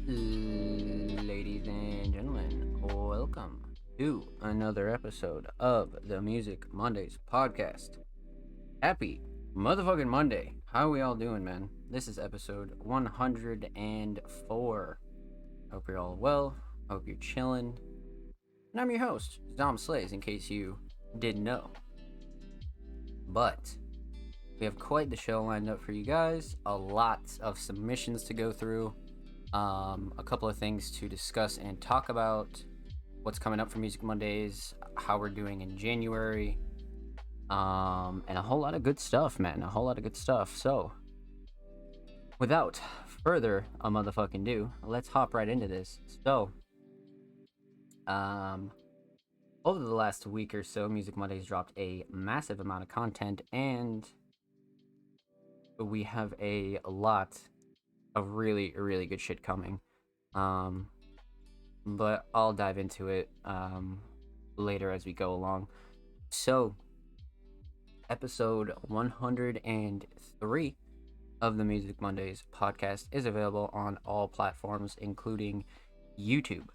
Ladies and gentlemen, welcome to another episode of the Music Mondays podcast. Happy motherfucking Monday. How we all doing, man? This is episode 104. Hope you're all well. Hope you're chilling. And I'm your host, Dom Slays, in case you didn't know. But we have quite the show lined up for you guys. A lot of submissions to go through. A couple of things to discuss and talk about, what's coming up for Music Mondays, how we're doing in January, and a whole lot of good stuff, man. A whole lot of good stuff. So, without further motherfucking ado, let's hop right into this. So, over the last week or so, Music Mondays dropped a massive amount of content, and we have a lot of really good shit coming, but I'll dive into it later as we go along. So episode 103 of the Music Mondays podcast is available on all platforms, including YouTube.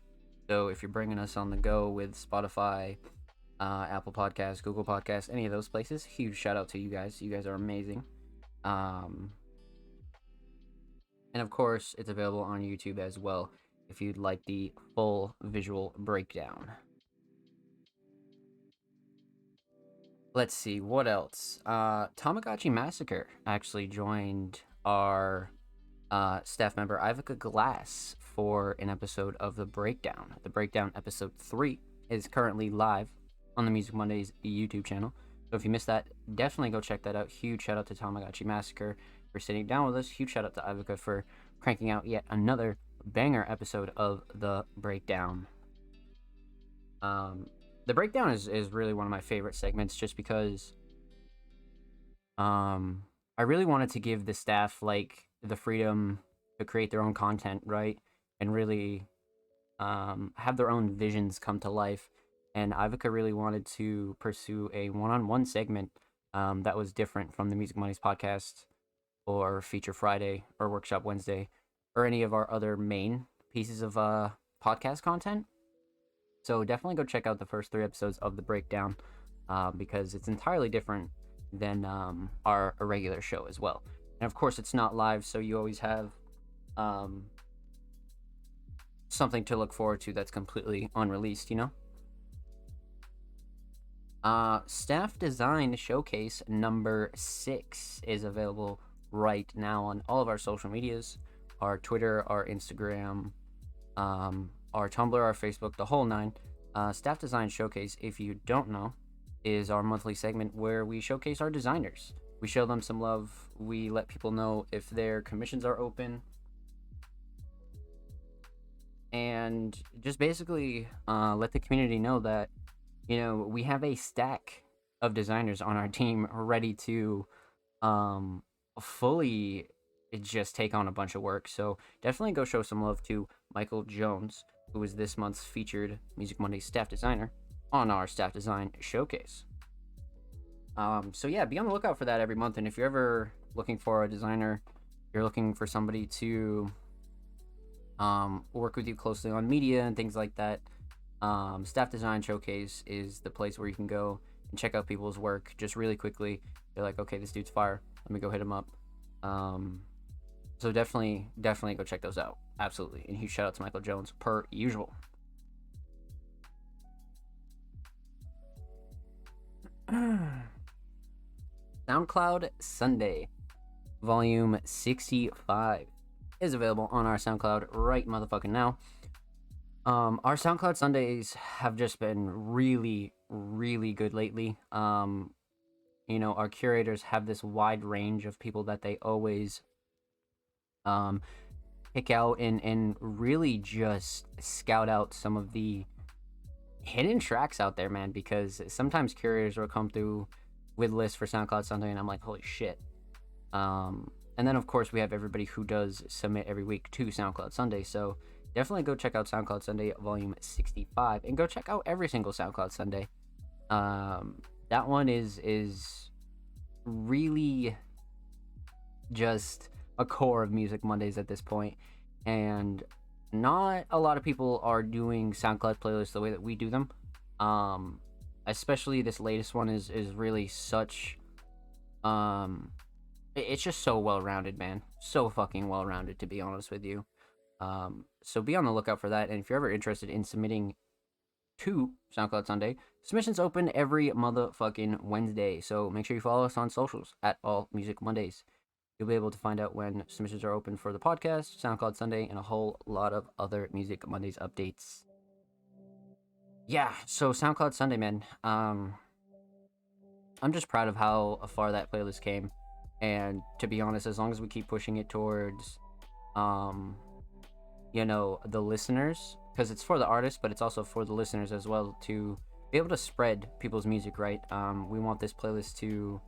So if you're bringing us on the go with Spotify, Apple Podcasts, Google Podcasts, any of those places, huge shout out to you guys. You guys are amazing. And of course, it's available on YouTube as well if you'd like the full visual breakdown. Let's see, what else? Tamagotchi Massacre actually joined our staff member Ivica Glass for an episode of The Breakdown. The Breakdown episode 3 is currently live on the Music Mondays YouTube channel. So if you missed that, definitely go check that out. Huge shout out to Tamagotchi Massacre for sitting down with us. Huge shout out to Ivica for cranking out yet another banger episode of The Breakdown. The Breakdown is really one of my favorite segments, just because I really wanted to give the staff like the freedom to create their own content, right? And really have their own visions come to life. And Ivica really wanted to pursue a one-on-one segment that was different from the Music Mondays podcast, or Feature Friday, or Workshop Wednesday, or any of our other main pieces of podcast content. So definitely go check out the first 3 episodes of The Breakdown, because it's entirely different than our regular show as well. And of course, it's not live, so you always have something to look forward to that's completely unreleased, you know? Staff Design Showcase number 6 is available right now on all of our social medias, our Twitter, our Instagram, our Tumblr, our Facebook, the whole 9. Staff Design Showcase, if you don't know, is our monthly segment where we showcase our designers. We show them some love. We let people know if their commissions are open, and just basically let the community know that, you know, we have a stack of designers on our team ready to fully just take on a bunch of work. So definitely go show some love to Michael Jones, who is this month's featured Music Monday staff designer on our Staff Design Showcase. So yeah, be on the lookout for that every month. And if you're ever looking for a designer, you're looking for somebody to work with you closely on media and things like that, Staff Design Showcase is the place where you can go and check out people's work just really quickly. They're like, okay, this dude's fire, let me go hit him up. So definitely go check those out. Absolutely. And huge shout out to Michael Jones, per usual. SoundCloud Sunday, volume 65 is available on our SoundCloud right motherfucking now. Our SoundCloud Sundays have just been really good lately. You our curators have this wide range of people that they always um, pick out and really just scout out some of the hidden tracks out there, man, because sometimes curators will come through with lists for SoundCloud Sunday, and I'm like, holy shit. And then, of course, we have everybody who does submit every week to SoundCloud Sunday, so definitely go check out SoundCloud Sunday Volume 65, and go check out every single SoundCloud Sunday. That one is really just a core of Music Mondays at this point, and not a lot of people are doing SoundCloud playlists the way that we do them. Especially this latest one is really such it's just so well-rounded, man. So fucking well-rounded, to be honest with you. So be on the lookout for that, and if you're ever interested in submitting to SoundCloud Sunday, submissions open every motherfucking Wednesday, so make sure you follow us on socials at All Music Mondays. You'll be able to find out when submissions are open for the podcast, SoundCloud Sunday, and a whole lot of other Music Mondays updates. Yeah, so SoundCloud Sunday, man. I'm just proud of how far that playlist came. And to be honest, as long as we keep pushing it towards, the listeners, because it's for the artists, but it's also for the listeners as well, to be able to spread people's music, right? We want this playlist to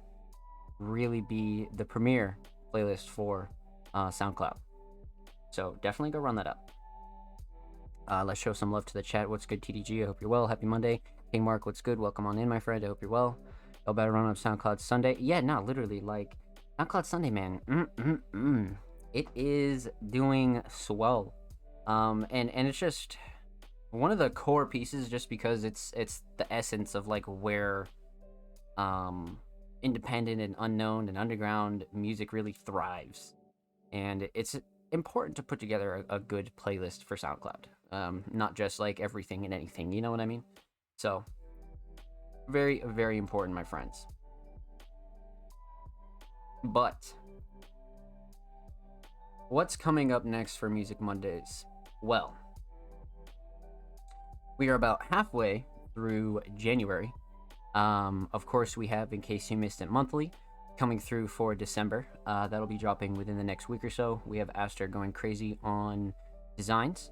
really be the premier playlist for SoundCloud. So definitely go run that up. Let's show some love to the chat. What's good, TDG? I hope you're well. Happy Monday. King Mark, what's good? Welcome on in, my friend. I hope you're well. Y'all better run up SoundCloud Sunday. Yeah, no, literally, like, SoundCloud Sunday, man. It is doing swell. And it's just one of the core pieces, just because it's the essence of like where independent and unknown and underground music really thrives. And it's important to put together a good playlist for SoundCloud. Not just like everything and anything, you know what I mean? So very, very important, my friends. But what's coming up next for Music Mondays? Well, we are about halfway through January. Of course, we have In Case You Missed It Monthly coming through for December. That'll be dropping within the next week or so. We have Aster going crazy on designs.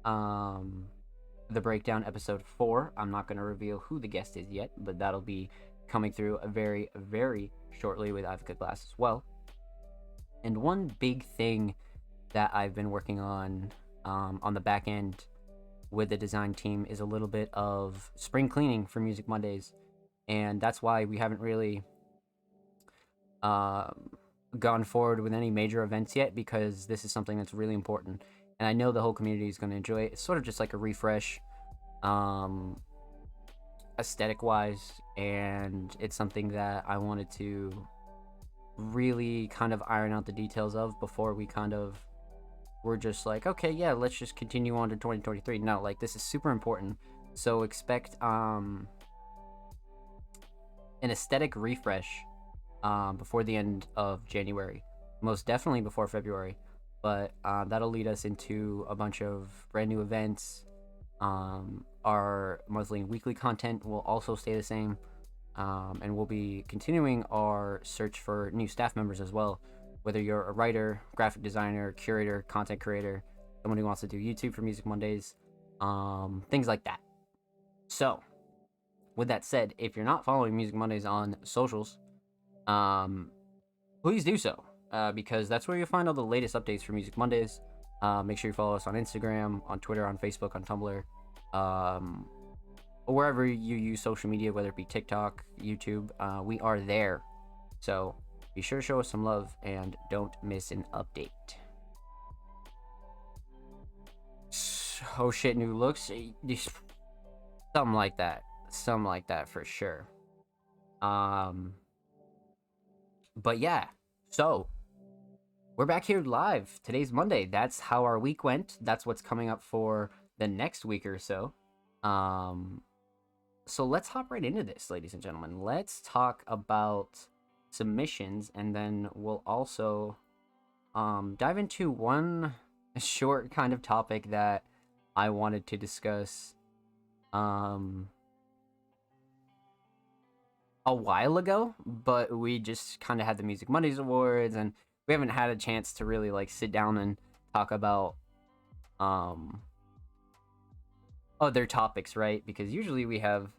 The Breakdown episode 4. I'm not going to reveal who the guest is yet, but that'll be coming through very, very shortly with Ivica Glass as well. And one big thing that I've been working on the back end with the design team is a little bit of spring cleaning for Music Mondays, and that's why we haven't really gone forward with any major events yet, because this is something that's really important, and I know the whole community is going to enjoy it. It's sort of just like a refresh aesthetic wise, and it's something that I wanted to really kind of iron out the details of before we're just like, okay, yeah, let's just continue on to 2023. No, like, this is super important, so expect an aesthetic refresh before the end of January, most definitely before February, but that'll lead us into a bunch of brand new events. Our monthly and weekly content will also stay the same, and we'll be continuing our search for new staff members as well, whether you're a writer, graphic designer, curator, content creator, someone who wants to do YouTube for Music Mondays, things like that. So with that said, if you're not following Music Mondays on socials, please do so, because that's where you'll find all the latest updates for Music Mondays. Make sure you follow us on Instagram, on Twitter, on Facebook, on Tumblr, wherever you use social media, whether it be TikTok, YouTube. We are there, so be sure to show us some love and don't miss an update. Oh shit, new looks, something like that for sure. But yeah, so we're back here live. Today's Monday. That's how our week went. That's what's coming up for the next week or so. So let's hop right into this, ladies and gentlemen. Let's talk about submissions, and then we'll also dive into one short kind of topic that I wanted to discuss a while ago, but we just kind of had the Music Mondays awards, and we haven't had a chance to really like sit down and talk about um other topics, right? Because usually we have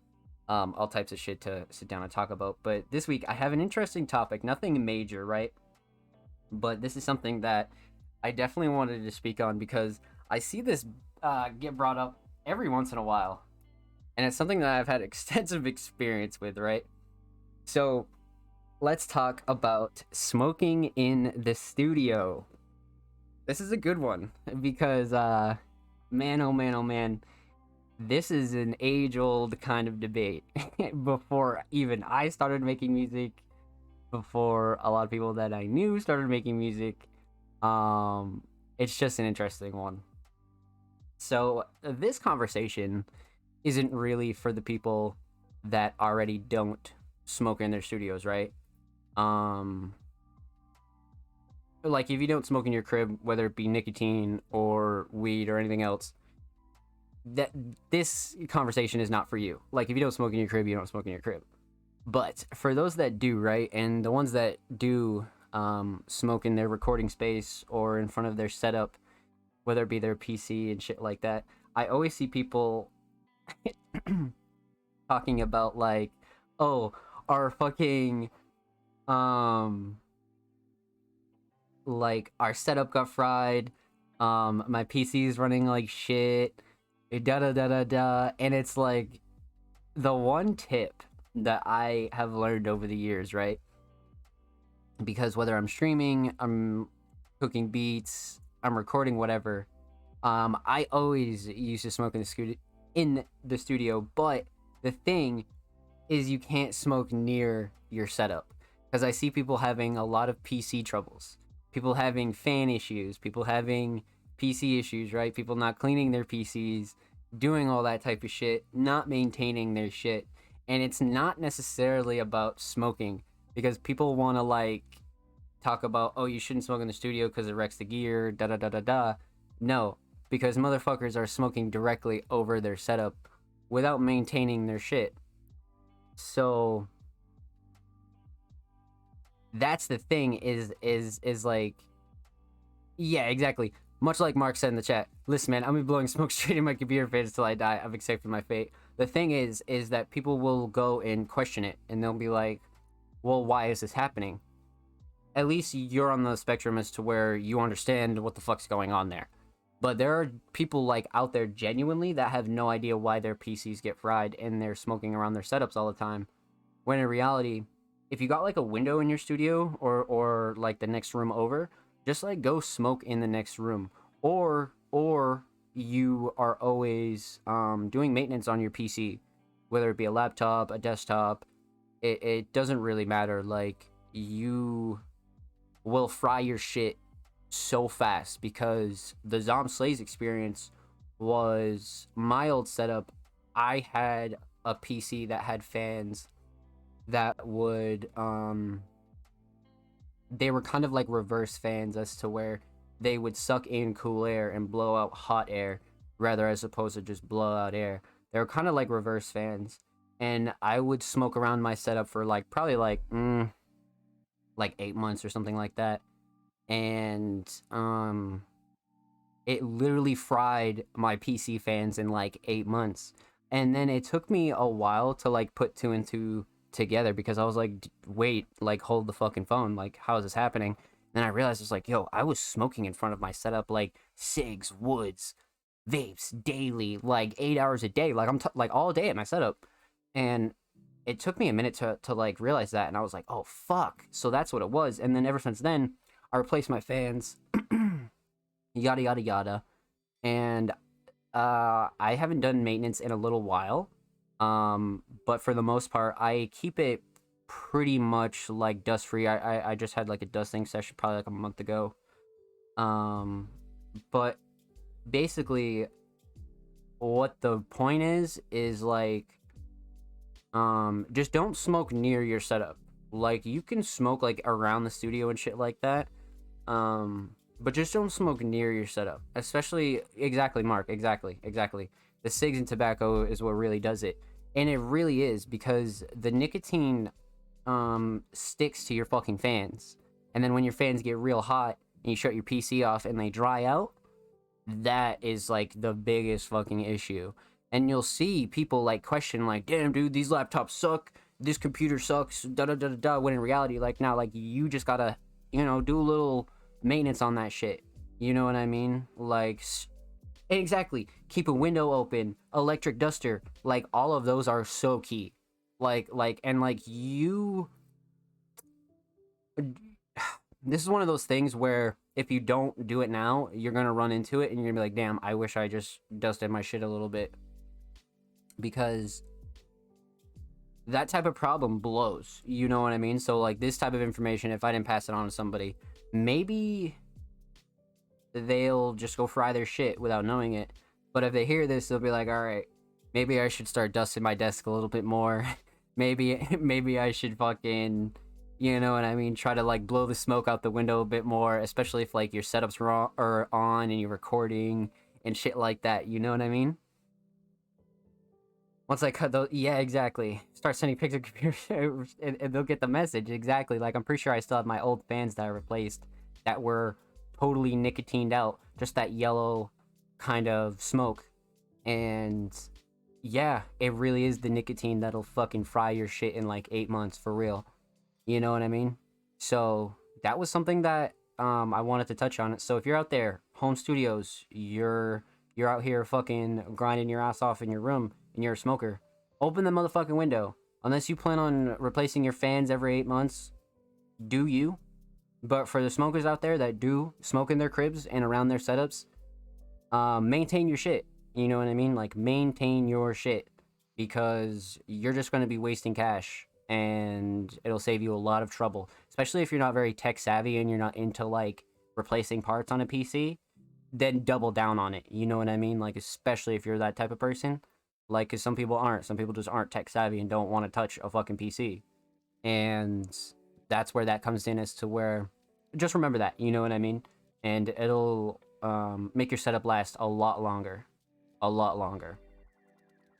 all types of shit to sit down and talk about. But this week I have an interesting topic, nothing major, right? But this is something that I definitely wanted to speak on because I see this get brought up every once in a while, and it's something that I've had extensive experience with, right? So let's talk about smoking in the studio. This is a good one because, man, oh man, oh man, this is an age old kind of debate. Before even I started making music, before a lot of people that I knew started making music, it's just an interesting one. So, this conversation isn't really for the people that already don't smoke in their studios, right? Um, like if you don't smoke in your crib, whether it be nicotine or weed or anything else, that this conversation is not for you. Like if you don't smoke in your crib, you don't smoke in your crib. But for those that do, right, and the ones that do smoke in their recording space or in front of their setup, whether it be their PC and shit like that, I always see people talking about like, oh, our fucking um like our setup got fried, my PC is running like shit, da da da da da, and it's like the one tip that I have learned over the years, right? Because whether I'm streaming, I'm cooking beats, I'm recording whatever, I always used to smoke in the studio, but the thing is you can't smoke near your setup because I see people having a lot of PC troubles, people having fan issues, people having PC issues, right? People not cleaning their PCs, doing all that type of shit, not maintaining their shit. And it's not necessarily about smoking because people want to like talk about, oh, you shouldn't smoke in the studio because it wrecks the gear, da da da da da. No, because motherfuckers are smoking directly over their setup without maintaining their shit. So that's the thing is like, yeah, exactly. Much like Mark said in the chat, listen, man, I'm gonna be blowing smoke straight in my computer fans until I die. I've accepted my fate. The thing is that people will go and question it, and they'll be like, well, why is this happening? At least you're on the spectrum as to where you understand what the fuck's going on there. But there are people like out there genuinely that have no idea why their PCs get fried and they're smoking around their setups all the time. When in reality, if you got like a window in your studio or like the next room over, just like go smoke in the next room. Or you are always doing maintenance on your PC, whether it be a laptop, a desktop, it doesn't really matter. Like you will fry your shit so fast because the Zom Slays experience was my old setup. I had a PC that had fans that would they were kind of like reverse fans as to where they would suck in cool air and blow out hot air rather as opposed to just blow out air. They were kind of like reverse fans, and I would smoke around my setup for like probably like 8 months or something like that, and it literally fried my PC fans in like 8 months. And then it took me a while to like put two and two together because I was like, wait, like hold the fucking phone. Like, how is this happening? And then I realized it's like, yo, I was smoking in front of my setup like cigs, woods, vapes daily, like 8 hours a day. Like like all day at my setup. And it took me a minute to like realize that. And I was like, oh, fuck. So that's what it was. And then ever since then, I replaced my fans, yada, yada, yada. And I haven't done maintenance in a little while. But for the most part, I keep it pretty much like dust free. I just had like a dusting session probably like a month ago. But basically, what the point is like, just don't smoke near your setup. Like you can smoke like around the studio and shit like that. But just don't smoke near your setup, especially exactly, Mark. Exactly. The cigs and tobacco is what really does it. And it really is, because the nicotine sticks to your fucking fans. And then when your fans get real hot and you shut your PC off and they dry out, that is like the biggest fucking issue. And you'll see people like question like, damn dude, these laptops suck, this computer sucks, da da da da da, when in reality, like, now, like, you just gotta, do a little maintenance on that shit. You know what I mean? Like, exactly, keep a window open, electric duster, like, all of those are so key. And like, this is one of those things where if you don't do it now, you're gonna run into it and you're gonna be like, damn, I wish I just dusted my shit a little bit. Because that type of problem blows. You know what I mean? So like, this type of information, if I didn't pass it on to somebody, maybe they'll just go fry their shit without knowing it. But if they hear this, they'll be like, all right, maybe I should start dusting my desk a little bit more. maybe I should fucking, you know what I mean, try to like blow the smoke out the window a bit more, especially if like your setup's raw or on and you're recording and shit like that. You know what I mean? Once I cut those, yeah, exactly. Start sending pics of computers, and they'll get the message. Exactly. Like, I'm pretty sure I still have my old fans that I replaced that were totally nicotined out, just that yellow kind of smoke. And yeah, it really is the nicotine that'll fucking fry your shit in like 8 months, for real. You know what I mean? So that was something that I wanted to touch on. It. So if you're out there, home studios, you're out here fucking grinding your ass off in your room and you're a smoker, open the motherfucking window. Unless you plan on replacing your fans every 8 months, do you? But for the smokers out there that do smoke in their cribs and around their setups, maintain your shit. You know what I mean? Like, maintain your shit, because you're just going to be wasting cash and it'll save you a lot of trouble, especially if you're not very tech savvy and you're not into like replacing parts on a PC. Then double down on it. You know what I mean? Like, especially if you're that type of person. Like, because some people aren't. Some people just aren't tech savvy and don't want to touch a fucking PC. And that's where that comes in, as to where, just remember that. You know what I mean? And it'll make your setup last a lot longer. A lot longer.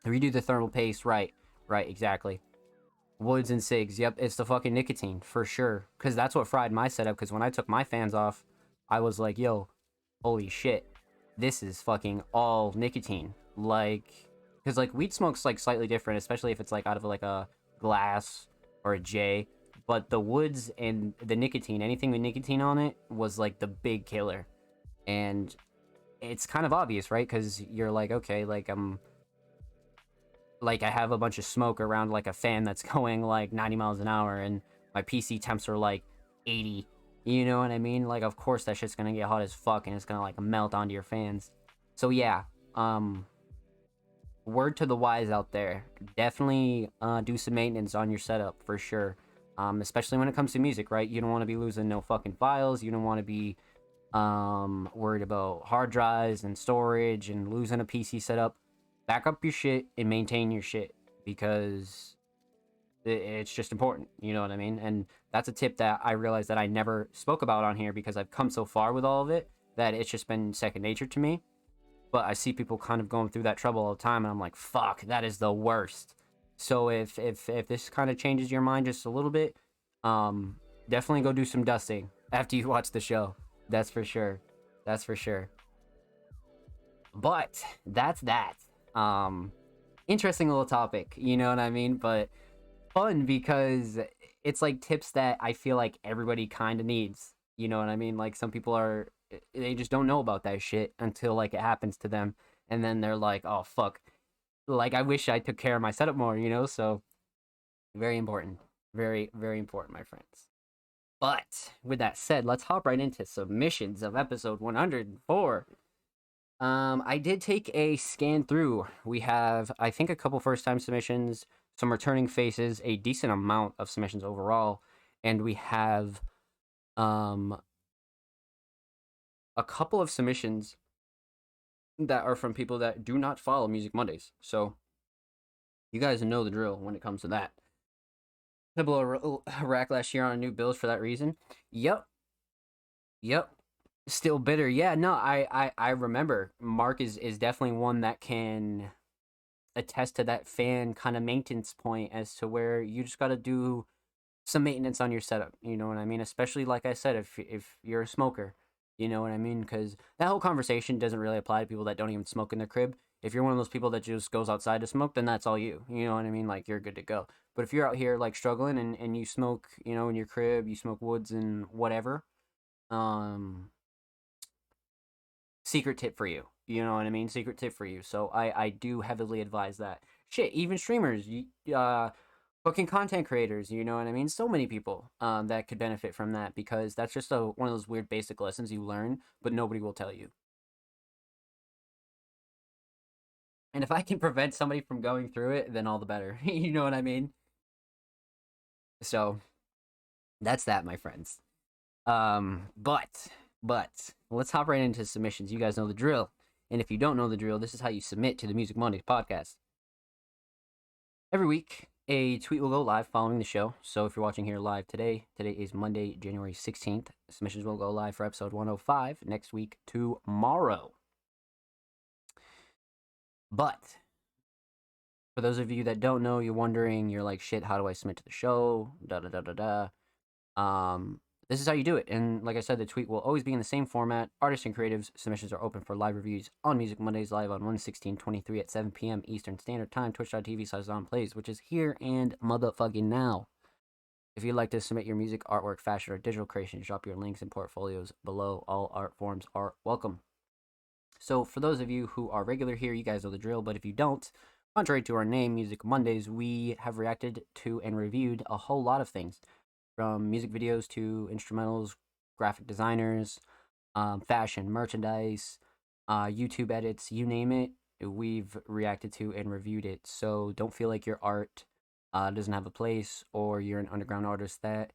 Redo the thermal paste, right. Right, exactly. Woods and cigs, yep, it's the fucking nicotine, for sure. Because that's what fried my setup, because when I took my fans off, I was like, yo, holy shit, this is fucking all nicotine. Like, because like, weed smoke's like slightly different, especially if it's like out of like a glass or a J. But the woods and the nicotine, anything with nicotine on it, was like the big killer. And it's kind of obvious, right? Because you're like, okay, like, like, I have a bunch of smoke around like a fan that's going like 90 miles an hour, and my PC temps are like 80. You know what I mean? Like, of course that shit's gonna get hot as fuck and it's gonna like melt onto your fans. So yeah, word to the wise out there, definitely do some maintenance on your setup, for sure. Especially when it comes to music, right? You don't want to be losing no fucking files. You don't want to be worried about hard drives and storage and losing a PC setup. Back up your shit and maintain your shit, because it's just important. You know what I mean? And that's a tip that I realized that I never spoke about on here, because I've come so far with all of it that it's just been second nature to me. But I see people kind of going through that trouble all the time, and I'm like, fuck, that is the worst. So if this kind of changes your mind just a little bit, definitely go do some dusting after you watch the show. That's for sure. That's for sure. But that's that. Interesting little topic, you know what I mean? But fun, because it's like tips that I feel like everybody kind of needs. You know what I mean? Like, some people they just don't know about that shit until like it happens to them, and then they're like, oh fuck, like, I wish I took care of my setup more, you know? So very important. Very, very important, my friends. But with that said, let's hop right into submissions of episode 104. I did take a scan through. We have, I think, a couple first time submissions, some returning faces, a decent amount of submissions overall, and we have a couple of submissions that are from people that do not follow Music Mondays. So you guys know the drill when it comes to that. A blow a rack last year on new builds for that reason. Yep. Still bitter. Yeah, no, I remember. Mark is definitely one that can attest to that fan kind of maintenance point as to where you just got to do some maintenance on your setup. You know what I mean? Especially like I said, if you're a smoker, you know what I mean? Because that whole conversation doesn't really apply to people that don't even smoke in their crib. If you're one of those people that just goes outside to smoke, then that's all you. You know what I mean? Like you're good to go. But if you're out here like struggling and you smoke, you know, in your crib, you smoke woods and whatever, um, secret tip for you. You know what I mean? Secret tip for you. So I do heavily advise that. Shit, even streamers, fucking content creators, you know what I mean? So many people that could benefit from that because that's just one of those weird basic lessons you learn, but nobody will tell you. And if I can prevent somebody from going through it, then all the better. You know what I mean? So that's that, my friends. But let's hop right into submissions. You guys know the drill. And if you don't know the drill, this is how you submit to the Music Mondays podcast. Every week, a tweet will go live following the show. So if you're watching here live today, today is Monday, January 16th. Submissions will go live for episode 105 next week tomorrow. But for those of you that don't know, you're wondering, you're like, shit, how do I submit to the show? Da da da da da. This is how you do it. And like I said, the tweet will always be in the same format. Artists and creatives submissions are open for live reviews on Music Mondays live on 1/16/23 at 7 p.m. Eastern Standard Time, twitch.tv/ZonPlays, which is here and motherfucking now. If you'd like to submit your music, artwork, fashion, or digital creation, drop your links and portfolios below. All art forms are welcome. So for those of you who are regular here, you guys know the drill. But if you don't, contrary to our name, Music Mondays, we have reacted to and reviewed a whole lot of things. From music videos to instrumentals, graphic designers, fashion, merchandise, YouTube edits, you name it, we've reacted to and reviewed it. So don't feel like your art doesn't have a place, or you're an underground artist that,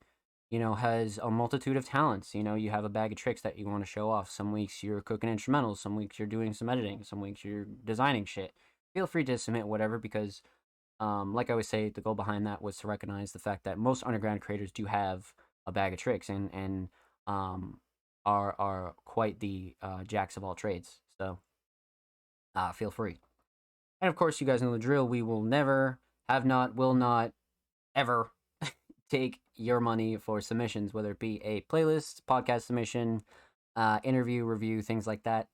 you know, has a multitude of talents. You know, you have a bag of tricks that you want to show off. Some weeks you're cooking instrumentals, some weeks you're doing some editing, some weeks you're designing shit. Feel free to submit whatever because like I always say, the goal behind that was to recognize the fact that most underground creators do have a bag of tricks and are quite the jacks of all trades. So feel free. And of course, you guys know the drill. We will never, have not, will not, ever take your money for submissions, whether it be a playlist, podcast submission, interview, review, things like that.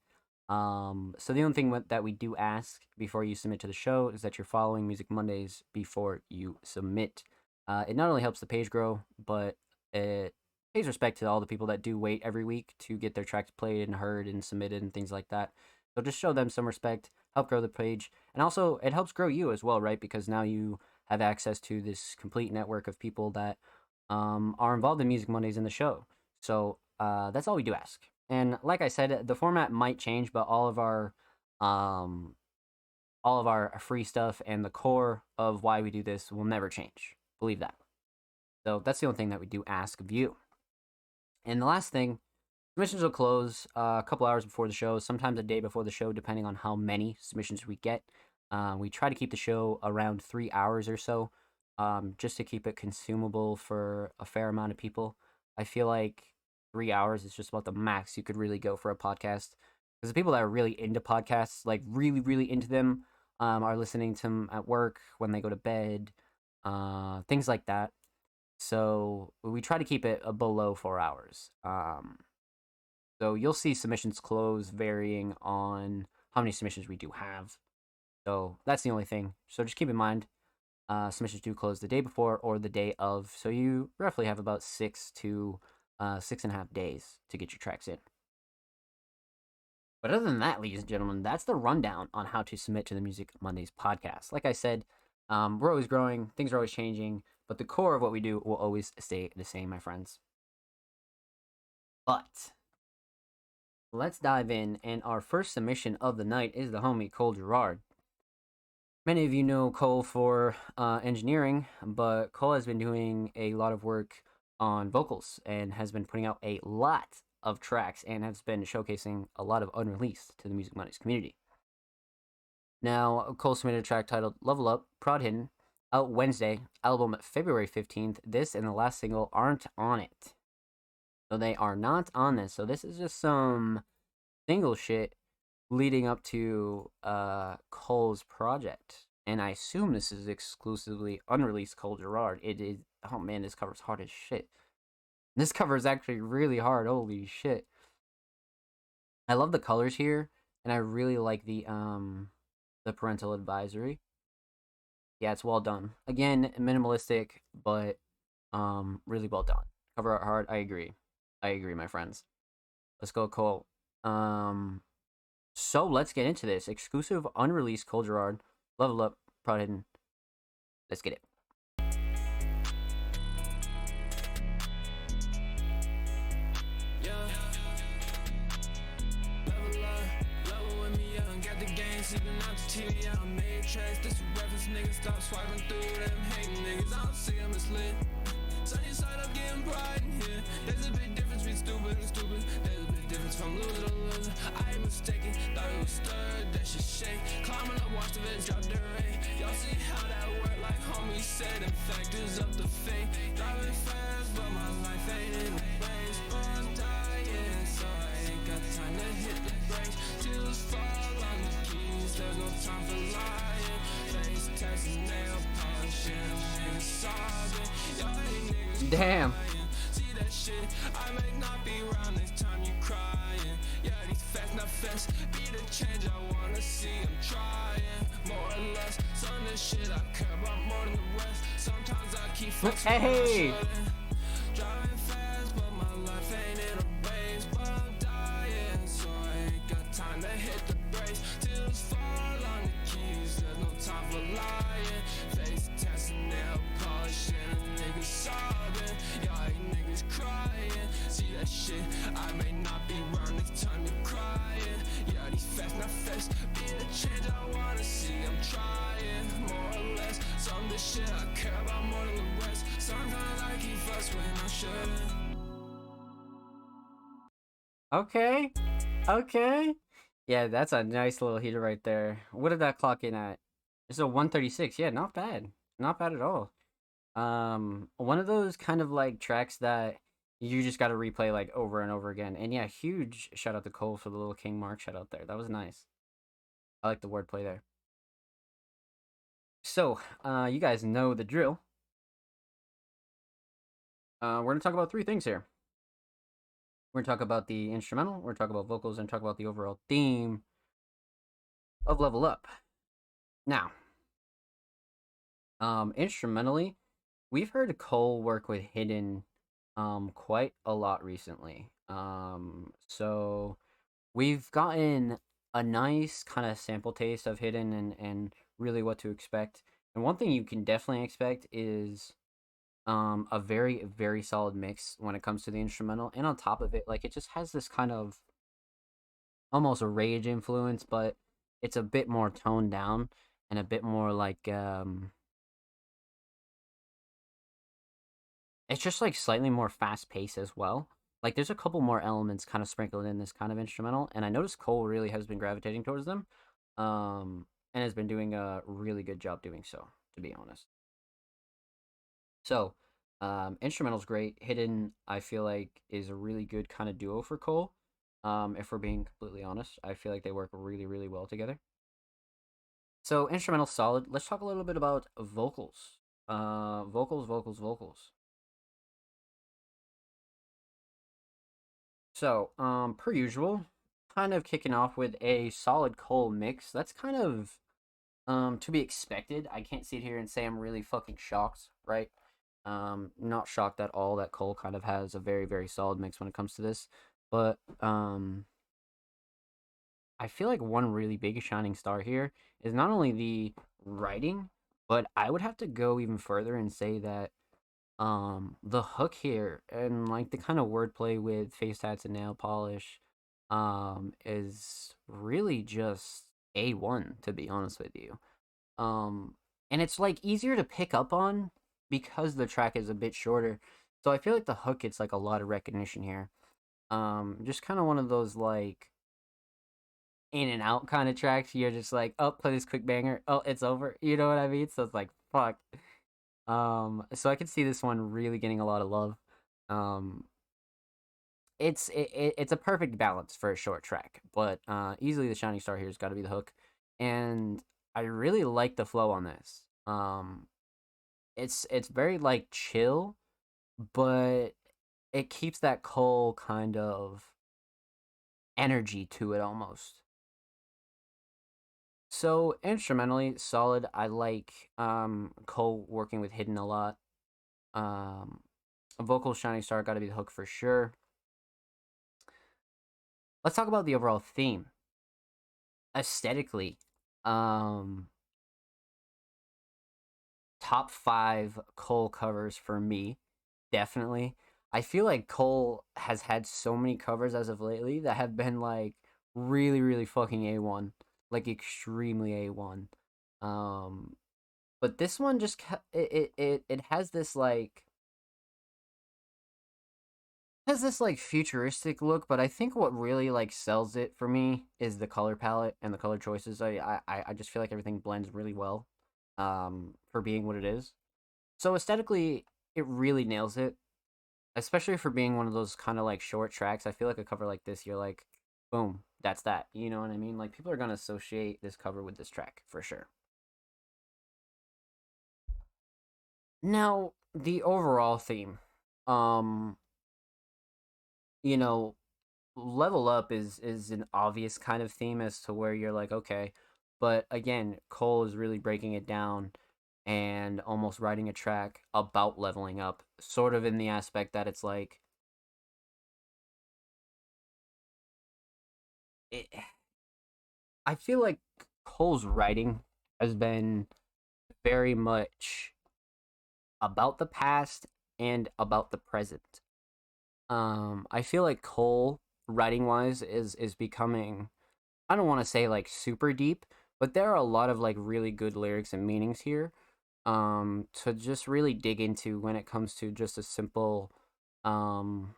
So the only thing that we do ask before you submit to the show is that you're following Music Mondays before you submit. It not only helps the page grow, but it pays respect to all the people that do wait every week to get their tracks played and heard and submitted and things like that. So just show them some respect, help grow the page, and also it helps grow you as well, right? Because now you have access to this complete network of people that are involved in Music Mondays in the show. So that's all we do ask. And like I said, the format might change, but um all of our free stuff and the core of why we do this will never change. Believe that. So that's the only thing that we do ask of you. And the last thing, submissions will close a couple hours before the show, sometimes a day before the show, depending on how many submissions we get. We try to keep the show around 3 hours or so, just to keep it consumable for a fair amount of people. I feel like 3 hours is just about the max you could really go for a podcast. Because the people that are really into podcasts, like really, really into them, are listening to them at work, when they go to bed, things like that. So we try to keep it below 4 hours. So you'll see submissions close varying on how many submissions we do have. So that's the only thing. So just keep in mind, submissions do close the day before or the day of. So you roughly have about 6 to 6.5 days to get your tracks in. But other than that, ladies and gentlemen, that's the rundown on how to submit to the Music Mondays podcast. Like I said, we're always growing, things are always changing, but the core of what we do will always stay the same, my friends. But let's dive in, and our first submission of the night is the homie Cole Gerard. Many of you know Cole for engineering, but Cole has been doing a lot of work on vocals and has been putting out a lot of tracks and has been showcasing a lot of unreleased to the Music Mondays community. Now, Cole submitted a track titled Level Up, Prod Hidden, out Wednesday, album February 15th. This and the last single aren't on it. So they are not on this. So this is just some single shit leading up to Cole's project. and I assume this is exclusively unreleased Cole Gerard. It is. Oh man, this cover's hard as shit. This cover is actually really hard. Holy shit! I love the colors here, and I really like the parental advisory. Yeah, it's well done. Again, minimalistic, but really well done. Cover art hard. I agree. I agree, my friends. Let's go, Cole. So let's get into this exclusive unreleased Cole Gerard Level Up Proud Hidden. Let's get it. Sleeping out the TV, I made tracks. This a reference, niggas stop swiping through them hating niggas. I don't see them as lit. Sunny side up, getting pride in here. There's a big difference between stupid and stupid. There's a big difference from loser to loser. I ain't mistaken, thought it was stirred, that shit shake. Climbing up, watch the vid, drop the rain. Y'all see how that work, like homie said. In fact, is up the fame. Driving fast, but my life ain't in a race. But I'm dying, so I ain't got time to hit the brakes. Tears fall on the keys, there's no time for lying. Face texting, nail polishing, niggas sobbing. Y'all ain't niggas Damn. crying. See that shit, I may not be around next time you crying. Yeah, these facts not facts, be the change I wanna see. I'm trying, more or less. Some of this shit I care about more than the rest. Sometimes I keep fucking Hey. driving fast, but my life ain't in a race. But I'm dying, so I ain't got time to hit the brakes. Tears fall on the keys, there's no time for lying. Face testing, nail polishing, niggas sobbing. Y'all ain't niggas crying. See that shit, I may not be around next time you're crying. Yeah, these facts not facts, be the change I wanna see. I'm trying, more or less. Some of this shit I care about more than the rest. Sometimes I keep fuss when I shouldn't. Okay. Okay. Yeah, that's a nice little heater right there. What did that clock in at? It's a 136. Yeah, not bad. Not bad at all. One of those kind of like tracks that you just got to replay like over and over again. And yeah, huge shout out to Cole for the little King Mark shout out there. That was nice. I like the wordplay there. So, you guys know the drill. We're gonna talk about three things here. We're gonna talk about the instrumental. We're gonna talk about vocals and talk about the overall theme of Level Up. Now, instrumentally, we've heard Cole work with Hidden quite a lot recently. So we've gotten a nice kind of sample taste of Hidden and really what to expect. And one thing you can definitely expect is a very, very solid mix when it comes to the instrumental. And on top of it, like it just has this kind of almost a rage influence, but it's a bit more toned down and a bit more like it's just like slightly more fast paced as well. Like there's a couple more elements kind of sprinkled in this kind of instrumental, and I noticed Cole really has been gravitating towards them, and has been doing a really good job doing so, to be honest. So, instrumental's great. Hidden, I feel like, is a really good kind of duo for Cole. If we're being completely honest, I feel like they work really, really well together. So, instrumental solid. Let's talk a little bit about vocals. Vocals. So, per usual, kind of kicking off with a solid Cole mix. That's kind of to be expected. I can't sit here and say I'm really fucking shocked, right? Not shocked at all that Cole kind of has a very, very solid mix when it comes to this. But I feel like one really big shining star here is not only the writing, but I would have to go even further and say that the hook here and like the kind of wordplay with face tats and nail polish is really just A1, to be honest with you. And it's like easier to pick up on because the track is a bit shorter. So I feel like the hook gets like a lot of recognition here. Just kind of one of those like in and out kind of tracks. You're just like, oh, play this quick banger. Oh, it's over. You know what I mean? So it's like, fuck. So I can see this one really getting a lot of love. Um, it's a perfect balance for a short track, but easily the shining star here has got to be the hook, and I really like the flow on this. It's very like chill, but it keeps that Cole kind of energy to it almost. So instrumentally solid. I like Cole working with Hidden a lot. Um, vocal Shining Star got to be the hook for sure. Let's talk about the overall theme. Aesthetically, um, top 5 Cole covers for me, definitely. I feel like Cole has had so many covers as of lately that have been like really, really fucking A1, like extremely A1. Um, but this one just it has this like futuristic look, but I think what really like sells it for me is the color palette and the color choices. I just feel like everything blends really well, for being what it is. So aesthetically, it really nails it, especially for being one of those kind of like short tracks. I feel like a cover like this, you're like, boom, that's that. You know what I mean? Like people are gonna associate this cover with this track for sure. Now, the overall theme, um, you know, level up is an obvious kind of theme as to where you're like, okay, but again, Cole is really breaking it down and almost writing a track about leveling up, sort of in the aspect that it's like it, I feel like Cole's writing has been very much about the past and about the present. I feel like Cole writing wise is becoming, I don't want to say like super deep, but there are a lot of like really good lyrics and meanings here. To just really dig into when it comes to just a simple um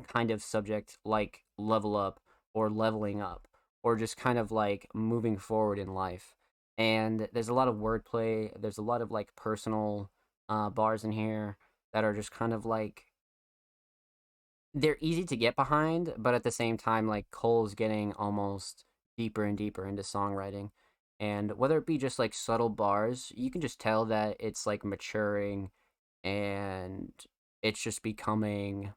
kind of subject like level up or leveling up or just kind of like moving forward in life. And there's a lot of wordplay, there's a lot of like personal bars in here that are just kind of like they're easy to get behind, but at the same time, like Cole's getting almost deeper and deeper into songwriting. And whether it be just like subtle bars, you can just tell that it's like maturing and it's just becoming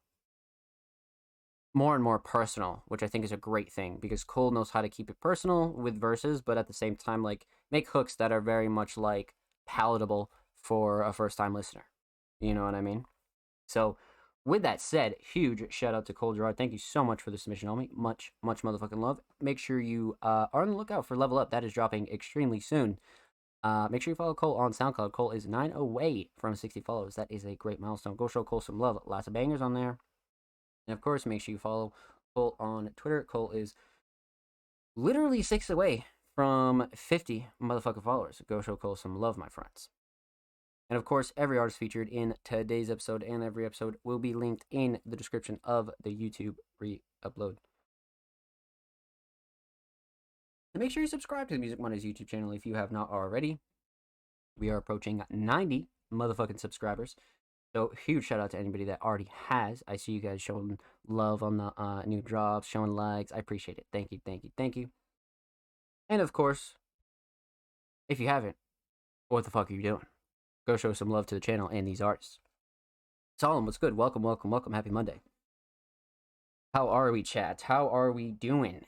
more and more personal, which I think is a great thing because Cole knows how to keep it personal with verses, but at the same time, like make hooks that are very much like palatable for a first time listener. You know what I mean? So, with that said, huge shout out to Cole Gerard. Thank you so much for the submission, homie. Much, much motherfucking love. Make sure you are on the lookout for Level Up. That is dropping extremely soon. Make sure you follow Cole on SoundCloud. Cole is 9 away from 60 followers. That is a great milestone. Go show Cole some love. Lots of bangers on there. And of course, make sure you follow Cole on Twitter. Cole is literally 6 away from 50 motherfucking followers. Go show Cole some love, my friends. And of course, every artist featured in today's episode and every episode will be linked in the description of the YouTube re-upload. And make sure you subscribe to the Music Mondays YouTube channel if you have not already. We are approaching 90 motherfucking subscribers. So huge shout out to anybody that already has. I see you guys showing love on the new drops, showing likes. I appreciate it. Thank you, thank you, thank you. And of course, if you haven't, what the fuck are you doing? Go show some love to the channel and these artists. Solemn, what's good? Welcome, welcome, welcome. Happy Monday. How are we, chat? How are we doing?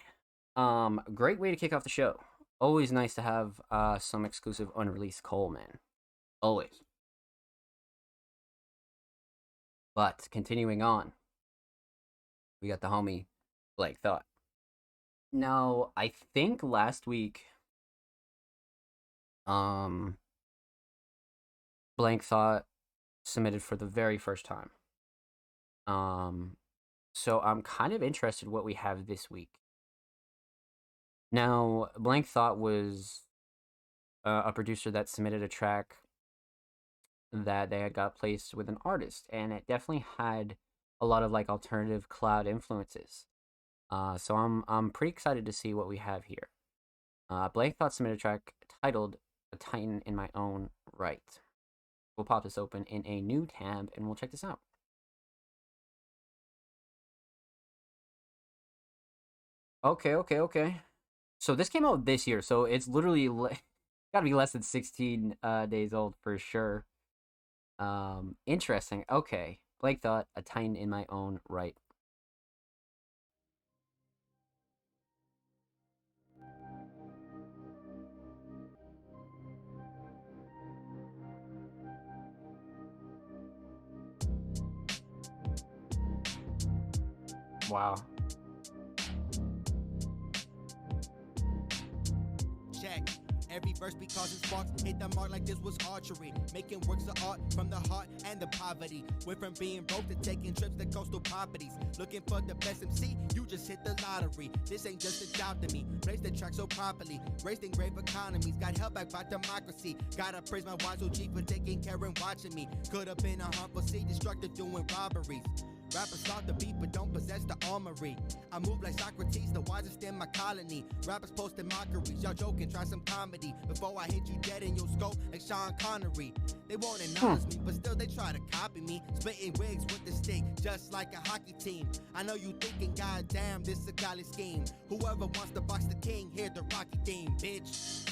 Great way to kick off the show. Always nice to have some exclusive unreleased Cole, man. Always. But continuing on, we got the homie Blake Thought. Now, I think last week, Blank Thought submitted for the very first time. So I'm kind of interested what we have this week. Now, Blank Thought was a producer that submitted a track that they had got placed with an artist, and it definitely had a lot of like alternative cloud influences. So I'm pretty excited to see what we have here. Blank Thought submitted a track titled "A Titan in My Own Right." We'll pop this open in a new tab and we'll check this out. Okay. So this came out this year, so it's literally Gotta be less than 16 days old for sure. Interesting. Okay. Blake Thought, a Titan in my own right. Wow. Check. Every verse be causing sparks, hit the mark like this was archery. Making works of art from the heart and the poverty. Went from being broke to taking trips to coastal properties. Looking for the best MC, you just hit the lottery. This ain't just a job to me, place the track so properly. Raised in grave economies, got held back by democracy. Gotta praise my wise OG for taking care and watching me. Could've been a harmful seed, destructive doing robberies. Rappers start the beat but don't possess the armory. I move like Socrates, the wisest in my colony. Rappers posting mockeries, y'all joking, try some comedy. Before I hit you dead in your scope like Sean Connery. They won't acknowledge me, but still they try to copy me. Splitting wigs with the stick, just like a hockey team. I know you thinking, goddamn, this is a golly scheme. Whoever wants to box the king, hear the Rocky theme, bitch.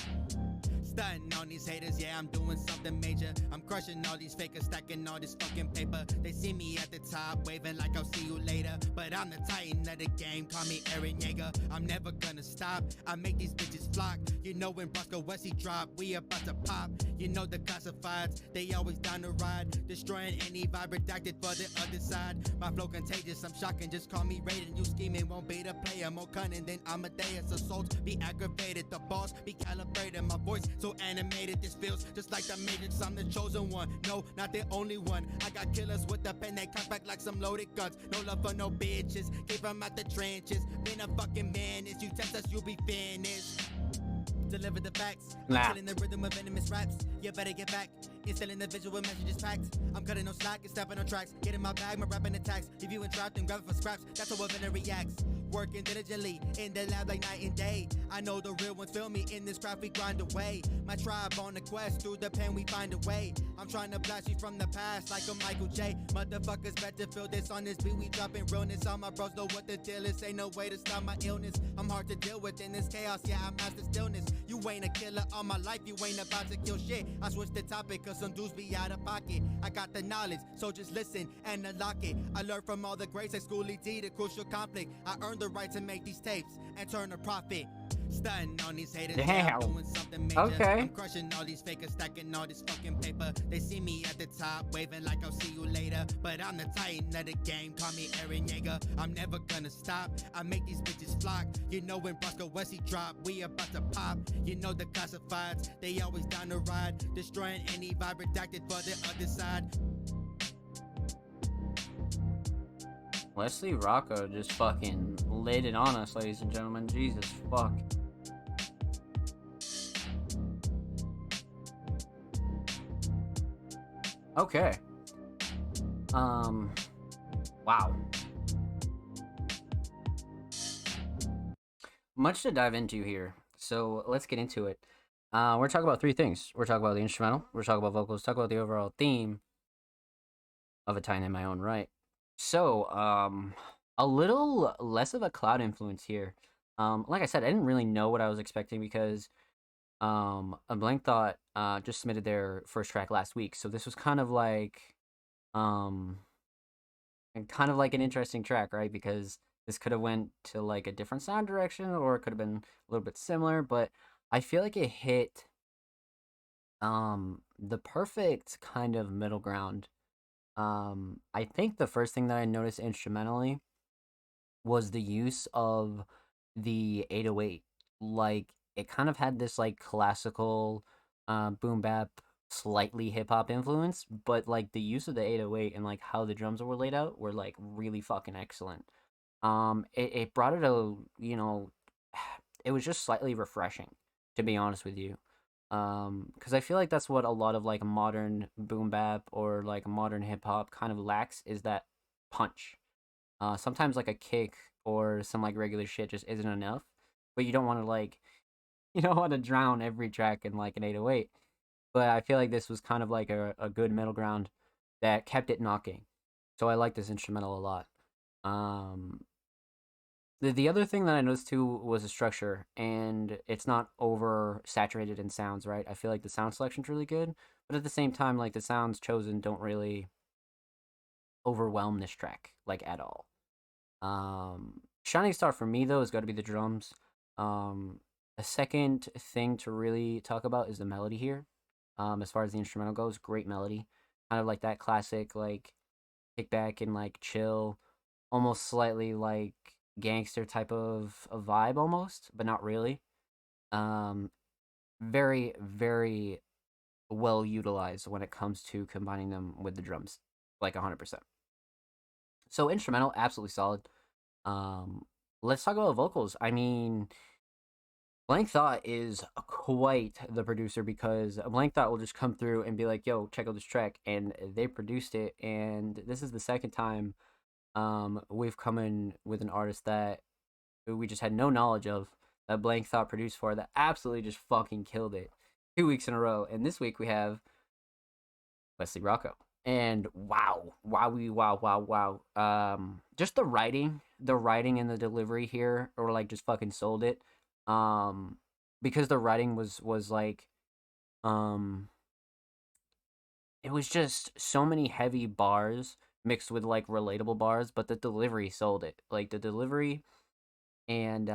Stunting on these haters, yeah, I'm doing something major. I'm crushing all these fakers, stacking all this fucking paper. They see me at the top, waving like I'll see you later. But I'm the titan of the game, call me Eren Yeager. I'm never gonna stop, I make these bitches flock. You know when Bosco Westy drop, we about to pop. You know the classifieds, they always down to ride. Destroying any vibe redacted for the other side. My flow contagious, I'm shocking, just call me Raiden. You scheming, won't be the player, more cunning than Amadeus. Assaults be aggravated, the boss be calibrated. My voice so animated, this feels just like the Matrix. I'm the chosen one, no, not the only one. I got killers with the pen, they cock back like some loaded guns. No love for no bitches, keep them out the trenches. Been a fucking menace, you test us, you'll be finished. Deliver the facts, I'm killing the rhythm of venomous raps. You better get back, instilling the visual messages packed. I'm cutting no slack and stepping on tracks. Get in my bag, my rapping attacks. If you entrapped and grab it for scraps, that's how a venom reacts. Working diligently in the lab like night and day. I know the real ones feel me in this craft we grind away. My tribe on the quest, through the pen we find a way. I'm trying to blast you from the past like a Michael J. Motherfuckers better feel this on this beat, we dropping realness. All my bros know what the deal is, ain't no way to stop my illness. I'm hard to deal with in this chaos, yeah, I master stillness. You ain't a killer all my life, you ain't about to kill shit. I switched the topic cause some dudes be out of pocket. I got the knowledge, so just listen and unlock it. I learned from all the greats like Schoolie D, the crucial conflict. I earned the right to make these tapes and turn a profit. Stunting on these haters, yeah, I'm doing something major. Okay. I'm crushing all these fakers, stacking all this fucking paper. They see me at the top, waving like I'll see you later. But I'm the titan of the game, call me Eren Yeager. I'm never gonna stop, I make these bitches flock. You know when Bosco Westy drop, we about to pop. You know the classifieds, they always down to ride. Destroying any vibe redacted for the other side. Wesley Rocco just fucking laid it on us, ladies and gentlemen. Jesus fuck. Okay. Wow. Much to dive into here. So let's get into it. We're talking about three things. We're talking about the instrumental. We're talking about vocals. Talk about the overall theme of A Titan in My Own Right. So, a little less of a cloud influence here. Like I said, I didn't really know what I was expecting because A Blank Thought just submitted their first track last week. So this was kind of like an interesting track, right? Because this could have went to like a different sound direction or it could have been a little bit similar, but I feel like it hit the perfect kind of middle ground. I think the first thing that I noticed instrumentally was the use of the 808. Like it kind of had this like classical boom bap, slightly hip hop influence, but like the use of the 808 and like how the drums were laid out were like really fucking excellent. It brought it a, you know, it was just slightly refreshing, to be honest with you. Because I feel like that's what a lot of like modern boom bap or like modern hip hop kind of lacks is that punch. Sometimes like a kick or some like regular shit just isn't enough, but you don't want to like, you don't want to drown every track in like an 808. But I feel like this was kind of like a good middle ground that kept it knocking. So I like this instrumental a lot. The other thing that I noticed too was the structure, and it's not over saturated in sounds, right? I feel like the sound selection's really good, but at the same time, like the sounds chosen don't really overwhelm this track like at all. Shining star for me though has got to be the drums. A second thing to really talk about is the melody here. As far as the instrumental goes, great melody, kind of like that classic like kick back and like chill, almost slightly like gangster type of a vibe almost, but not really. Um, very very well utilized when it comes to combining them with the drums, like 100%. So instrumental, absolutely solid. Um, let's talk about vocals. I mean, Blank Thought is quite the producer because Blank Thought will just come through and be like, "Yo, check out this track," and they produced it. And this is the second time we've come in with an artist that we just had no knowledge of that Blank Thought produced for that absolutely just fucking killed it 2 weeks in a row. And this week we have Wesley Rocco. And wow, wowie, wow, wow, wow. Just the writing and the delivery here, or like just fucking sold it. Because the writing was like, um, it was just so many heavy bars mixed with like relatable bars, but the delivery sold it. Like the delivery and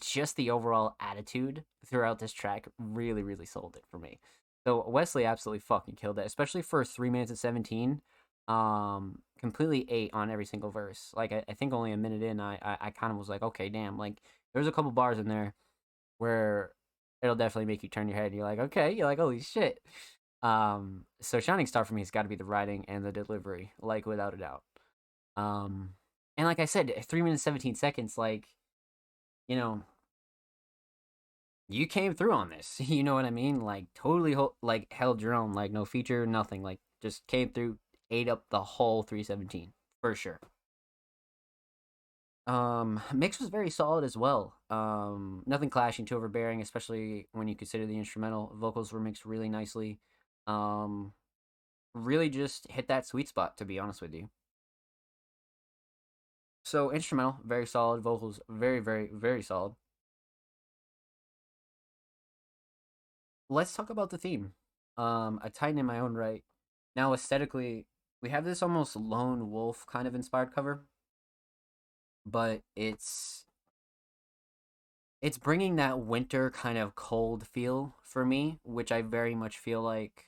just the overall attitude throughout this track really really sold it for me. So Wesley absolutely fucking killed it, especially for 3 minutes and 17. Completely ate on every single verse. Like I think only a minute in, I kind of was like, okay, damn. Like there's a couple bars in there where it'll definitely make you turn your head. And you're like, okay, you're like, holy shit. So shining star for me has got to be the writing and the delivery, like without a doubt. Um, and like I said, 3 minutes 17 seconds, like you know, you came through on this. You know what I mean? Like totally like held your own, like no feature, nothing. Like just came through, ate up the whole 317 for sure. Mix was very solid as well. Nothing clashing, too overbearing, especially when you consider the instrumental. Vocals were mixed really nicely. Um, really just hit that sweet spot, to be honest with you. So instrumental, very solid. Vocals, very, very, very solid. Let's talk about the theme. A Titan in my own right. Now, aesthetically, we have this almost lone wolf kind of inspired cover, but it's bringing that winter kind of cold feel for me, which I very much feel like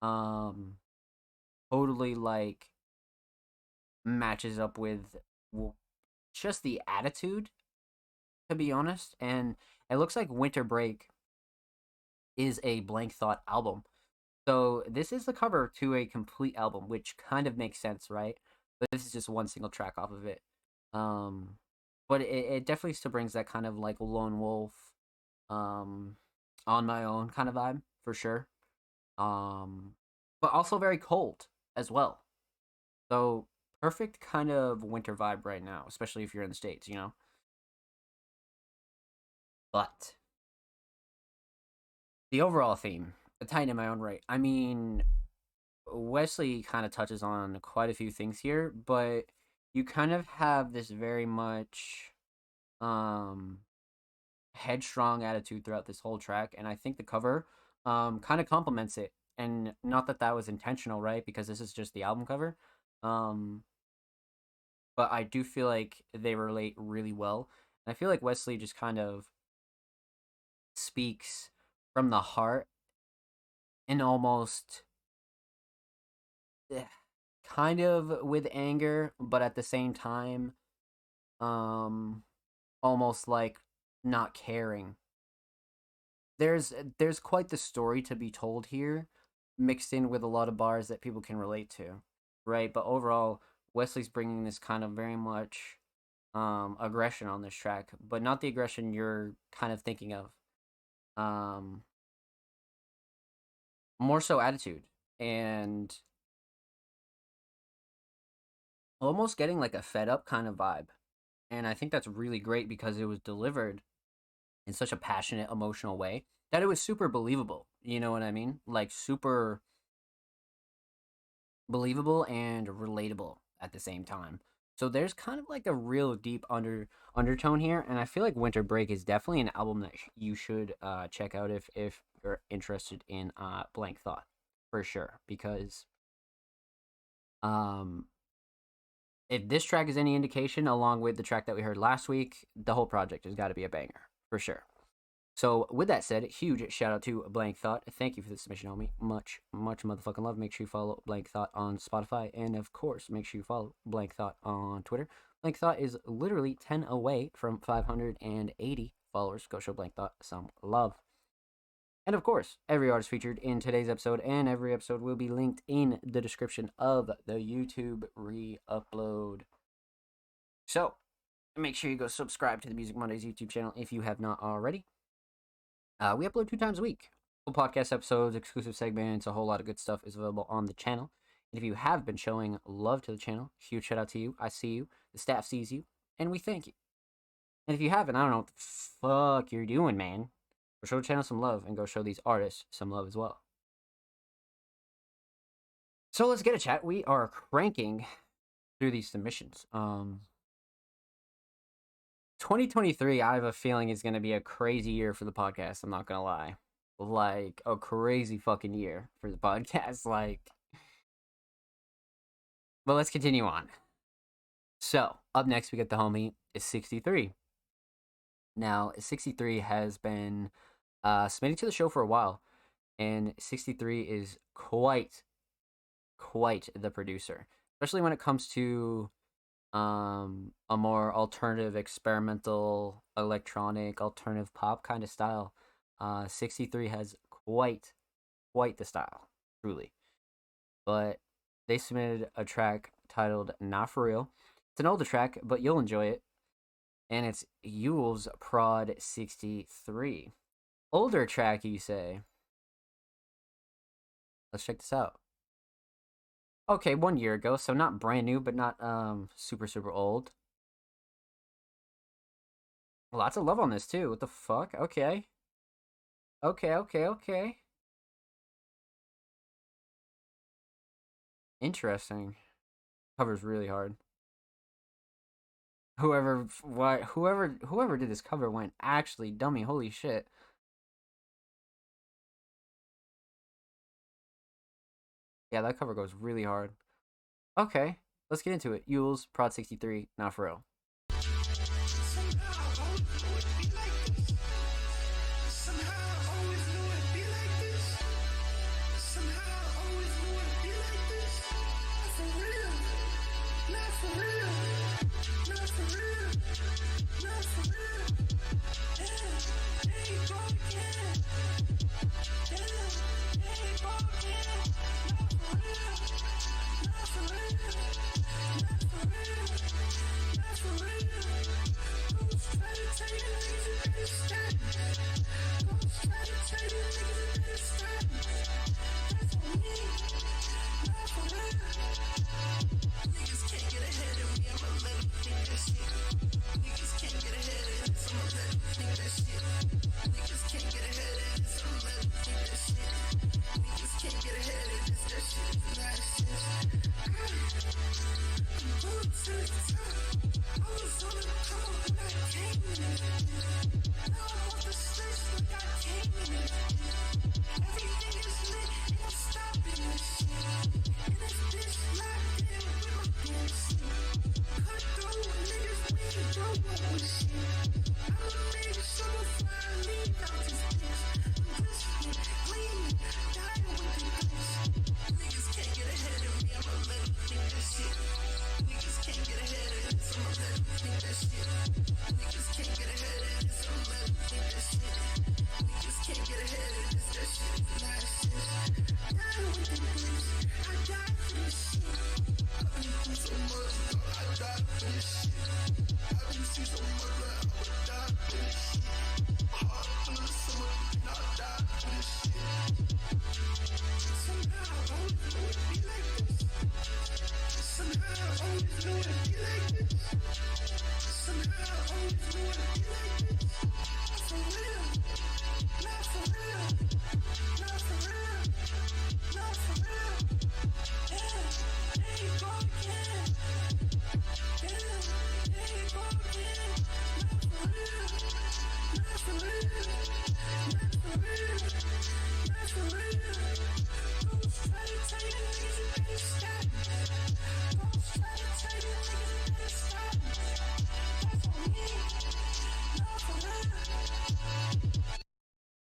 um totally like matches up with just the attitude, to be honest. And it looks like Winter Break is a Blank Thought album. So this is the cover to a complete album, which kind of makes sense, right? But this is just one single track off of it. Um, but it definitely still brings that kind of like lone wolf, um, on my own kind of vibe for sure. Um, but also very cold as well. So perfect kind of winter vibe right now, especially if you're in the States, you know? But the overall theme, a titan in my own right. I mean, Wesley kind of touches on quite a few things here, but you kind of have this very much um headstrong attitude throughout this whole track, and I think the cover kind of complements it. And not that that was intentional, right? Because this is just the album cover. Um but I do feel like they relate really well. And I feel like Wesley just kind of speaks from the heart and almost eh, kind of with anger, but at the same time, um, almost like not caring. There's quite the story to be told here, mixed in with a lot of bars that people can relate to, right? But overall, Wesley's bringing this kind of very much aggression on this track, but not the aggression you're kind of thinking of. Um, more so attitude and almost getting like a fed up kind of vibe. And I think that's really great because it was delivered in such a passionate, emotional way that it was super believable. You know what I mean? Like super believable and relatable at the same time. So there's kind of like a real deep undertone here, and I feel like Winter Break is definitely an album that you should check out if you're interested in Blank Thought, for sure. Because if this track is any indication, along with the track that we heard last week, the whole project has got to be a banger, for sure. So with that said, huge shout out to Blank Thought. Thank you for the submission, homie. Much motherfucking love. Make sure you follow Blank Thought on Spotify, and of course, make sure you follow Blank Thought on Twitter. Blank Thought is literally 10 away from 580 followers. Go show Blank Thought some love. And of course, every artist featured in today's episode and every episode will be linked in the description of the YouTube re-upload. So, make sure you go subscribe to the Music Mondays YouTube channel if you have not already. We upload 2 times a week. Full podcast episodes, exclusive segments, a whole lot of good stuff is available on the channel. And if you have been showing love to the channel, huge shout out to you. I see you. The staff sees you. And we thank you. And if you haven't, I don't know what the fuck you're doing, man. Go show the channel some love and go show these artists some love as well. So let's get a chat. We are cranking through these submissions. 2023, I have a feeling is going to be a crazy year for the podcast. I'm not going to lie. Like, a crazy fucking year for the podcast. Like, but let's continue on. So, up next, we get the homie is 63. Now, 63 has been submitting to the show for a while, and 63 is quite the producer, especially when it comes to a more alternative, experimental, electronic, alternative pop kind of style. 63 has quite the style, truly. But they submitted a track titled Not For Real. It's an older track, but you'll enjoy it. And it's Yule's Prod 63. Older track, you say? Let's check this out. Okay, 1 year ago, so not brand new, but not super old. Lots of love on this too. What the fuck? Okay. Okay. Interesting. Cover's really hard. Whoever did this cover went actually dummy. Holy shit. Yeah, that cover goes really hard. Okay, let's get into it. Yule's Prod 63, Not For Real.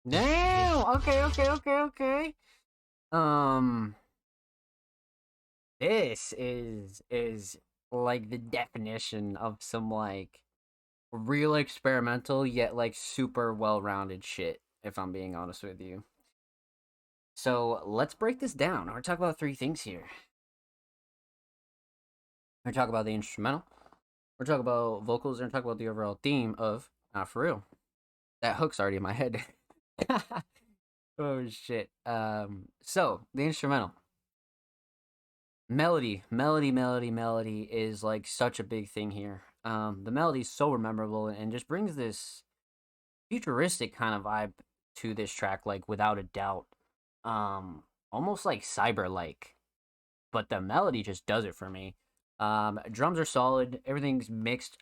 Damn. Okay. Um, this is like the definition of some like real experimental yet like super well-rounded shit. If I'm being honest with you. So let's break this down. We're talking about three things here. We're talking about the instrumental. We're talking about vocals, and we're talking about the overall theme of Not For Real. That hook's already in my head. Oh shit. So the instrumental. Melody is like such a big thing here. The melody is so memorable and just brings this futuristic kind of vibe to this track, like without a doubt. Almost like cyber like, but the melody just does it for me. Drums are solid. Everything's mixed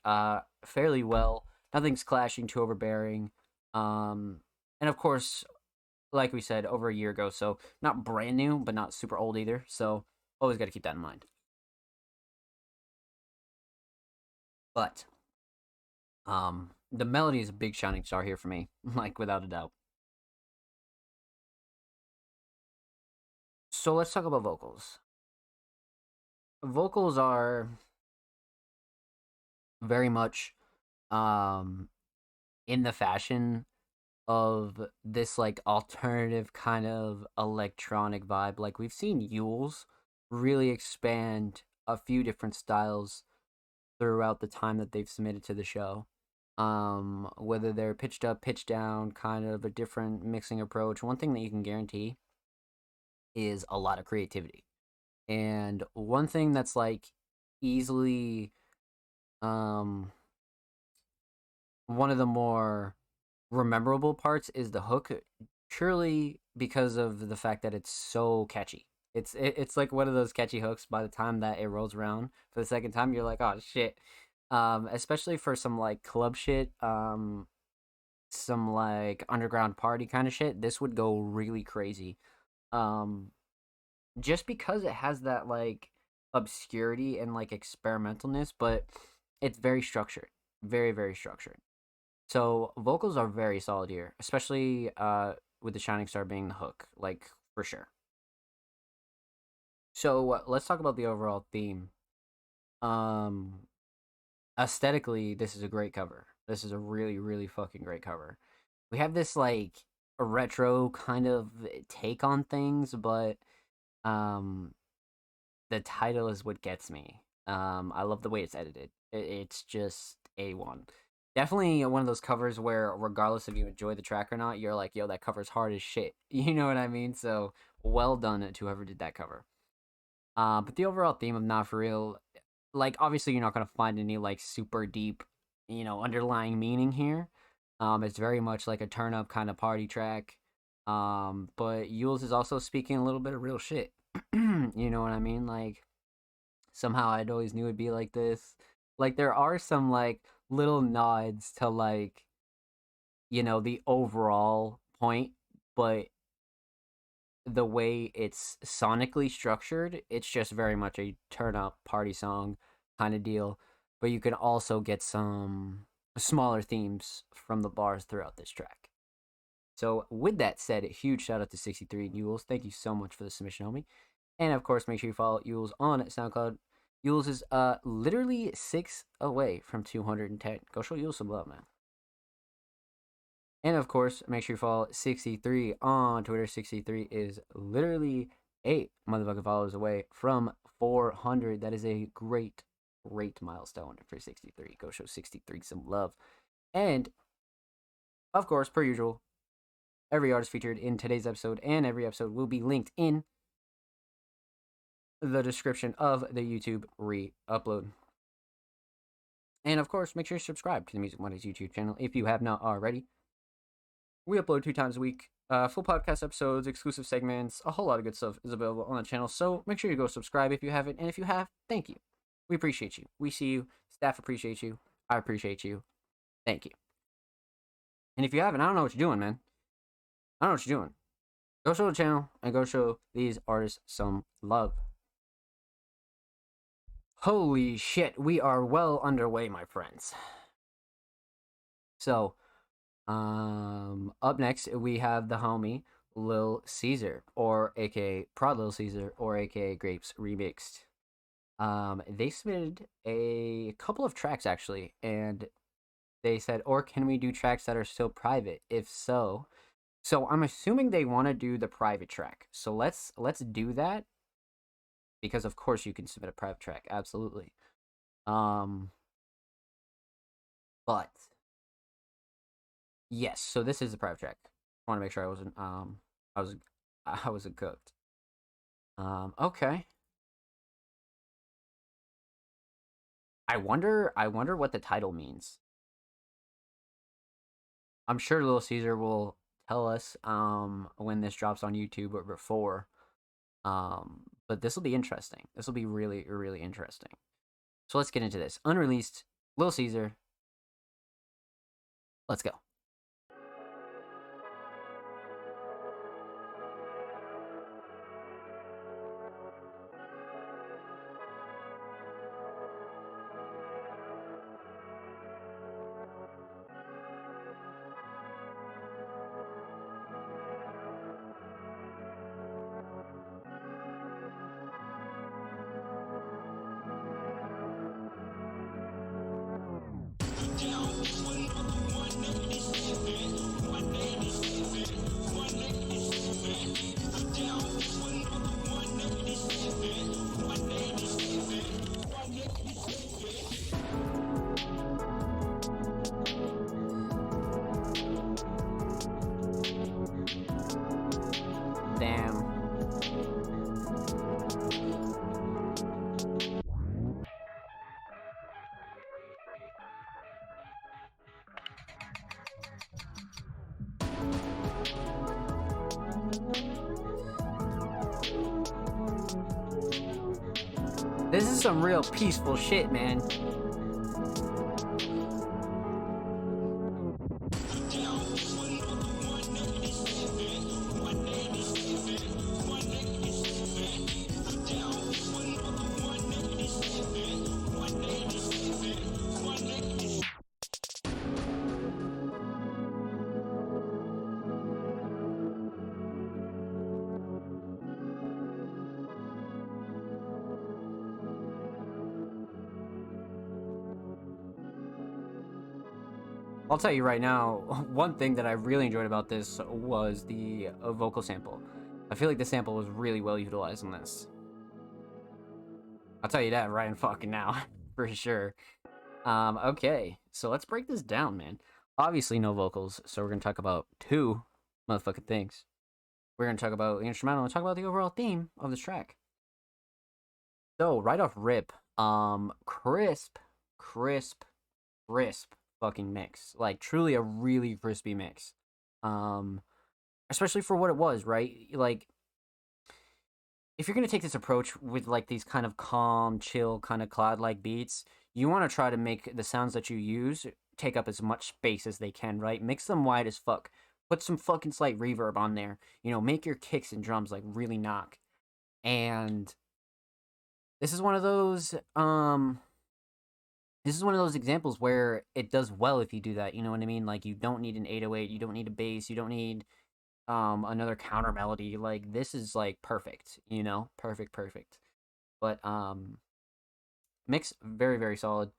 fairly well. Nothing's clashing too overbearing. And of course, like we said, over a year ago, so not brand new, but not super old either. So always got to keep that in mind. But the melody is a big shining star here for me, like without a doubt. So let's talk about vocals. Vocals are very much in the fashion of this like alternative kind of electronic vibe. Like we've seen Yules really expand a few different styles throughout the time that they've submitted to the show. Whether they're pitched up, pitched down, kind of a different mixing approach. One thing that you can guarantee is a lot of creativity. And one thing that's like easily um one of the more memorable parts is the hook, purely because of the fact that it's so catchy. It's like one of those catchy hooks. By the time that it rolls around for the second time, you're like, oh shit. Especially for some like club shit, some like underground party kind of shit. This would go really crazy. Um, just because it has that like obscurity and like experimentalness, but it's very structured, very structured. So vocals are very solid here, especially with the shining star being the hook, like for sure. So let's talk about the overall theme. Um, Aesthetically, this is a great cover. This is a really fucking great cover. We have this like a retro kind of take on things, but um, the title is what gets me. I love the way it's edited. It's just A1. Definitely one of those covers where, regardless if you enjoy the track or not, you're like, yo, that cover's hard as shit. You know what I mean? So, well done to whoever did that cover. But the overall theme of Not For Real, like, obviously, you're not going to find any, like, super deep, underlying meaning here. It's very much like a turn up kind of party track. But Yules is also speaking a little bit of real shit. You know what I mean? Like, somehow I'd always knew it'd be like this. Like, there are some, like, little nods to, like, the overall point, but the way it's sonically structured, it's just very much a turn up party song kind of deal. But you can also get some smaller themes from the bars throughout this track. So, with that said, a huge shout out to 63 Yules. Thank you so much for the submission, homie. And of course, make sure you follow Yules on SoundCloud. Yules is literally 6 away from 210. Go show Yules some love, man. And of course, make sure you follow 63 on Twitter. 63 is literally 8 motherfucking followers away from 400. That is a great milestone for 63. Go show 63 some love. And of course, per usual, every artist featured in today's episode and every episode will be linked in the description of the YouTube re-upload. And of course, make sure you subscribe to the Music Mondays YouTube channel if you have not already. We upload 2 times a week. Full podcast episodes, exclusive segments, a whole lot of good stuff is available on the channel. So make sure you go subscribe if you haven't. And if you have, thank you. We appreciate you. We see you. Staff appreciates you. I appreciate you. Thank you. And if you haven't, I don't know what you're doing, man. I don't know what you're doing. Go show the channel and go show these artists some love. Holy shit, we are well underway, my friends. So, Up next we have the homie Lil Caesar, or aka Prod Lil Caesar, or aka Grapes Remixed. They submitted a couple of tracks actually, and they said, or can we do tracks that are still private? If so, so I'm assuming they want to do the private track. So let's do that, because of course you can submit a private track, absolutely. Um, but yes, so this is the private track. I want to make sure I wasn't I was I wasn't cooked. Okay. I wonder what the title means. I'm sure Little Caesar will tell us when this drops on YouTube or before. But this will be interesting. This will be really, really interesting. So let's get into this. Unreleased, Little Caesar. Let's go. Damn. This is some real peaceful shit, man. I'll tell you right now, one thing that I really enjoyed about this was the vocal sample. I feel like the sample was really well utilized in this. I'll tell you that right fucking now, for sure. Okay, so let's break this down, man. Obviously, no vocals, so we're gonna talk about two motherfucking things. We're gonna talk about the instrumental and talk about the overall theme of this track. So, right off rip, crisp, crisp, crisp fucking mix. Like, truly a really crispy mix. Um, Especially for what it was, right? Like, if you're gonna take this approach with like these kind of calm, chill, kind of cloud-like beats, you want to try to make the sounds that you use take up as much space as they can, right? Mix them wide as fuck. Put some fucking slight reverb on there. You know, make your kicks and drums like really knock. And this is one of those examples where it does well if you do that. You know what I mean? Like, you don't need an 808, you don't need a bass, you don't need another counter melody. Like, this is like perfect, you know? Perfect. But mix very, very solid.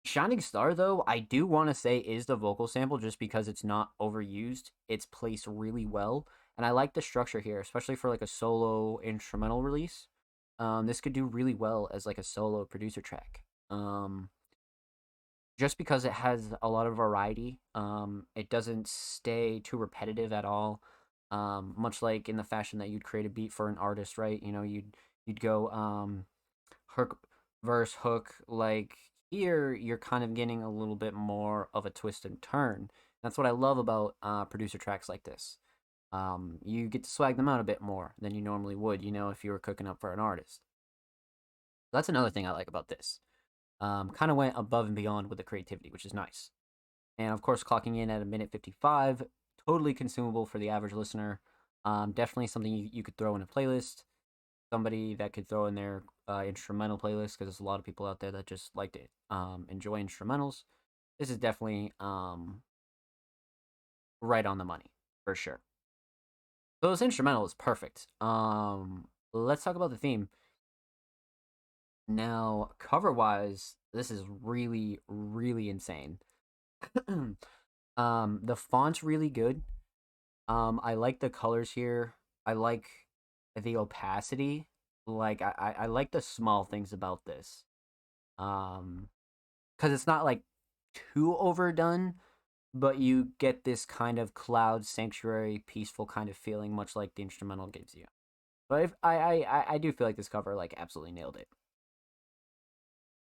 Shining Star, though, I do want to say is the vocal sample, just because it's not overused. It's placed really well, and I like the structure here, especially for like a solo instrumental release. This could do really well as like a solo producer track. Just because it has a lot of variety. It doesn't stay too repetitive at all. Much like in the fashion that you'd create a beat for an artist, right? You know, you'd go hook, verse, hook. Like, here, you're kind of getting a little bit more of a twist and turn. That's what I love about producer tracks like this. You get to swag them out a bit more than you normally would, you know, if you were cooking up for an artist. That's another thing I like about this. Kind of went above and beyond with the creativity, which is nice. And of course, clocking in at a minute 55, totally consumable for the average listener. Definitely something you could throw in a playlist. Somebody that could throw in their instrumental playlists because there's a lot of people out there that just like to enjoy instrumentals. This is definitely right on the money for sure. So this instrumental is perfect. Let's talk about the theme. Now, cover wise, this is really, really insane. The font's really good. I like the colors here. I like the opacity. Like I like the small things about this. Because it's not like too overdone, but you get this kind of cloud sanctuary, peaceful kind of feeling, much like the instrumental gives you. But if, I do feel like this cover like absolutely nailed it.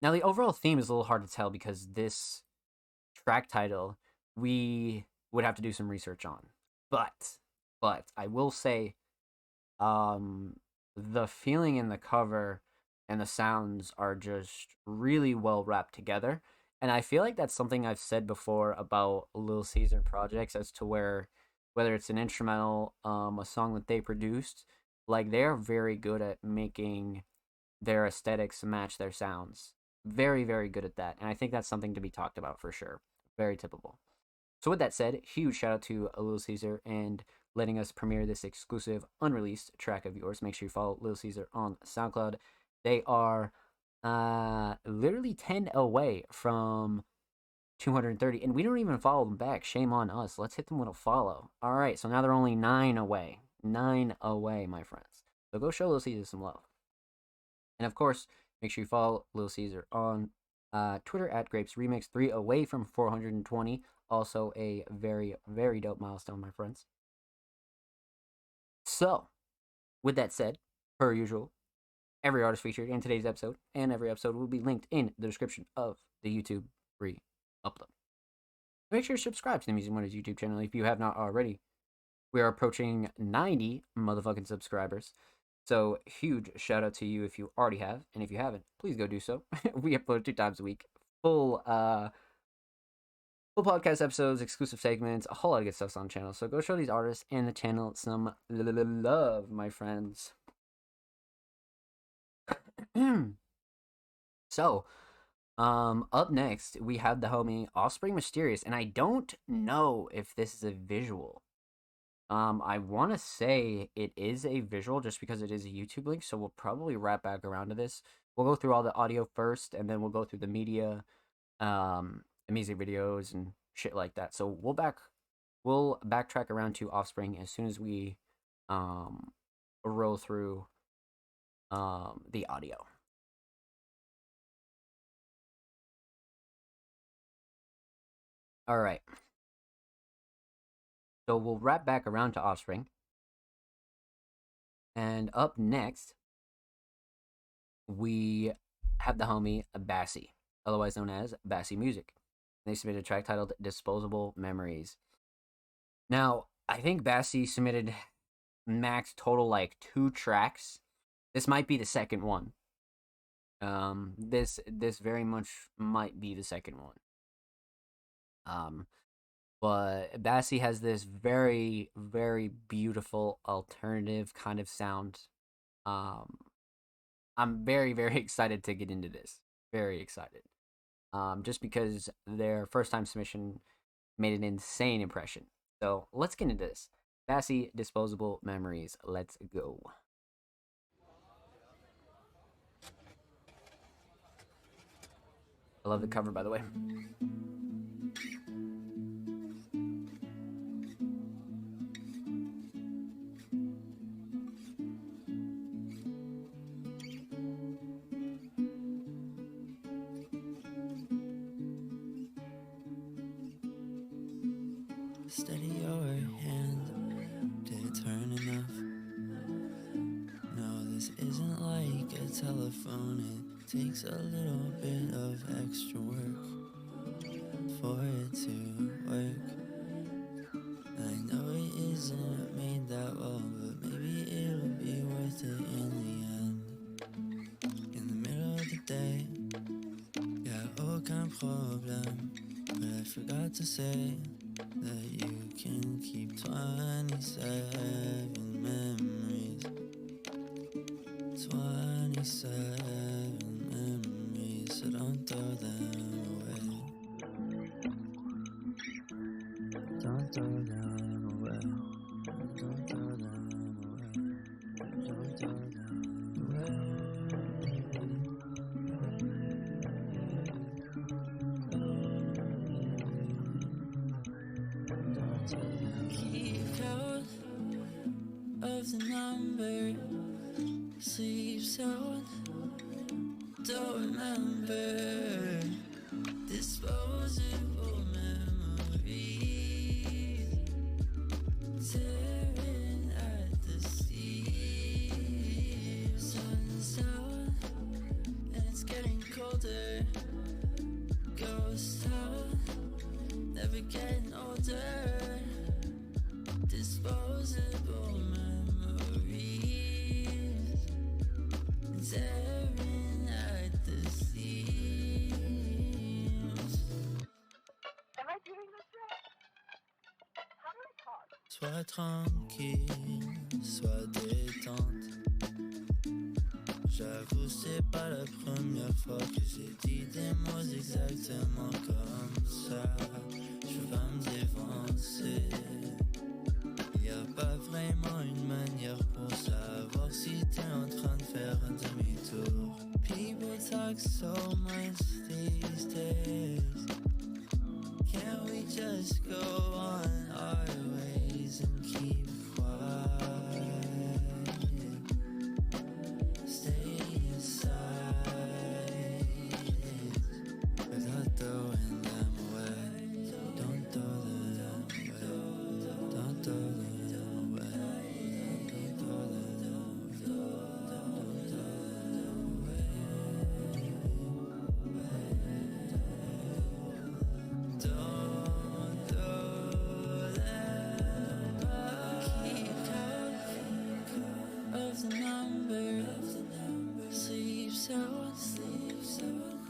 Now the overall theme is a little hard to tell because this track title we would have to do some research on. But I will say the feeling in the cover and the sounds are just really well wrapped together. And I feel like that's something I've said before about Lil Caesar projects as to where whether it's an instrumental, a song that they produced, like they're very good at making their aesthetics match their sounds. Very, very good at that. And I think that's something to be talked about for sure. Very typical. So with that said, huge shout out to Lil Caesar and letting us premiere this exclusive unreleased track of yours. Make sure you follow Lil Caesar on SoundCloud. They are literally 10 away from 230, and we don't even follow them back. Shame on us. Let's hit them with a follow. All right, so now they're only 9 away. 9 away, my friends. So go show Lil Caesar some love. And of course, make sure you follow Lil Caesar on Twitter at Grapes Remix. 3 away from 420. Also a very, very dope milestone, my friends. So, with that said, per usual, every artist featured in today's episode and every episode will be linked in the description of the YouTube free upload. Make sure to subscribe to the Music Mondays YouTube channel if you have not already. We are approaching 90 motherfucking subscribers. So, huge shout out to you if you already have, and if you haven't, please go do so. We upload 2 times a week. Full podcast episodes, exclusive segments, a whole lot of good stuff on the channel. So go show these artists and the channel some love, my friends. So, up next we have the homie Offspring Mysterious, and I don't know if this is a visual. I want to say it is a visual just because it is a YouTube link, so we'll probably wrap back around to this. We'll go through all the audio first, and then we'll go through the media, the music videos and shit like that. So we'll backtrack around to Offspring as soon as we roll through the audio. All right. So we'll wrap back around to Offspring. And up next, we have the homie Bassie, otherwise known as Bassie Music. They submitted a track titled Disposable Memories. Now, I think Bassie submitted max total like 2 tracks. This might be the second one. This very much might be the second one. But Bassie has this very, very beautiful alternative kind of sound. I'm very, very excited to get into this. Very excited. Just because their first time submission made an insane impression. So let's get into this. Bassie, Disposable Memories. Let's go. I love the cover, by the way. Steady your hand, did it turn enough? No, this isn't like a telephone, it takes a little bit of extra work for it to work. I know it isn't made that well, but maybe it'll be worth it in the end. In the middle of the day, got aucun problème, but I forgot to say that you can keep 27 memories. 27 throw them away. Don't throw them away. Don't throw them away. Don't throw them away. Keep count of the number, sleeps out, don't remember, disposable memories, tearing at the seams, sun's out, and it's getting colder, ghost town, never getting older. Disposable memories, tearing at the seams. Am I doing this right? How do I talk? Sois tranquille, sois détente. J'avoue, c'est pas la première fois que j'ai dit des mots exactement comme ça. Je vais me dévancer. Y'a pas vraiment une manière pour savoir si t'es en train de faire un demi-tour. People talk so much these days. Can't we just go on our ways and keep quiet? Stay inside without throwing them away. Don't throw them away. Don't throw them away.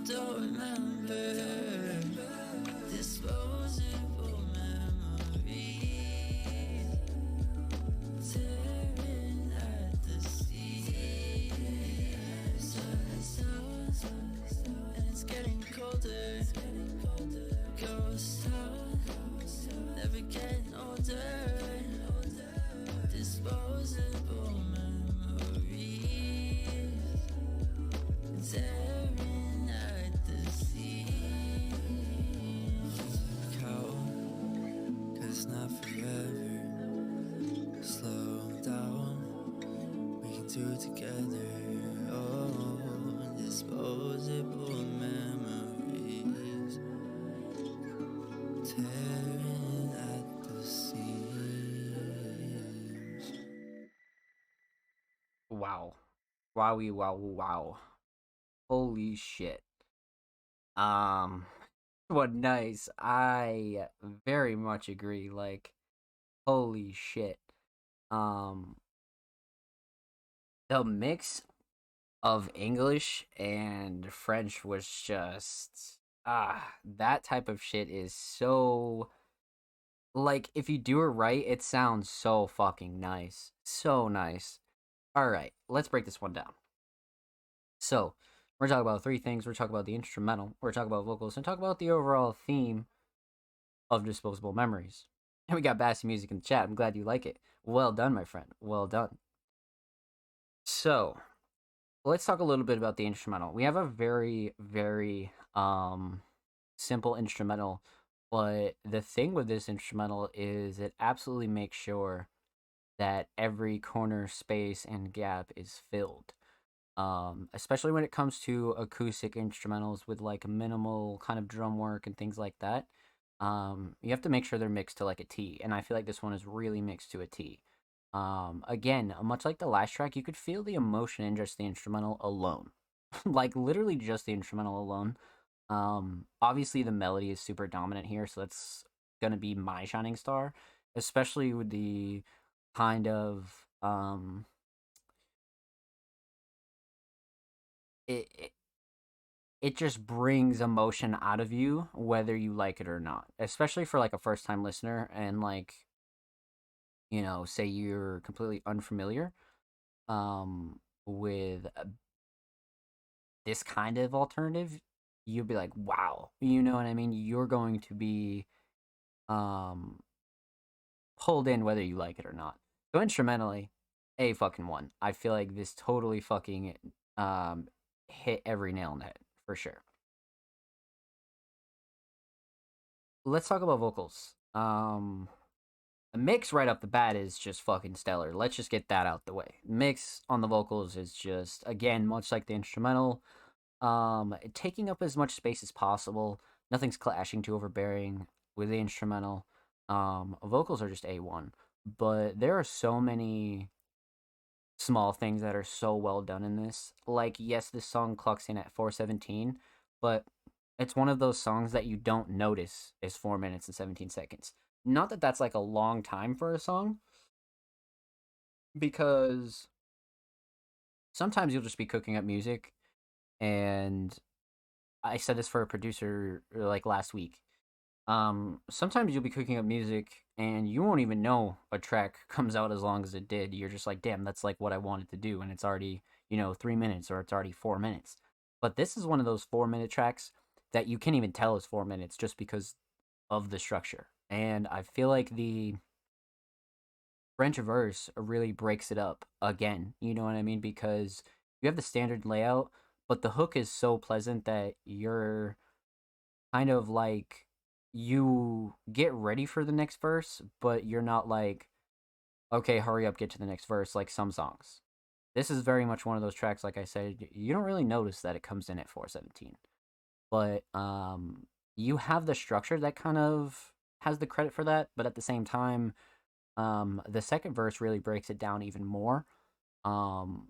Don't remember, disposable memories, tearing at the seams, and it's getting colder, ghost town, never getting older, disposable memories, tearing at the seams. Count, 'cause it's not forever. Slow down, we can do it together. Oh, disposable memories, tearing at the seams. Wow. Wowie, wow, wow. Holy shit. What nice. I very much agree. Like, holy shit. Um, the mix of English and French was just that type of shit is so, like, if you do it right, it sounds so fucking nice. So nice. All right, let's break this one down. So, we're talking about three things. We're talking about the instrumental, we're talking about vocals, and talk about the overall theme of Disposable Memories. And we got Bassy Music in the chat. I'm glad you like it. Well done, my friend. Well done. So, let's talk a little bit about the instrumental. We have a very, very simple instrumental, but the thing with this instrumental is it absolutely makes sure that every corner, space, and gap is filled. Especially when it comes to acoustic instrumentals with like minimal kind of drum work and things like that. You have to make sure they're mixed to like a T, and I feel like this one is really mixed to a T. Again, much like the last track, you could feel the emotion in just the instrumental alone. Like literally just the instrumental alone. Obviously the melody is super dominant here, so that's gonna be my shining star, especially with the kind of it it just brings emotion out of you whether you like it or not, especially for like a first time listener, and like, you know, say you're completely unfamiliar with this kind of alternative. you'll be like, wow, you know what I mean? You're going to be um pulled in whether you like it or not. So instrumentally, a fucking one. I feel like this totally fucking um hit every nail on the head for sure. Let's talk about vocals. The mix right off the bat is just fucking stellar. Let's just get that out the way. Mix on the vocals is just, again, much like the instrumental, taking up as much space as possible. Nothing's clashing too overbearing with the instrumental. Vocals are just A1. But there are so many small things that are so well done in this. Like, yes, this song clocks in at 4:17, but it's one of those songs that you don't notice is 4 minutes and 17 seconds. Not that that's like a long time for a song, because sometimes you'll just be cooking up music, and I said this for a producer like last week. Sometimes you'll be cooking up music and you won't even know a track comes out as long as it did. You're just like, damn, that's like what I wanted to do, and it's already, 3 minutes, or it's already 4 minutes. But this is one of those 4 minute tracks that you can't even tell is 4 minutes just because of the structure. And I feel like the French verse really breaks it up again. You know what I mean? Because you have the standard layout, but the hook is so pleasant that you're kind of like, you get ready for the next verse, but you're not like, okay, hurry up, get to the next verse, like some songs. This is very much one of those tracks, like I said, you don't really notice that it comes in at 4:17. But you have the structure that kind of has the credit for that, but at the same time, the second verse really breaks it down even more. Um,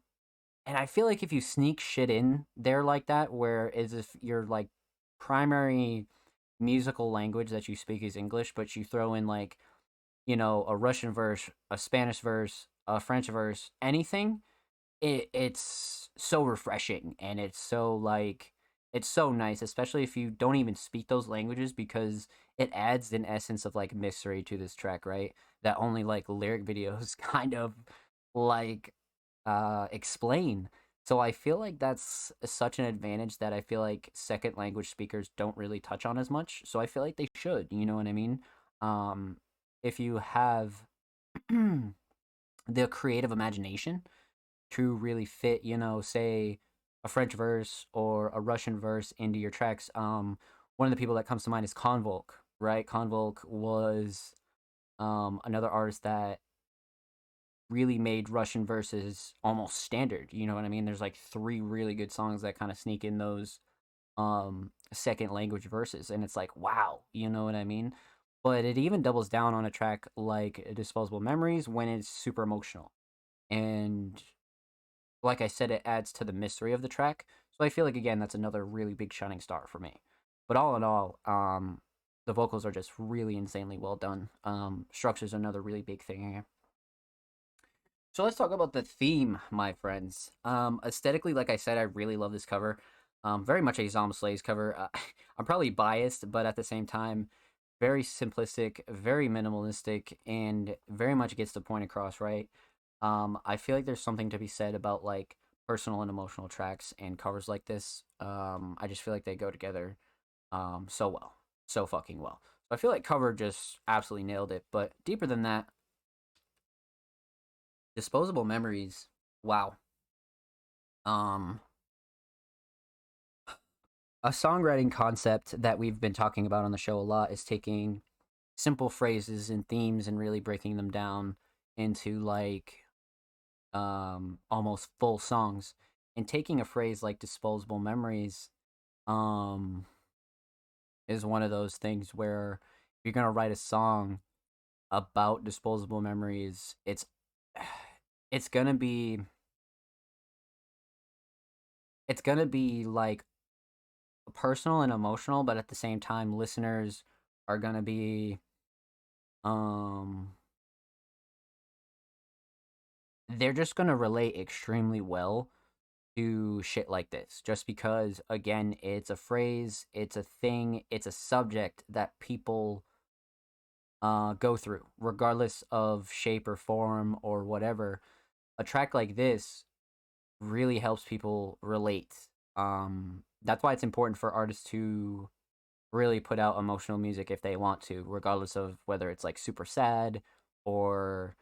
and I feel like if you sneak shit in there like that, where as if your like primary musical language that you speak is English, but you throw in like, a Russian verse, a Spanish verse, a French verse, anything, it's so refreshing, and it's so nice, especially if you don't even speak those languages, because it adds an essence of like mystery to this track, right? That only like lyric videos kind of like explain. So I feel like that's such an advantage that I feel like second language speakers don't really touch on as much. So I feel like they should, you know what I mean? Um, if you have the creative imagination to really fit, say a French verse or a Russian verse into your tracks. One of the people that comes to mind is Convolk, right? Convolk was another artist that really made Russian verses almost standard. You know what I mean? There's like three really good songs that kind of sneak in those second language verses, and it's like, wow, you know what I mean? But it even doubles down on a track like Disposable Memories when it's super emotional. And like I said, it adds to the mystery of the track. So I feel like, again, that's another really big shining star for me. But all in all, the vocals are just really insanely well done. Structure's another really big thing here. So let's talk about the theme, my friends. Aesthetically, like I said, I really love this cover. Very much a Zom Slays cover. I'm probably biased, but at the same time, very simplistic, very minimalistic, and very much gets the point across, right? I feel like there's something to be said about like personal and emotional tracks and covers like this. I just feel like they go together so well, so fucking well. So I feel like cover just absolutely nailed it. But deeper than that, Disposable Memories, wow. Um, a songwriting concept that we've been talking about on the show a lot is taking simple phrases and themes and really breaking them down into like almost full songs. And taking a phrase like Disposable Memories um is one of those things where if you're gonna write a song about disposable memories, it's gonna be it's gonna be like personal and emotional, but at the same time listeners are gonna be um they're just gonna relate extremely well to shit like this, just because, again, it's a phrase, it's a thing, it's a subject that people go through regardless of shape or form or whatever. A track like this really helps people relate, that's why it's important for artists to really put out emotional music if they want to, regardless of whether it's like super sad or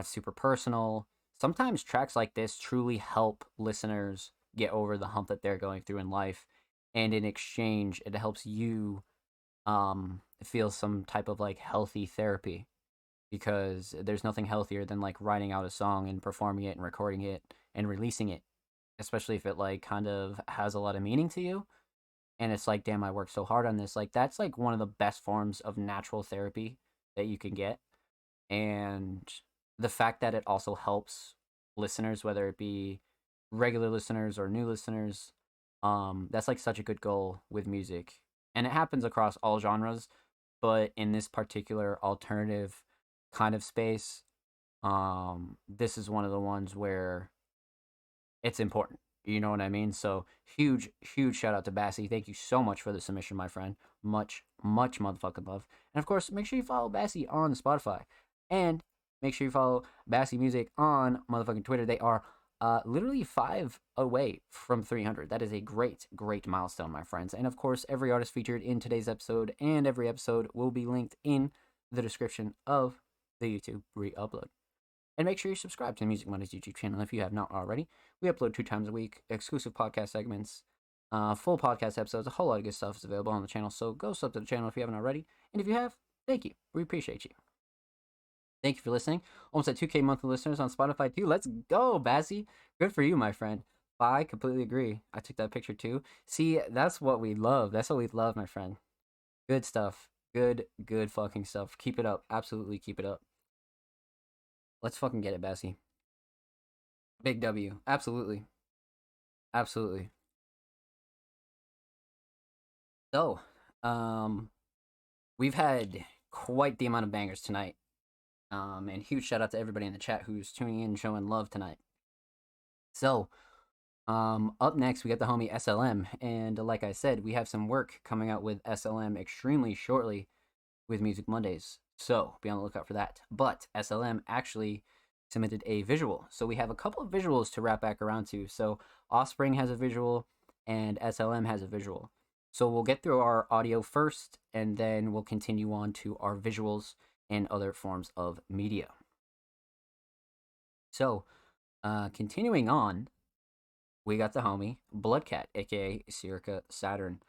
super personal. Sometimes tracks like this truly help listeners get over the hump that they're going through in life, and in exchange, it helps you feel some type of like healthy therapy, because there's nothing healthier than like writing out a song and performing it and recording it and releasing it, especially if it like kind of has a lot of meaning to you, and it's like, damn, I worked so hard on this. Like, that's like one of the best forms of natural therapy that you can get. And the fact that it also helps listeners, whether it be regular listeners or new listeners, that's like such a good goal with music. And it happens across all genres, but in this particular alternative kind of space, this is one of the ones where it's important. You know what I mean? So huge shout out to Bassy. Thank you so much for the submission, my friend. Much motherfucking love. And of course, make sure you follow Bassy on Spotify. And make sure you follow Bassy Music on motherfucking Twitter. They are literally 5 away from 300. That is a great milestone, my friends. And of course, every artist featured in today's episode and every episode will be linked in the description of the YouTube re-upload. And make sure you subscribe to the Music Mondays YouTube channel if you have not already. We upload 2 times a week, exclusive podcast segments, full podcast episodes, a whole lot of good stuff is available on the channel. So go sub to the channel if you haven't already. And if you have, thank you. We appreciate you. Thank you for listening. Almost at 2K monthly listeners on Spotify too. Let's go, Bassy. Good for you, my friend. I completely agree. I took that picture too. See, that's what we love. That's what we love, my friend. Good stuff. Good fucking stuff. Keep it up. Absolutely keep it up. Let's fucking get it, Bassy. Big W. Absolutely. Absolutely. So, we've had quite the amount of bangers tonight. And huge shout out to everybody in the chat who's tuning in and showing love tonight. So, up next we got the homie SLM, and like I said, we have some work coming out with SLM extremely shortly with Music Mondays. So, be on the lookout for that. But SLM actually submitted a visual. So we have a couple of visuals to wrap back around to. So Offspring has a visual and SLM has a visual. So we'll get through our audio first, and then we'll continue on to our visuals and other forms of media. So, continuing on, we got the homie Bloodcat, aka Sirica Saturn.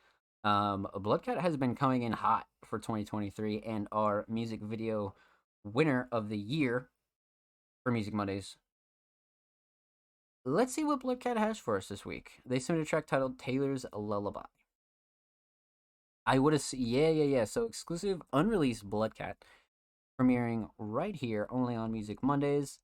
Bloodcat has been coming in hot for 2023 and our music video winner of the year for Music Mondays. Let's see what Bloodcat has for us this week. They submitted a track titled Taylor's Lullaby. I would have, yeah. So exclusive unreleased Bloodcat premiering right here only on Music Mondays.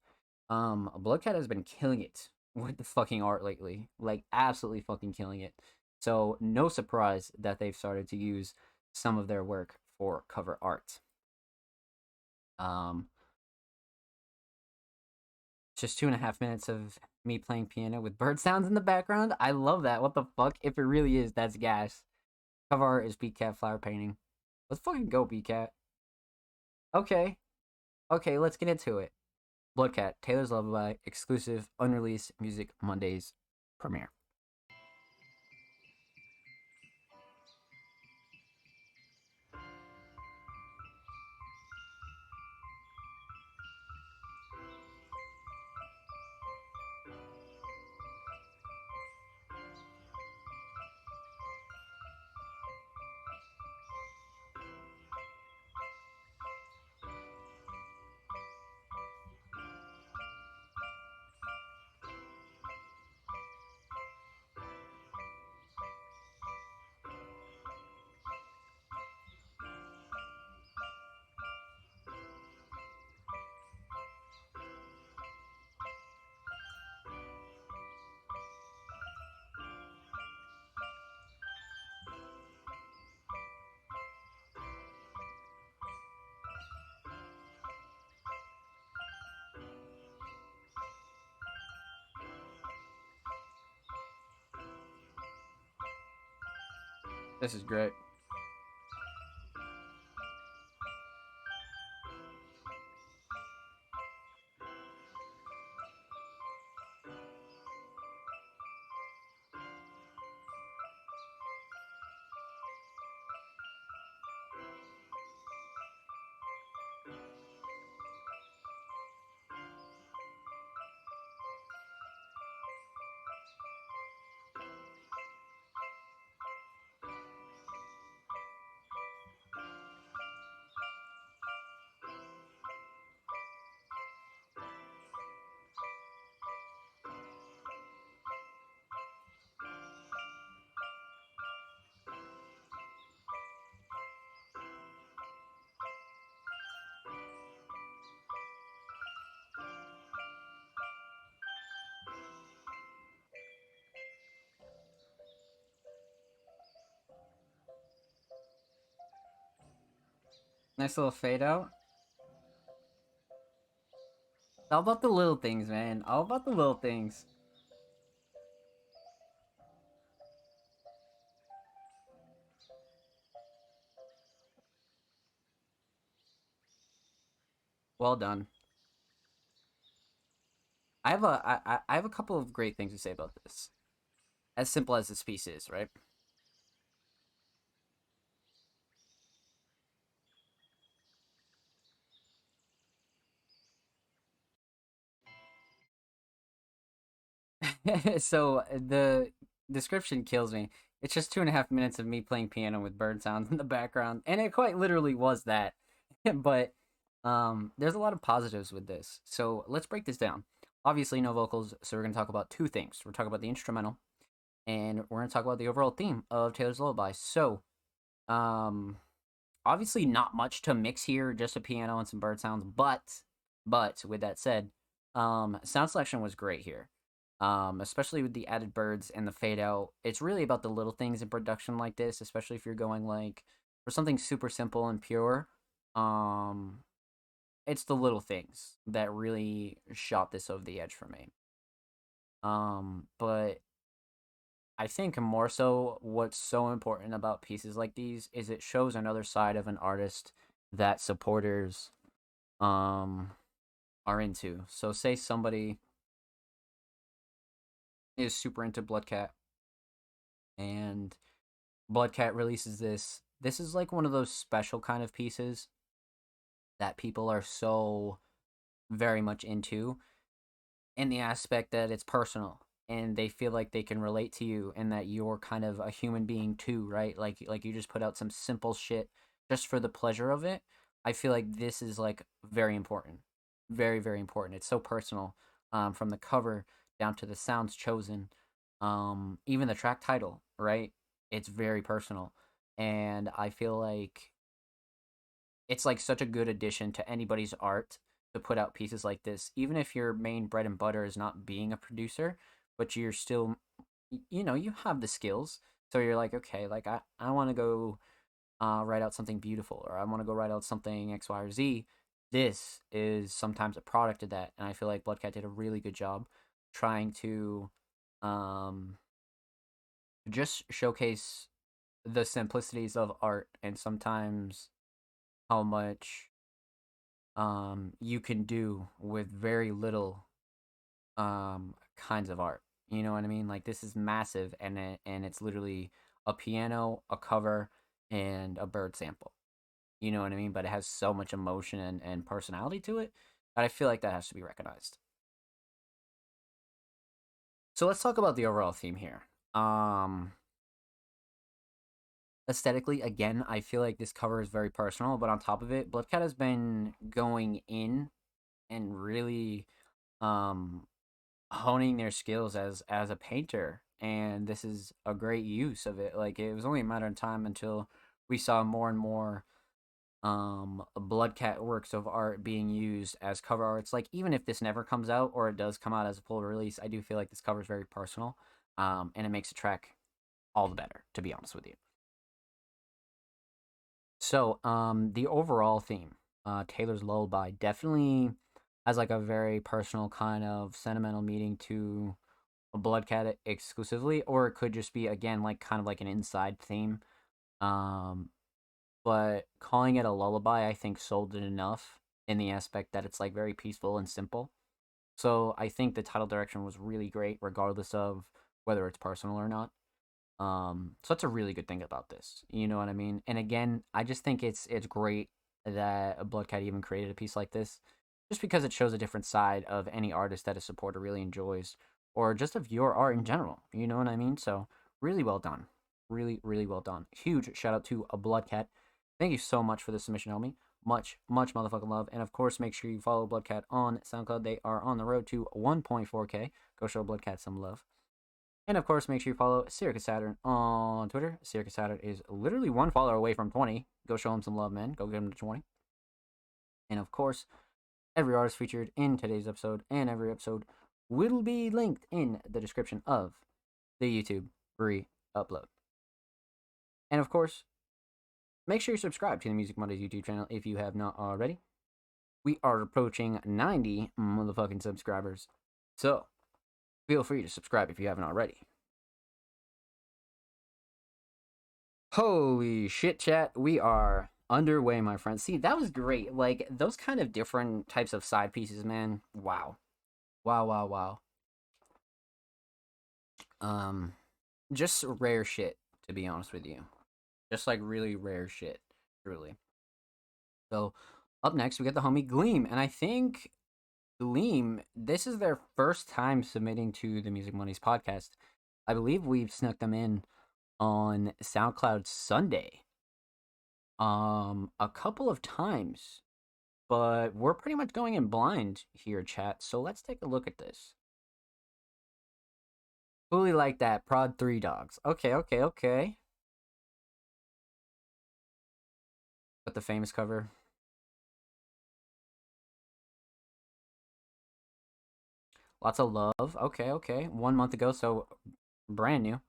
Bloodcat has been killing it with the fucking art lately, like absolutely fucking killing it. So no surprise that they've started to use some of their work for cover art. Just 2.5 minutes of me playing piano with bird sounds in the background. I love that. What the fuck? If it really is, that's gas. Cover art is Beatcat flower painting. Let's fucking go, Beatcat. Okay, let's get into it. Bloodcat, Taylor's Lullaby, exclusive, unreleased Music Mondays premiere. This is great. Nice little fade out. All about the little things, man. All about the little things. Well done. I have a couple of great things to say about this. As simple as this piece is, right? So the description kills me. It's just 2.5 minutes of me playing piano with bird sounds in the background, and it quite literally was that. But there's a lot of positives with this. So let's break this down. Obviously, no vocals, so we're gonna talk about two things. We're talking about the instrumental, and we're gonna talk about the overall theme of Taylor's Lullaby. So, um, obviously, not much to mix here, just a piano and some bird sounds. But with that said, sound selection was great here. Especially with the added birds and the fade out. It's really about the little things in production like this, especially if you're going like for something super simple and pure. Um, it's the little things that really shot this over the edge for me. But I think more so what's so important about pieces like these is it shows another side of an artist that supporters um are into. So say somebody is super into Bloodcat and Bloodcat releases this. This is like one of those special kind of pieces that people are so very much into in the aspect that it's personal and they feel like they can relate to you and that you're kind of a human being too, right? Like you just put out some simple shit just for the pleasure of it. I feel like this is like very important. Very, very important. It's so personal. From the cover down to the sounds chosen. Even the track title, right? It's very personal. And I feel like it's like such a good addition to anybody's art to put out pieces like this, even if your main bread and butter is not being a producer, but you're still, you have the skills. So you're like, okay, like I want to go write out something beautiful, or I want to go write out something X, Y, or Z. This is sometimes a product of that, and I feel like Bloodcat did a really good job trying to um, just showcase the simplicities of art and sometimes how much you can do with very little kinds of art. You know what I mean? Like this is massive, and it's literally a piano, a cover, and a bird sample. You know what I mean? But it has so much emotion and personality to it that I feel like that has to be recognized. So let's talk about the overall theme here. Um, Aesthetically, again, I feel like this cover is very personal, but on top of it, Bloodcat has been going in and really um honing their skills as a painter, and this is a great use of it. Like it was only a matter of time until we saw more and more Bloodcat works of art being used as cover arts. Like even if this never comes out or it does come out as a full release, I do feel like this cover is very personal, and it makes the track all the better, to be honest with you. So the overall theme, Taylor's Lullaby, definitely has like a very personal kind of sentimental meaning to a Bloodcat exclusively, or it could just be again like kind of like an inside theme. Um, but calling it a lullaby, I think, sold it enough in the aspect that it's like very peaceful and simple. So I think the title direction was really great, regardless of whether it's personal or not. So that's a really good thing about this. You know what I mean? And again, I just think it's great that a Bloodcat even created a piece like this, just because it shows a different side of any artist that a supporter really enjoys, or just of your art in general. You know what I mean? So really well done, really really well done. Huge shout out to a Bloodcat. Thank you so much for the submission, homie. Much much motherfucking love, and of course make sure you follow Bloodcat on SoundCloud. They are on the road to 1.4K. Go show Bloodcat some love. And of course, make sure you follow Syracuse Saturn on Twitter. Syracuse Saturn is literally one follower away from 20. Go show him some love, man. Go get him to 20. And of course, every artist featured in today's episode and every episode will be linked in the description of the YouTube re upload. And of course, make sure you subscribe to the Music Mondays YouTube channel if you have not already. We are approaching 90 motherfucking subscribers. So, feel free to subscribe if you haven't already. Holy shit, chat. We are underway, my friends. See, that was great. Like, those kind of different types of side pieces, man. Wow. Wow. Just rare shit, to be honest with you. Just like really rare shit, truly. So, up next, we got the homie Gleam. And I think Gleam, this is their first time submitting to the Music Mondays podcast. I believe we've snuck them in on SoundCloud Sunday a couple of times, but we're pretty much going in blind here, chat. So let's take a look at this. Fully Like That, Prod 3 Dogs. Okay. But the famous cover. Lots of love. Okay. 1 month ago, so brand new.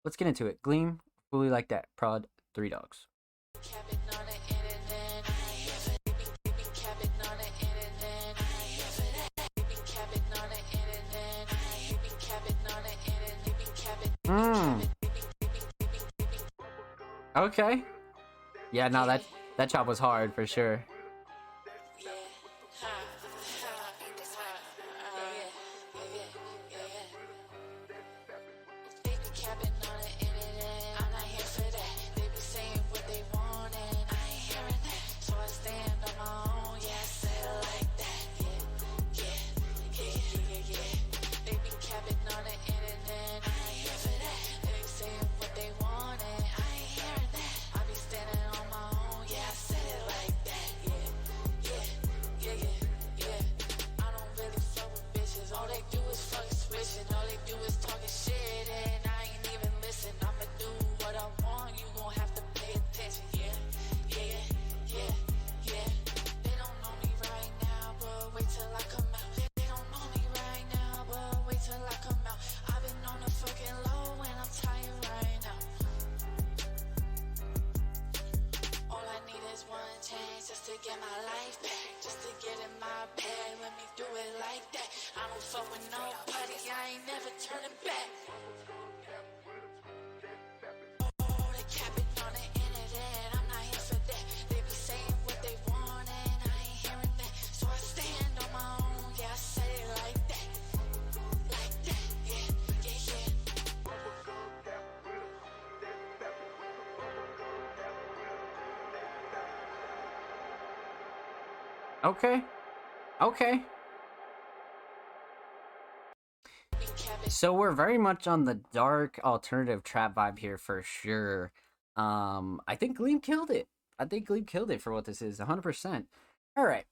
Let's get into it. Gleam, Fully Like That, Prod 3 Dogs. Okay. Yeah, no, that chop was hard for sure. Okay. So we're very much on the dark alternative trap vibe here for sure. I think Gleam killed it. For what this is, 100%. All right.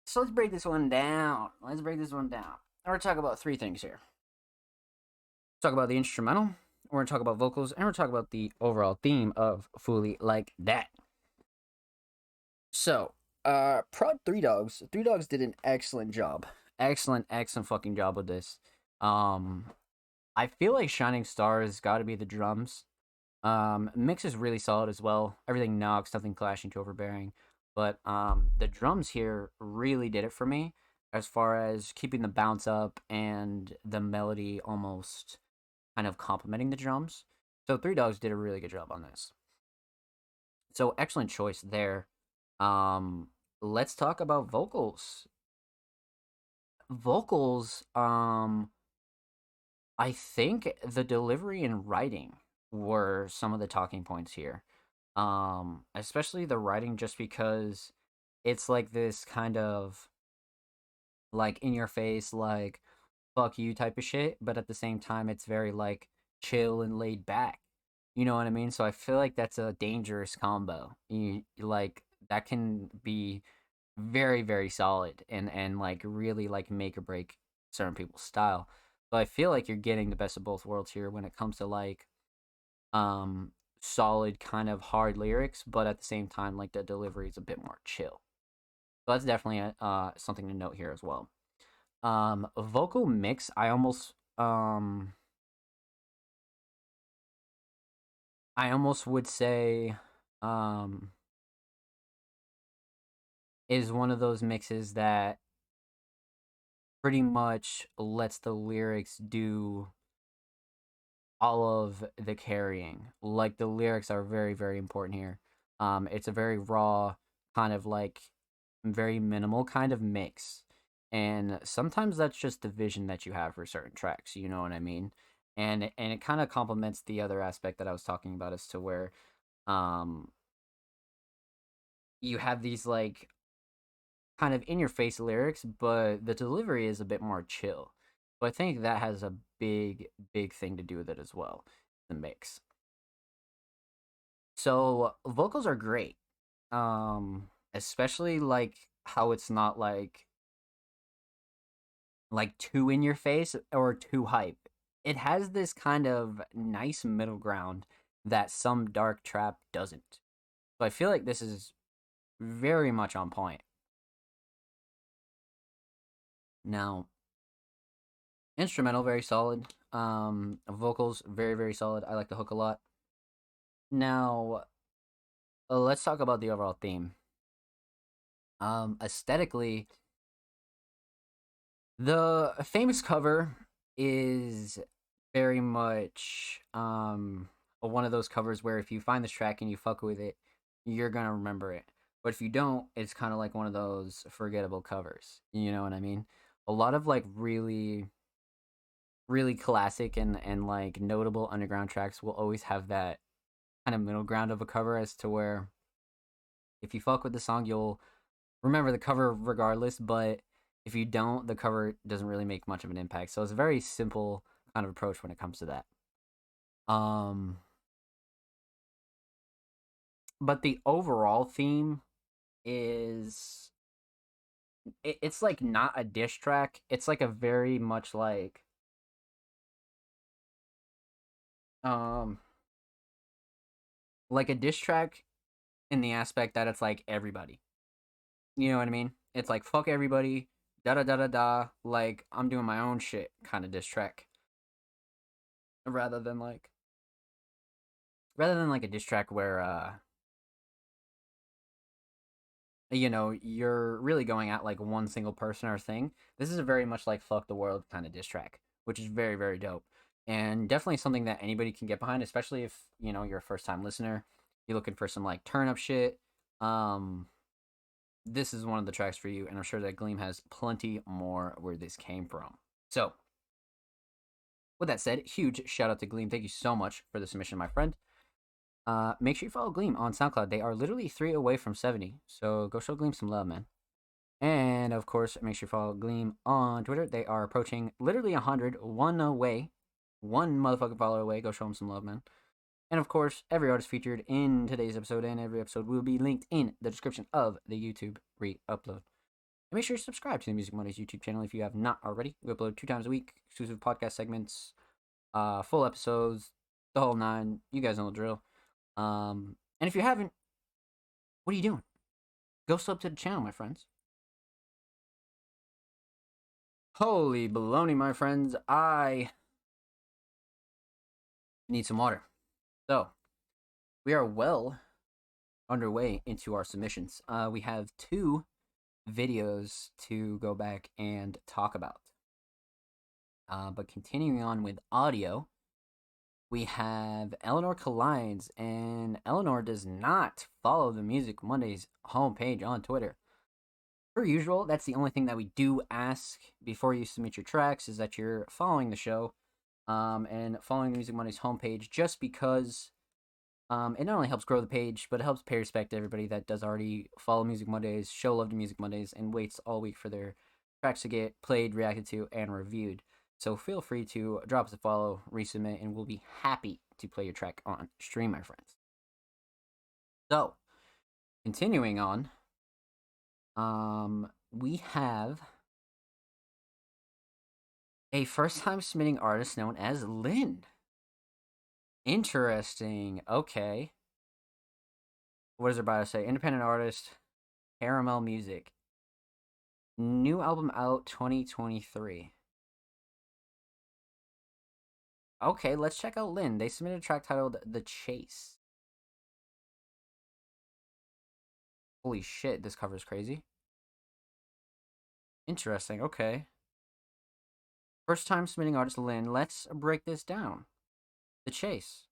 So let's break this one down. We're going to talk about 3 things here. Talk about the instrumental, we're going to talk about vocals, and we're going to talk about the overall theme of Fully Like That. So, Prod 3 Dogs. 3 Dogs did an excellent job. Excellent fucking job with this. I feel like Shining Star has got to be the drums. Mix is really solid as well. Everything knocks, nothing clashing too overbearing. But the drums here really did it for me as far as keeping the bounce up and the melody almost kind of complementing the drums. So 3 Dogs did a really good job on this. So excellent choice there. Let's talk about vocals. I think the delivery and writing were some of the talking points here. Especially the writing, just because it's like this kind of like in your face, like fuck you type of shit, but at the same time it's very like chill and laid back. You know what I mean? So I feel like that's a dangerous combo. Like that can be very, very solid and like really like make or break certain people's style. So I feel like you're getting the best of both worlds here when it comes to like solid kind of hard lyrics, but at the same time like the delivery is a bit more chill. So that's definitely something to note here as well. Vocal mix, I almost would say um, is one of those mixes that pretty much lets the lyrics do all of the carrying. Like the lyrics are very, very important here. It's a very raw, kind of like very minimal kind of mix. And sometimes that's just the vision that you have for certain tracks, you know what I mean? And it kind of complements the other aspect that I was talking about as to where um you have these like kind of in your face lyrics, but the delivery is a bit more chill. So I think that has a big, big thing to do with it as well, the mix. So vocals are great. Especially like how it's not like too in your face or too hype. It has this kind of nice middle ground that some dark trap doesn't. So I feel like this is very much on point. Now, instrumental very solid. Vocals very very solid. I like the hook a lot. Now, let's talk about the overall theme. Aesthetically, the famous cover is very much one of those covers where if you find this track and you fuck with it, you're gonna remember it. But if you don't, it's kind of like one of those forgettable covers. You know what I mean? A lot of like really really classic and like notable underground tracks will always have that kind of middle ground of a cover as to where if you fuck with the song, you'll remember the cover regardless, but if you don't, the cover doesn't really make much of an impact. So it's a very simple kind of approach when it comes to that. Um but the overall theme is it's like not a diss track. It's like a very much um like a diss track in the aspect that it's like everybody. You know what I mean? It's like fuck everybody, da da da da da. Like I'm doing my own shit kind of diss track, rather than like a diss track where you know you're really going at like one single person or thing. This is a very much like fuck the world kind of diss track, which is very very dope, and definitely something that anybody can get behind, especially if you know you're a first time listener. You're looking for some like turn up shit. Um, this is one of the tracks for you, and I'm sure that Gleam has plenty more where this came from. So, with that said, huge shout out to Gleam. Thank you so much for the submission, my friend. Make sure you follow Gleam on SoundCloud. They are literally 3 away from 70, so go show Gleam some love, man. And of course, make sure you follow Gleam on Twitter. They are approaching literally 100, one away, one motherfucking follower away. Go show them some love, man. And of course, every artist featured in today's episode and every episode will be linked in the description of the YouTube re-upload. And make sure you subscribe to the Music Mondays YouTube channel if you have not already. We upload 2 times a week, exclusive podcast segments, full episodes, the whole nine. You guys know the drill. And if you haven't, what are you doing? Go sub to the channel, my friends. Holy baloney, my friends. I need some water. So, we are well underway into our submissions. We have 2 videos to go back and talk about. But continuing on with audio, we have Eleanor Collines, and Eleanor does not follow the Music Mondays homepage on Twitter. Per usual, that's the only thing that we do ask before you submit your tracks, is that you're following the show and following the Music Mondays homepage, just because it not only helps grow the page, but it helps pay respect to everybody that does already follow Music Mondays, show love to Music Mondays, and waits all week for their tracks to get played, reacted to, and reviewed. So feel free to drop us a follow, resubmit, and we'll be happy to play your track on stream, my friends. So, continuing on, we have a first-time submitting artist known as Lynn. Interesting. Okay. What does her bio say? Independent artist, Caramel Music. New album out 2023. Okay, let's check out Lynn. They submitted a track titled The Chase. Holy shit, this cover is crazy. Interesting, okay. First time submitting artist Lynn. Let's break this down. The Chase.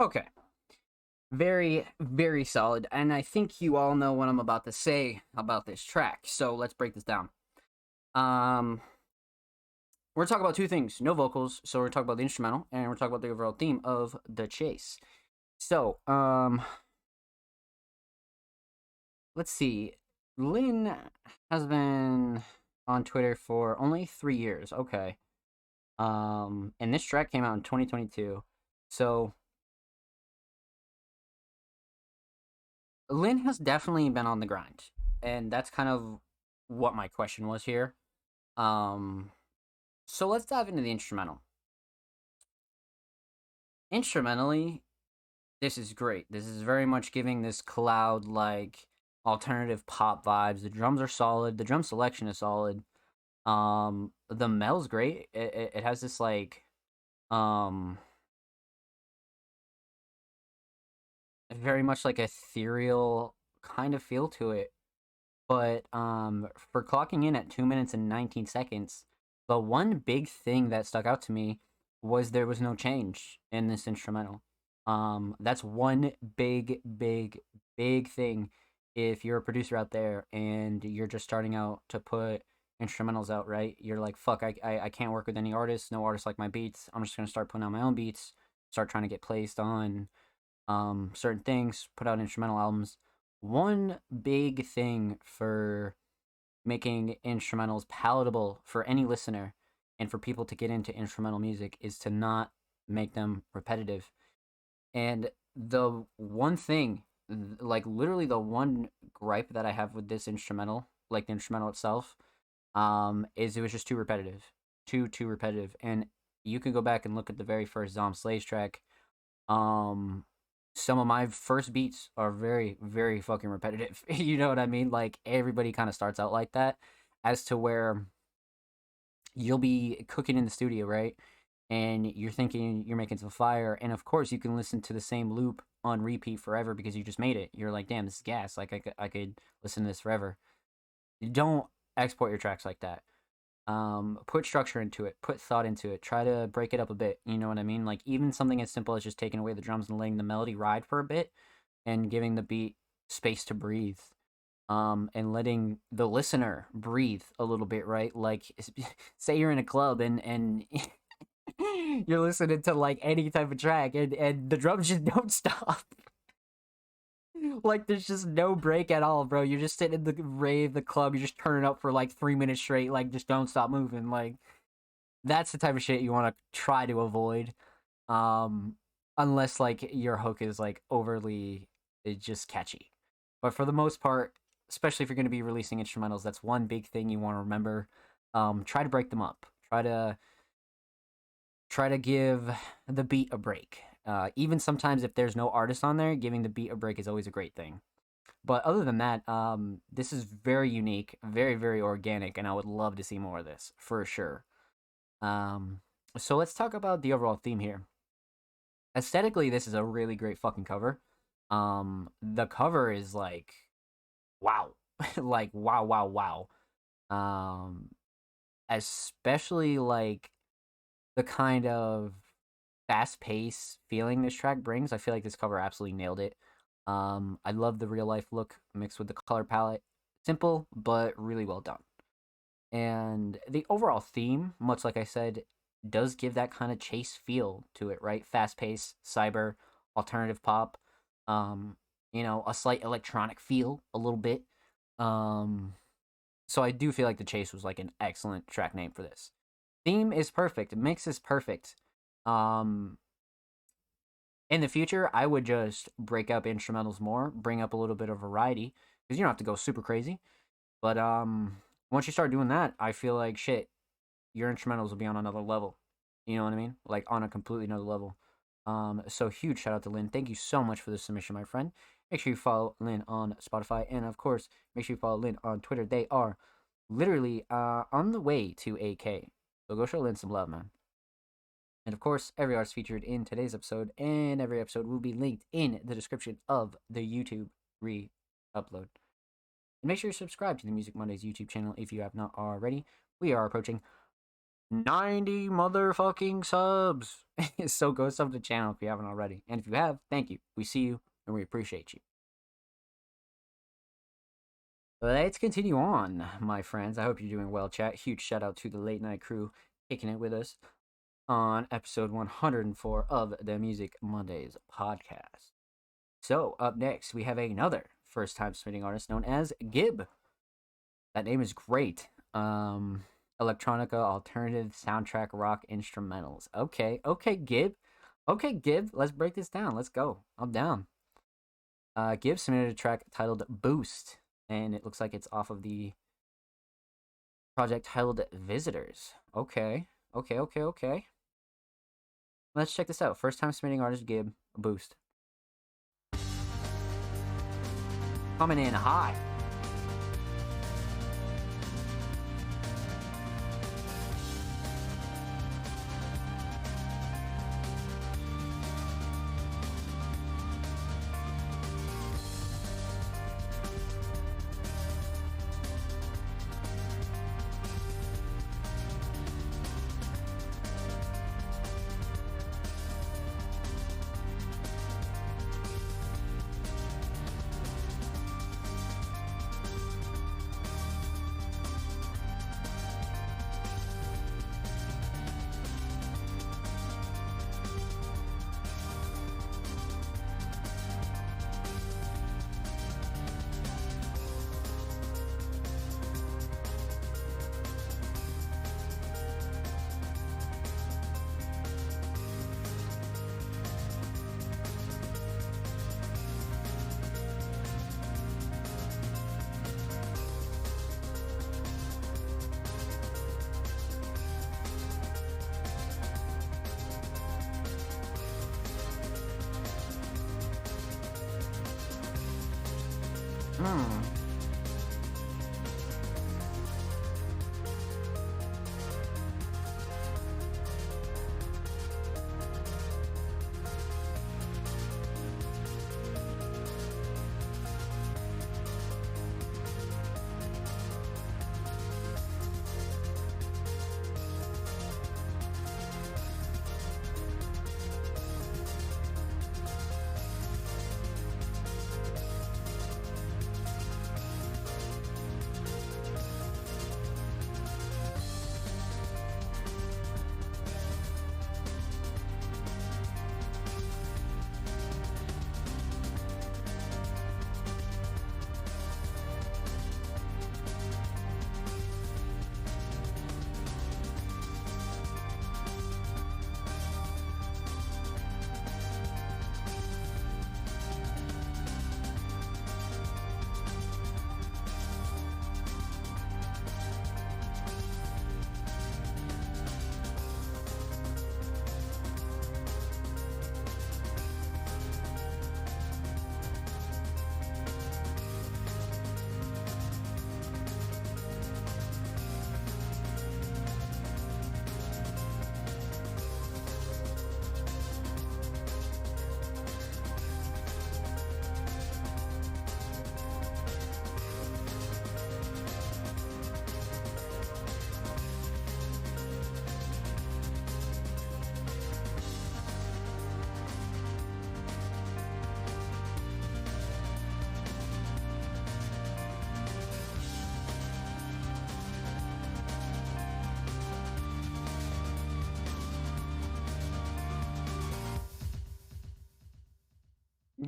Okay. Very, very solid. And I think you all know what I'm about to say about this track. So let's break this down. We're talking about two things. No vocals, so we're talking about the instrumental, and we're talking about the overall theme of The Chase. So, let's see. Lynn has been on Twitter for only 3 years. Okay. And this track came out in 2022. So Lynn has definitely been on the grind, and that's kind of what my question was here. So let's dive into the instrumental. Instrumentally, this is great. This is very much giving this cloud like alternative pop vibes. The drums are solid. The drum selection is solid. The mel's great. It has this like um very much like ethereal kind of feel to it. But for clocking in at 2 minutes and 19 seconds, the one big thing that stuck out to me was there was no change in this instrumental. That's one big, big, big thing. If you're a producer out there and you're just starting out to put instrumentals out, right? You're like, fuck, I can't work with any artists. No artists like my beats. I'm just gonna start putting out my own beats. Start trying to get placed on certain things. Put out instrumental albums. One big thing for making instrumentals palatable for any listener and for people to get into instrumental music is to not make them repetitive. And the one thing, like literally the one gripe that I have with this instrumental, like the instrumental itself, is it was just too repetitive, too repetitive. And you can go back and look at the very first Zom Slays track. Some of my first beats are very, very fucking repetitive. You know what I mean? Like everybody kind of starts out like that, as to where you'll be cooking in the studio, right? And you're thinking you're making some fire, and of course you can listen to the same loop on repeat forever because you just made it. You're like, damn, this is gas. Like I could listen to this forever. Don't export your tracks like that. Put structure into it, put thought into it, try to break it up a bit, you know what I mean? Like, even something as simple as just taking away the drums and letting the melody ride for a bit and giving the beat space to breathe. And letting the listener breathe a little bit, right? Like, say you're in a club and you're listening to like any type of track and the drums just don't stop. Like, there's just no break at all, bro. You're just sitting in the rave, the club, you're just turning up for like 3 minutes straight, like, just don't stop moving. Like, that's the type of shit you want to try to avoid. Unless like your hook is like overly just catchy. But for the most part, especially if you're going to be releasing instrumentals, that's one big thing you want to remember. Try to break them up. Try to give the beat a break. Even sometimes if there's no artist on there, giving the beat a break is always a great thing. But other than that, this is very unique, very, very organic, and I would love to see more of this, for sure. So let's talk about the overall theme here. Aesthetically, this is a really great fucking cover. The cover is like, wow. Like, wow, wow, wow. Especially like the kind of fast pace feeling this track brings. I feel like this cover absolutely nailed it. I love the real life look mixed with the color palette. Simple, but really well done. And the overall theme, much like I said, does give that kind of chase feel to it, right? Fast pace, cyber, alternative pop, you know, a slight electronic feel a little bit. So I do feel like The Chase was like an excellent track name for this. Theme is perfect. Mix is perfect. In the future, I would just break up instrumentals more, bring up a little bit of variety, because you don't have to go super crazy. But once you start doing that, I feel like shit, your instrumentals will be on another level. You know what I mean? Like, on a completely another level. So huge shout out to Lynn. Thank you so much for the submission, my friend. Make sure you follow Lynn on Spotify, and of course, make sure you follow Lynn on Twitter. They are literally on the way to AK. So go show Lynn some love, man. And of course, every artist featured in today's episode and every episode will be linked in the description of the YouTube re-upload. And make sure you subscribe to the Music Mondays YouTube channel if you have not already. We are approaching 90 motherfucking subs. So go sub the channel if you haven't already. And if you have, thank you. We see you and we appreciate you. Let's continue on, my friends. I hope you're doing well, chat. Huge shout out to the late night crew kicking it with us on episode 104 of the Music Mondays podcast. So up next, we have another first-time submitting artist known as Gib. That name is great. Electronica, alternative, soundtrack, rock, instrumentals. Okay, Gib. Okay, Gib, let's break this down. Let's go. I'm down. Gib submitted a track titled Boost, and it looks like it's off of the project titled Visitors. Okay. Let's check this out. First time submitting artist Gib, Boost. Coming in high.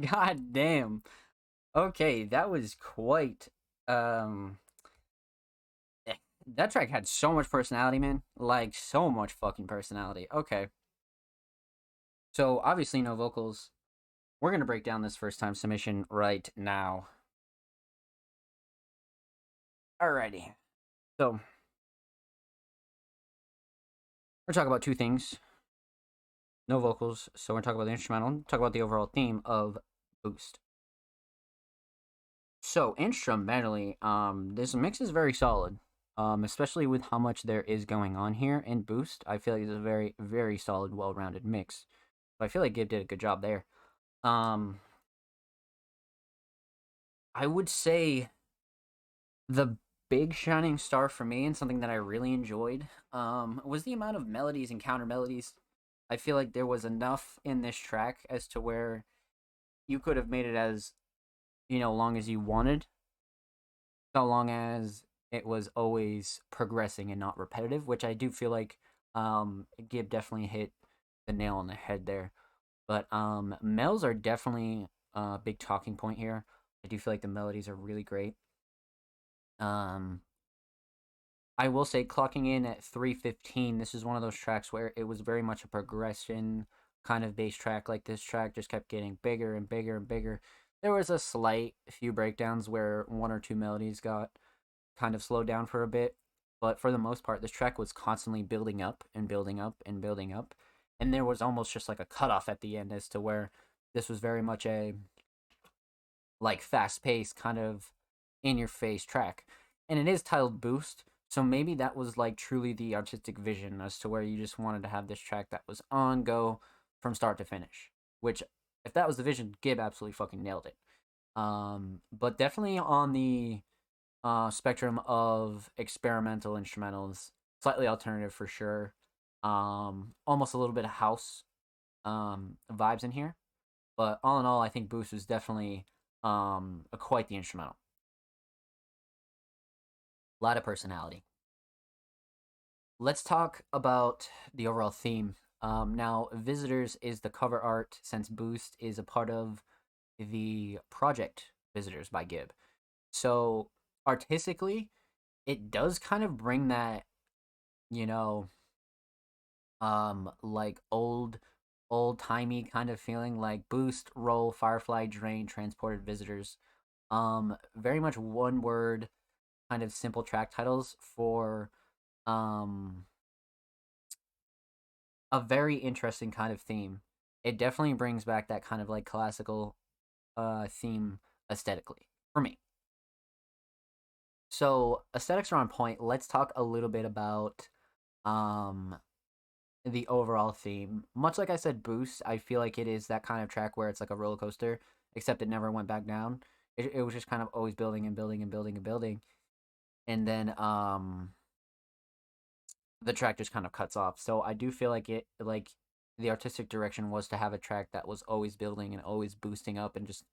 God damn. Okay, that was quite um eh, that track had so much personality, man. Like so much fucking personality. Okay. So obviously no vocals. We're gonna break down this first time submission right now. Alrighty. So we're talking about two things. No vocals, so we're talking about the instrumental, talk about the overall theme of Boost. So instrumentally, this mix is very solid. Especially with how much there is going on here in Boost. I feel like it's a very, very solid, well-rounded mix. So I feel like Gibb did a good job there. Um, I would say the big shining star for me and something that I really enjoyed was the amount of melodies and counter melodies. I feel like there was enough in this track as to where you could have made it as, long as you wanted, so long as it was always progressing and not repetitive, which I do feel like Gibb definitely hit the nail on the head there. But mells are definitely a big talking point here. I do feel like the melodies are really great. Um, I will say, clocking in at 3:15, this is one of those tracks where it was very much a progression kind of bass track. Like this track just kept getting bigger and bigger and bigger. There was a slight few breakdowns where one or two melodies got kind of slowed down for a bit, but for the most part, this track was constantly building up and building up and building up. And there was almost just like a cutoff at the end as to where this was very much a like fast paced kind of in your face track. And it is titled Boost, so maybe that was like truly the artistic vision as to where you just wanted to have this track that was on go from start to finish. Which, if that was the vision, Gibb absolutely fucking nailed it. But definitely on the spectrum of experimental instrumentals, slightly alternative for sure. Almost a little bit of house vibes in here, but all in all, I think Boost was definitely quite the instrumental. A lot of personality. Let's talk about the overall theme. Now, Visitors is the cover art since Boost is a part of the project Visitors by Gibb. So, artistically, it does kind of bring that, you know, like old timey kind of feeling, like Boost, Roll, Firefly, Drain, Transported, Visitors. Very much one word kind of simple track titles for um a very interesting kind of theme. It definitely brings back that kind of like classical theme aesthetically for me. So aesthetics are on point. Let's talk a little bit about um the overall theme. Much like I said, Boost, I feel like it is that kind of track where it's like a roller coaster, except it never went back down. It was just kind of always building and building and building and building. And then the track just kind of cuts off. So I do feel like the artistic direction was to have a track that was always building and always boosting up and just,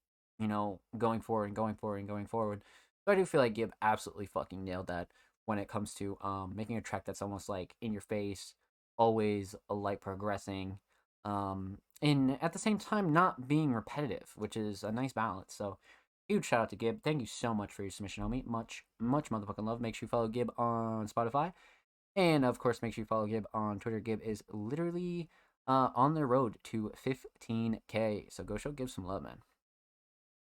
going forward and going forward and going forward. So I do feel like Gibb absolutely fucking nailed that when it comes to making a track that's almost like in your face, always a light progressing, and at the same time not being repetitive, which is a nice balance. So huge shout out to Gibb. Thank you so much for your submission, homie. Much, much motherfucking love. Make sure you follow Gibb on Spotify. And of course, make sure you follow Gibb on Twitter. Gibb is literally on the road to 15K. So go show Gibb some love, man.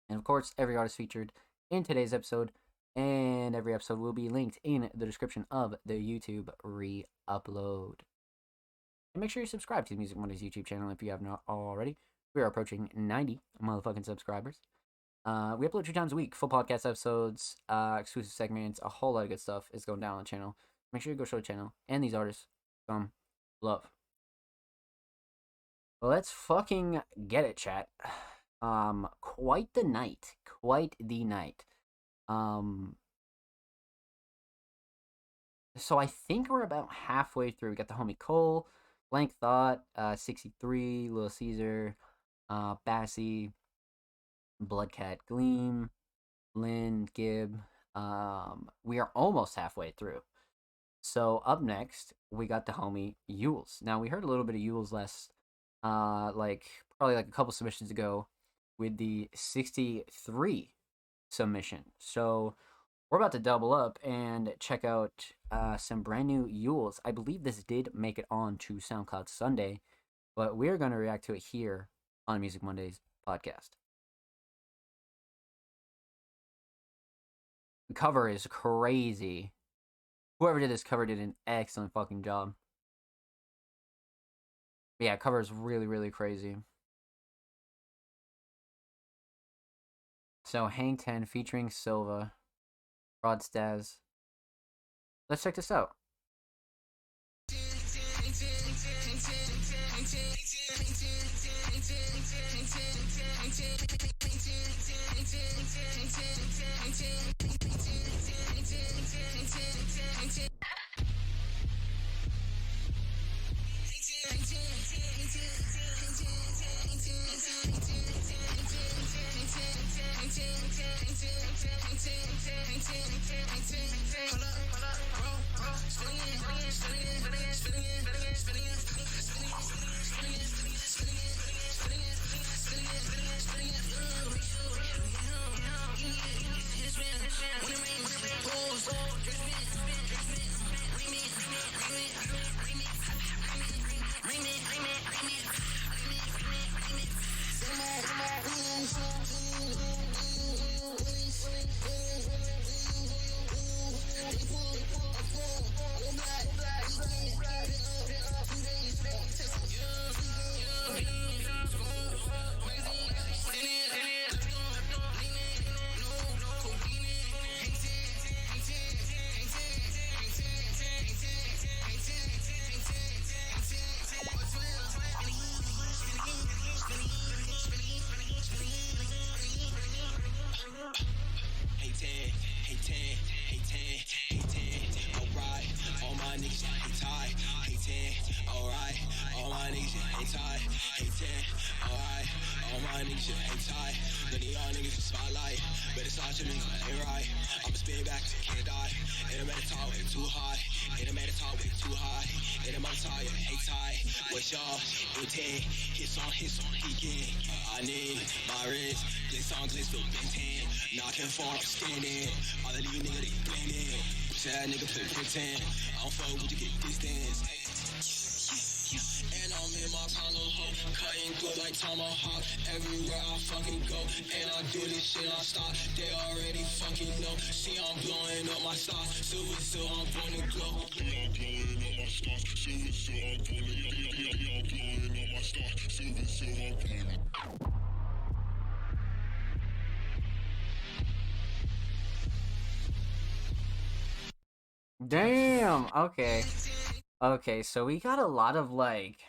And of course, every artist featured in today's episode and every episode will be linked in the description of the YouTube re-upload. And make sure you subscribe to the Music Mondays YouTube channel if you have not already. We are approaching 90 motherfucking subscribers. We upload 2 times a week, full podcast episodes, exclusive segments, a whole lot of good stuff is going down on the channel. Make sure you go show the channel and these artists some love. Let's fucking get it, chat. Quite the night. Quite the night. So I think we're about halfway through. We got the homie Cole, Blank Thought, 63, Lil Caesar, Bassie, Bloodcat Gleam, Lynn, Gibb. We are almost halfway through. So up next, we got the homie Yules. Now we heard a little bit of Yules last, probably like a couple submissions ago. with the 63 submission. So we're about to double up and check out some brand new Yules. I believe this did make it on to SoundCloud Sunday, but we're going to react to it here on Music Mondays podcast. The cover is crazy. Whoever did this cover did an excellent fucking job. But yeah, cover is really, really crazy. So Hang 10 featuring Silva, Rod Staz. Let's check this out. I need my wrist, this song glitz for Ben 10. Knocking for I'm standing. All of these niggas they blending. Sad nigga play pretend. I don't fuck with you get distance. And I'm in my condo home, cutting good like tomahawk. Everywhere I fucking go, and I do this shit on stop. They already fucking know. See I'm blowing up my stock. Silver, so I'm gonna glow. I'm blowing up my stock. Silver, so I'm blowing up my stock. Silver, so I'm blowing. Damn. Okay. Okay, so we got a lot of like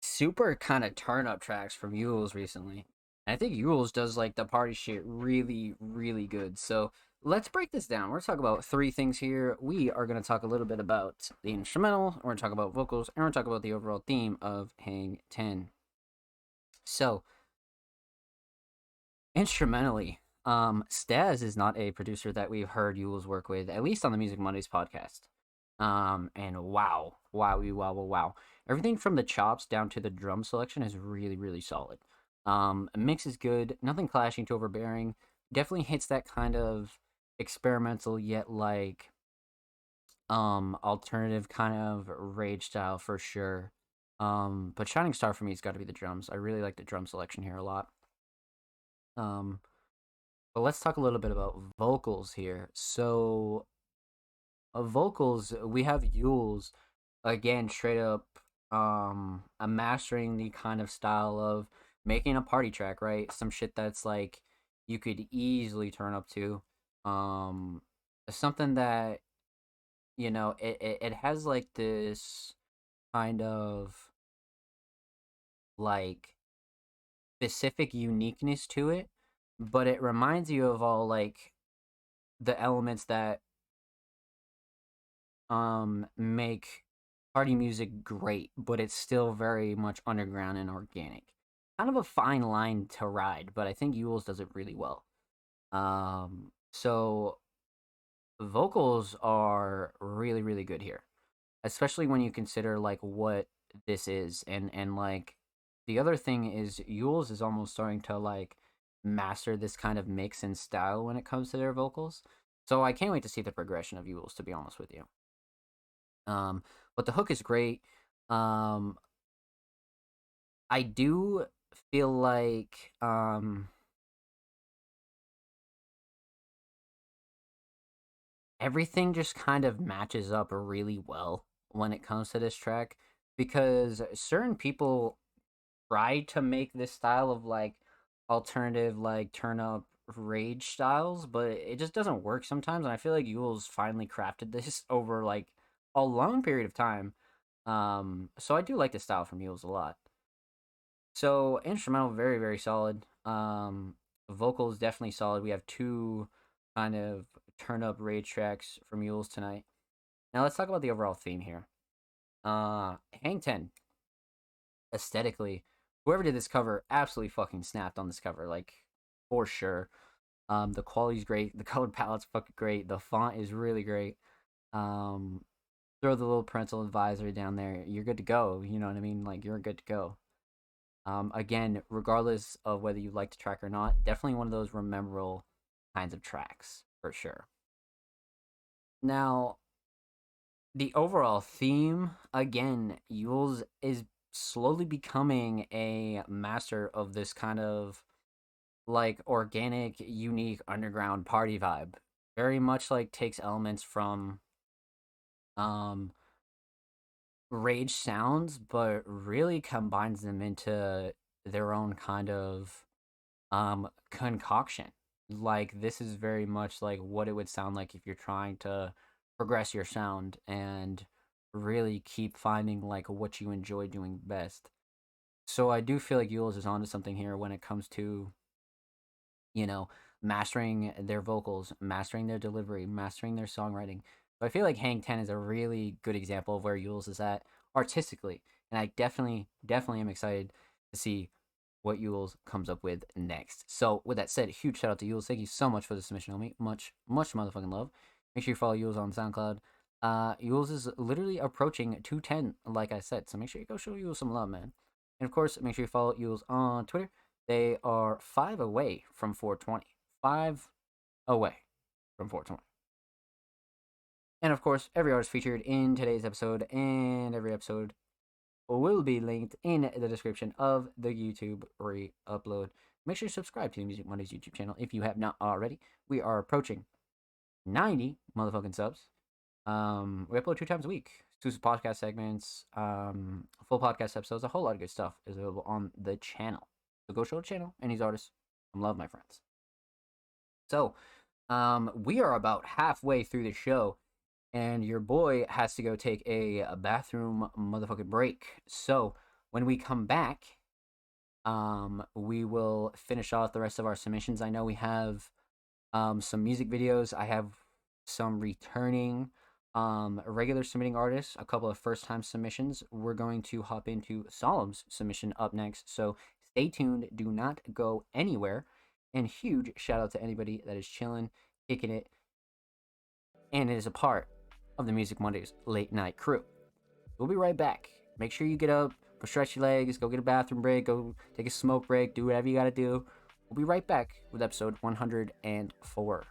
super kind of turn up tracks from Yules recently. And I think Yules does like the party shit really, really good. So let's break this down. We're gonna talk about three things here. We are gonna talk a little bit about the instrumental, we're gonna talk about vocals, and we're gonna talk about the overall theme of Hang 10. So instrumentally, Staz is not a producer that we've heard Yules work with, at least on the Music Mondays podcast. And wow. Everything from the chops down to the drum selection is really, really solid. Mix is good, nothing clashing to overbearing. Definitely hits that kind of experimental yet like alternative kind of rage style for sure. But shining star for me has got to be the drums. I really like the drum selection here a lot. But let's talk a little bit about vocals here. So, vocals, we have Yules, again, straight up, mastering the kind of style of making a party track, right? Some shit that's like you could easily turn up to. Something that, you know, it has like this kind of like specific uniqueness to it, but it reminds you of all like the elements that make party music great, but it's still very much underground and organic. Kind of a fine line to ride, but I think Yules does it really well. So vocals are really, really good here, especially when you consider like what this is. And like the other thing is Yules is almost starting to like master this kind of mix and style when it comes to their vocals. So I can't wait to see the progression of Yules, to be honest with you. But the hook is great. Um, I do feel like everything just kind of matches up really well when it comes to this track, because certain people try to make this style of like alternative like turn up rage styles, but it just doesn't work sometimes. And I feel like Yule's finally crafted this over like a long period of time. So I do like the style from Yule's a lot. So instrumental, very very solid. Vocals definitely solid. We have two kind of turn up rage tracks from Yule's tonight. Now let's talk about the overall theme here. Hang Ten, aesthetically, whoever did this cover absolutely fucking snapped on this cover, like for sure. The quality's great, the color palette's fucking great, the font is really great. Um, Throw the little parental advisory down there, you're good to go. You know what I mean? Like you're good to go. Again, regardless of whether you like the track or not, definitely one of those memorable kinds of tracks for sure. Now, the overall theme, again, Yules is slowly becoming a master of this kind of like organic, unique underground party vibe. Very much like takes elements from um rage sounds, but really combines them into their own kind of concoction. Like this is very much like what it would sound like if you're trying to progress your sound and really keep finding like what you enjoy doing best. So I do feel like Yules is onto something here when it comes to, you know, mastering their vocals, mastering their delivery, mastering their songwriting. So I feel like Hang 10 is a really good example of where Yules is at artistically. And I definitely am excited to see what Yules comes up with next. So with that said, huge shout out to Yules. Thank you so much for the submission, homie. Much motherfucking love. Make sure you follow Yules on SoundCloud. Yules is literally approaching 210, like I said. So make sure you go show Yules some love, man. And of course, make sure you follow Yules on Twitter. They are 5 away from 420. 5 away from 420. And of course, every artist featured in today's episode and every episode will be linked in the description of the YouTube re-upload. Make sure you subscribe to the Music Mondays YouTube channel if you have not already. We are approaching 90 motherfucking subs. We upload 2 times a week. Exclusive podcast segments, full podcast episodes, a whole lot of good stuff is available on the channel. So go show the channel and these artists some love, my friends. So, we are about halfway through the show, and your boy has to go take a bathroom motherfucking break. So, when we come back, we will finish off the rest of our submissions. I know we have some music videos. I have some returning regular submitting artists, a couple of first time submissions. We're going to hop into Solemn's submission up next. So, stay tuned. Do not go anywhere. And huge shout out to anybody that is chilling, kicking it, and it is a part of the Music Mondays late night crew. We'll be right back. Make sure you get up, go stretch your legs, go get a bathroom break, go take a smoke break, do whatever you gotta do. We'll be right back with episode 104.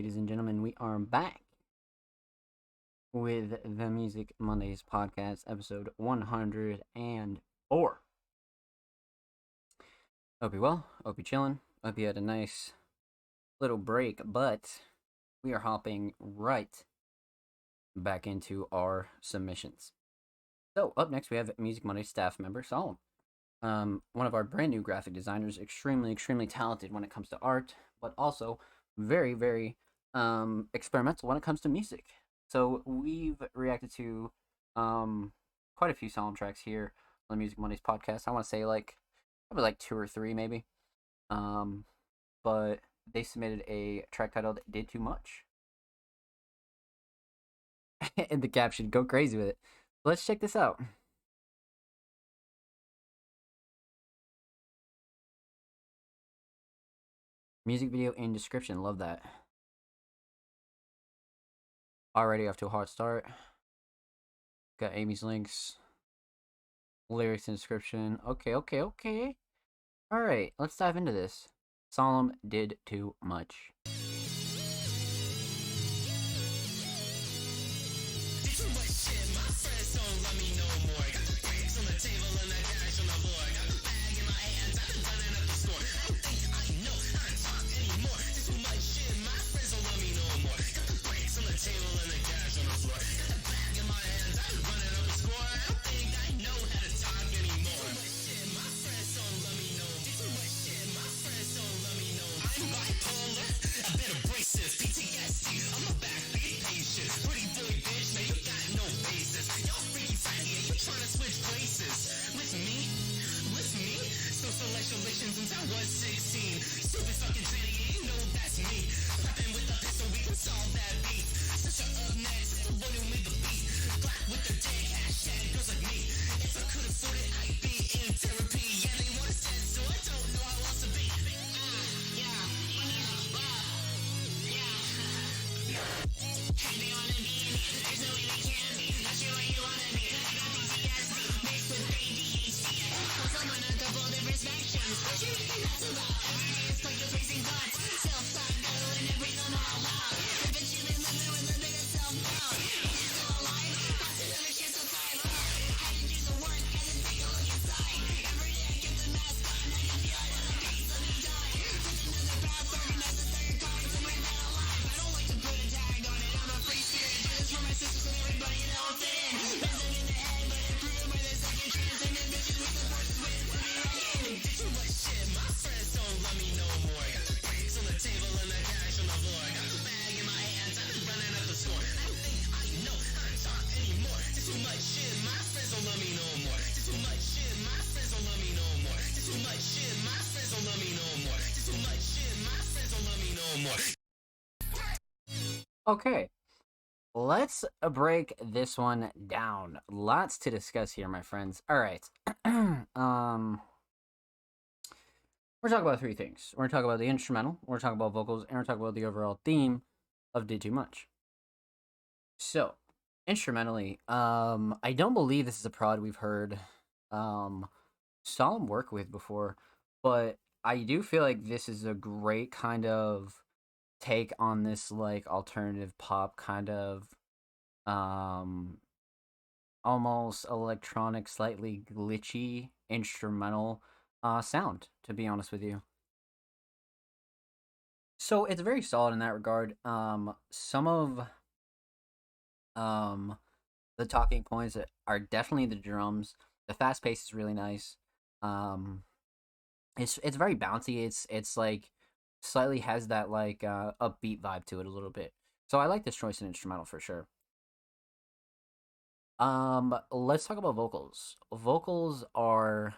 ladies and gentlemen, we are back with the Music Mondays podcast, episode 104. Hope you're well, hope you're chilling, hope you had a nice little break, but we are hopping right back into our submissions. So, up next, we have Music Monday staff member Solemn. One of our brand new graphic designers, extremely talented when it comes to art, but also very experimental when it comes to music. So we've reacted to quite a few Solemn tracks here on the Music Mondays podcast. I want to say probably like 2 or 3 maybe. But they submitted a track titled "Did Too Much." And the caption, go crazy with it. Let's check this out. Music video in description, love that. Already off to a hot start. Got Amy's links. Lyrics and description. Okay. Alright, let's dive into this. Solemn did too much. Okay, let's break this one down. Lots to discuss here, my friends. All right. We're talking about 3 things. We're talking about the instrumental, we're talking about vocals, and we're talking about the overall theme of Did Too Much. So, instrumentally, I don't believe this is a prod we've heard Solemn work with before, but I do feel like this is a great kind of take on this alternative pop kind of almost electronic, slightly glitchy instrumental sound, to be honest with you. So it's very solid in that regard. Some of the talking points are definitely the drums. The fast pace is really nice. It's very bouncy. It's like slightly has that upbeat vibe to it a little bit. So I like this choice in instrumental for sure. Let's talk about vocals. Vocals are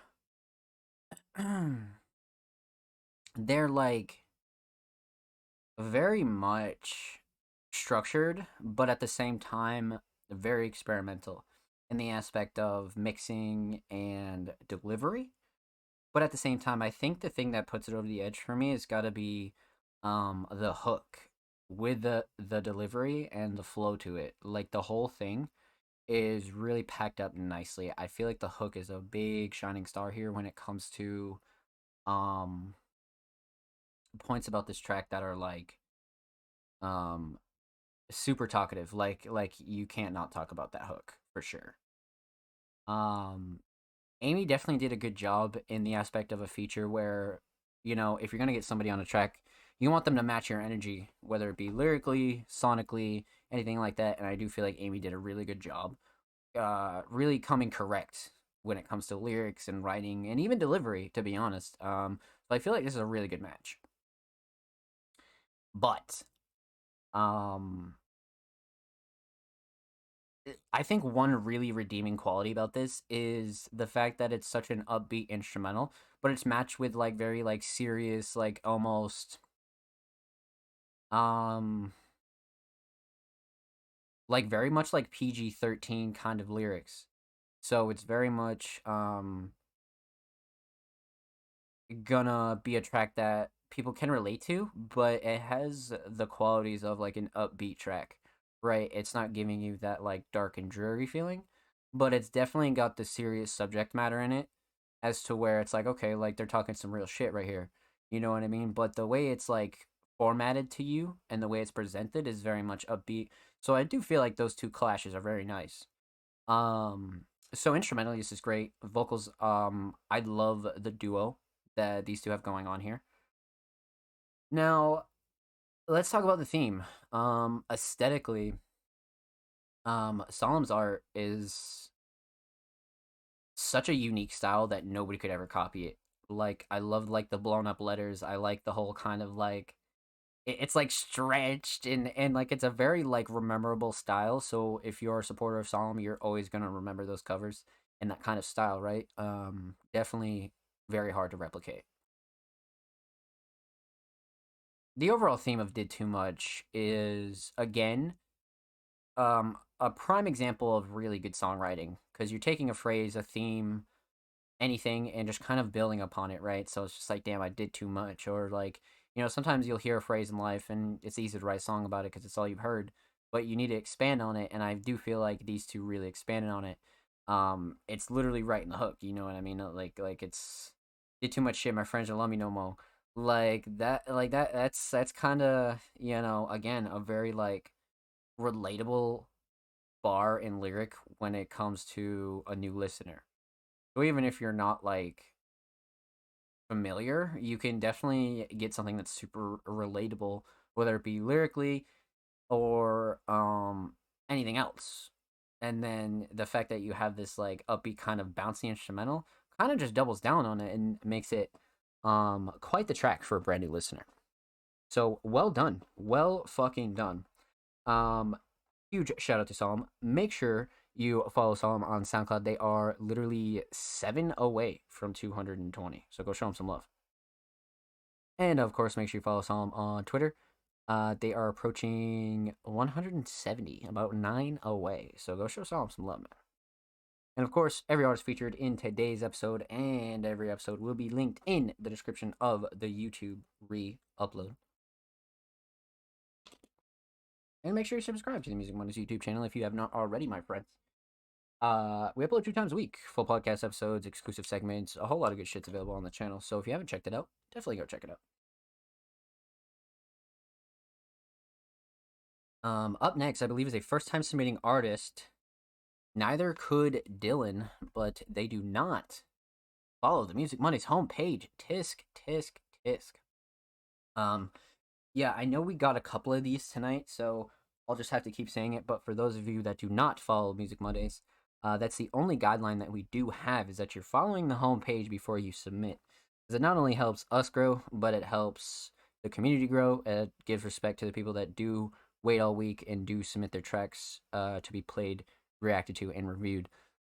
they're very much structured, but at the same time very experimental in the aspect of mixing and delivery. But at the same time, I think the thing that puts it over the edge for me has got to be the hook with the delivery and the flow to it. Like the whole thing is really packed up nicely. I feel like the hook is a big shining star here when it comes to points about this track that are super talkative. Like you can't not talk about that hook for sure. Um, Amy definitely did a good job in the aspect of a feature where, if you're gonna get somebody on a track, you want them to match your energy, whether it be lyrically, sonically, anything like that. And I do feel like Amy did a really good job, really coming correct when it comes to lyrics and writing and even delivery. To be honest, so I feel like this is a really good match. But um, I think one really redeeming quality about this is the fact that it's such an upbeat instrumental, but it's matched with like very like serious, like almost um like very much like PG-13 kind of lyrics. So it's very much gonna be a track that people can relate to, but it has the qualities of like an upbeat track, right? It's not giving you that like dark and dreary feeling, but it's definitely got the serious subject matter in it as to where it's like, okay, like they're talking some real shit right here. You know what I mean? But the way it's like formatted to you and the way it's presented is very much upbeat. So I do feel like those two clashes are very nice. Um, so instrumentally, this is great. Vocals, I love the duo that these two have going on here. Now, let's talk about the theme. Aesthetically, Solemn's art is such a unique style that nobody could ever copy it. Like, I love like the blown up letters. I like the whole kind of like it's like stretched and like it's a very like rememberable style. So if you're a supporter of Solemn, you're always gonna remember those covers and that kind of style, right? Definitely very hard to replicate. The overall theme of Did Too Much is again a prime example of really good songwriting because you're taking a phrase, a theme, anything, and just kind of building upon it, right? So it's just like, damn, I did too much, or like, sometimes you'll hear a phrase in life and it's easy to write a song about it because it's all you've heard, but you need to expand on it, and I do feel like these two really expanded on it. It's literally right in the hook, you know what I mean? Like it's did too much shit. My friends don't love me no more. Like that, like that. That's kind of again a very like relatable bar and lyric when it comes to a new listener. So even if you're not like familiar, you can definitely get something that's super relatable, whether it be lyrically or anything else. And then the fact that you have this like upbeat kind of bouncy instrumental kind of just doubles down on it and makes it quite the track for a brand new listener. So well done. Well fucking done. Um Huge shout out to Solemn. Make sure you follow Solemn on SoundCloud. They are literally 7 away from 220. So go show them some love. And of course, make sure you follow Solemn on Twitter. They are approaching 170, about 9 away. So go show Solemn some love, man. And of course, every artist featured in today's episode and every episode will be linked in the description of the YouTube re-upload. And make sure you subscribe to the Music Mondays YouTube channel if you have not already, my friends. We upload 2 times a week, full podcast episodes, exclusive segments, a whole lot of good shit's available on the channel. So if you haven't checked it out, definitely go check it out. Up next, I believe, is a first-time submitting artist. Neither could Dylan, but they do not follow the Music Mondays homepage. Tisk, tisk, tisk. Yeah, I know we got a couple of these tonight, so I'll just have to keep saying it. But for those of you that do not follow Music Mondays, that's the only guideline that we do have, is that you're following the homepage before you submit. Because it not only helps us grow, but it helps the community grow. It gives respect to the people that do wait all week and do submit their tracks to be played, reacted to, and reviewed.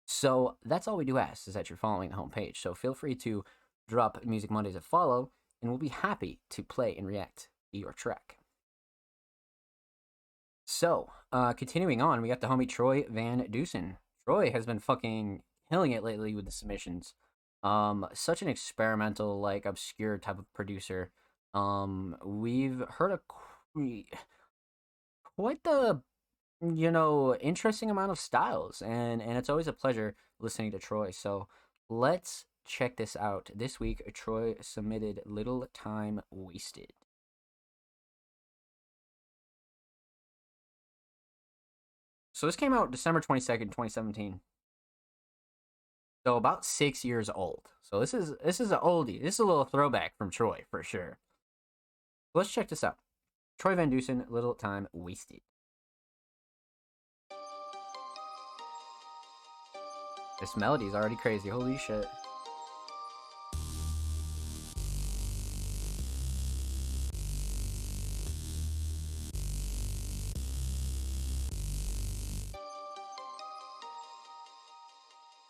So that's all we do ask, is that you're following the homepage. So feel free to drop Music Mondays a follow, and we'll be happy to play and react to your track. So, continuing on, we got the homie Troy Van Dusen. Troy has been fucking killing it lately with the submissions. Such an experimental, like, obscure type of producer. We've heard quite the interesting amount of styles, and it's always a pleasure listening to Troy. So let's check this out. This week, Troy submitted Little Time Wasted. So this came out December 22nd, 2017. So about 6 years old. So this is an oldie. This is a little throwback from Troy for sure. Let's check this out. Troy Van Dusen, Little Time Wasted. This melody is already crazy. Holy shit.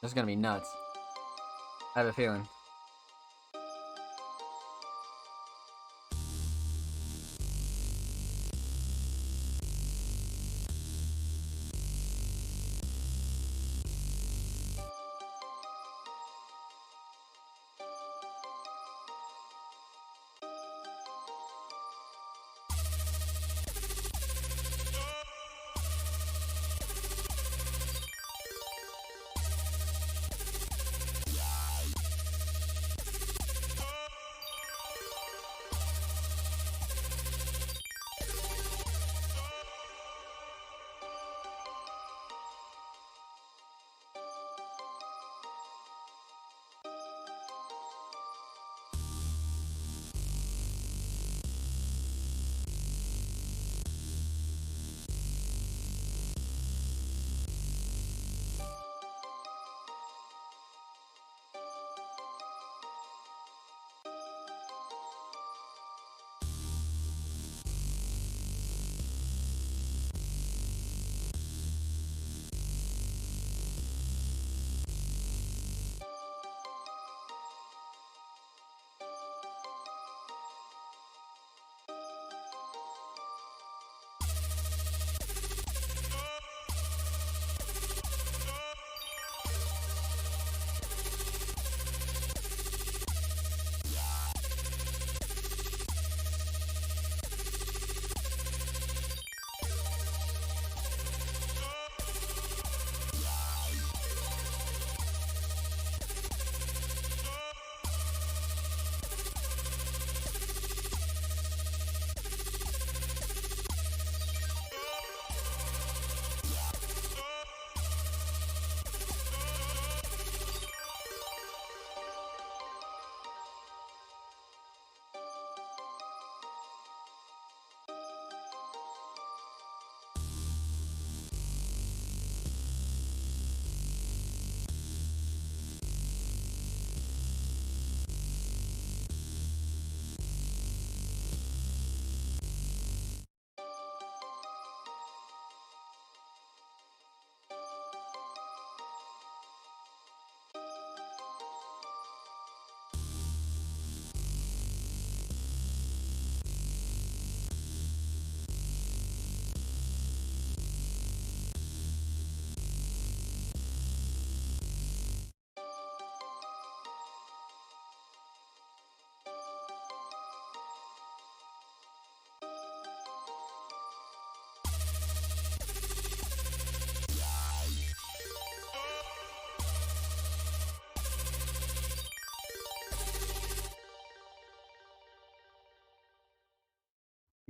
This is gonna be nuts. I have a feeling.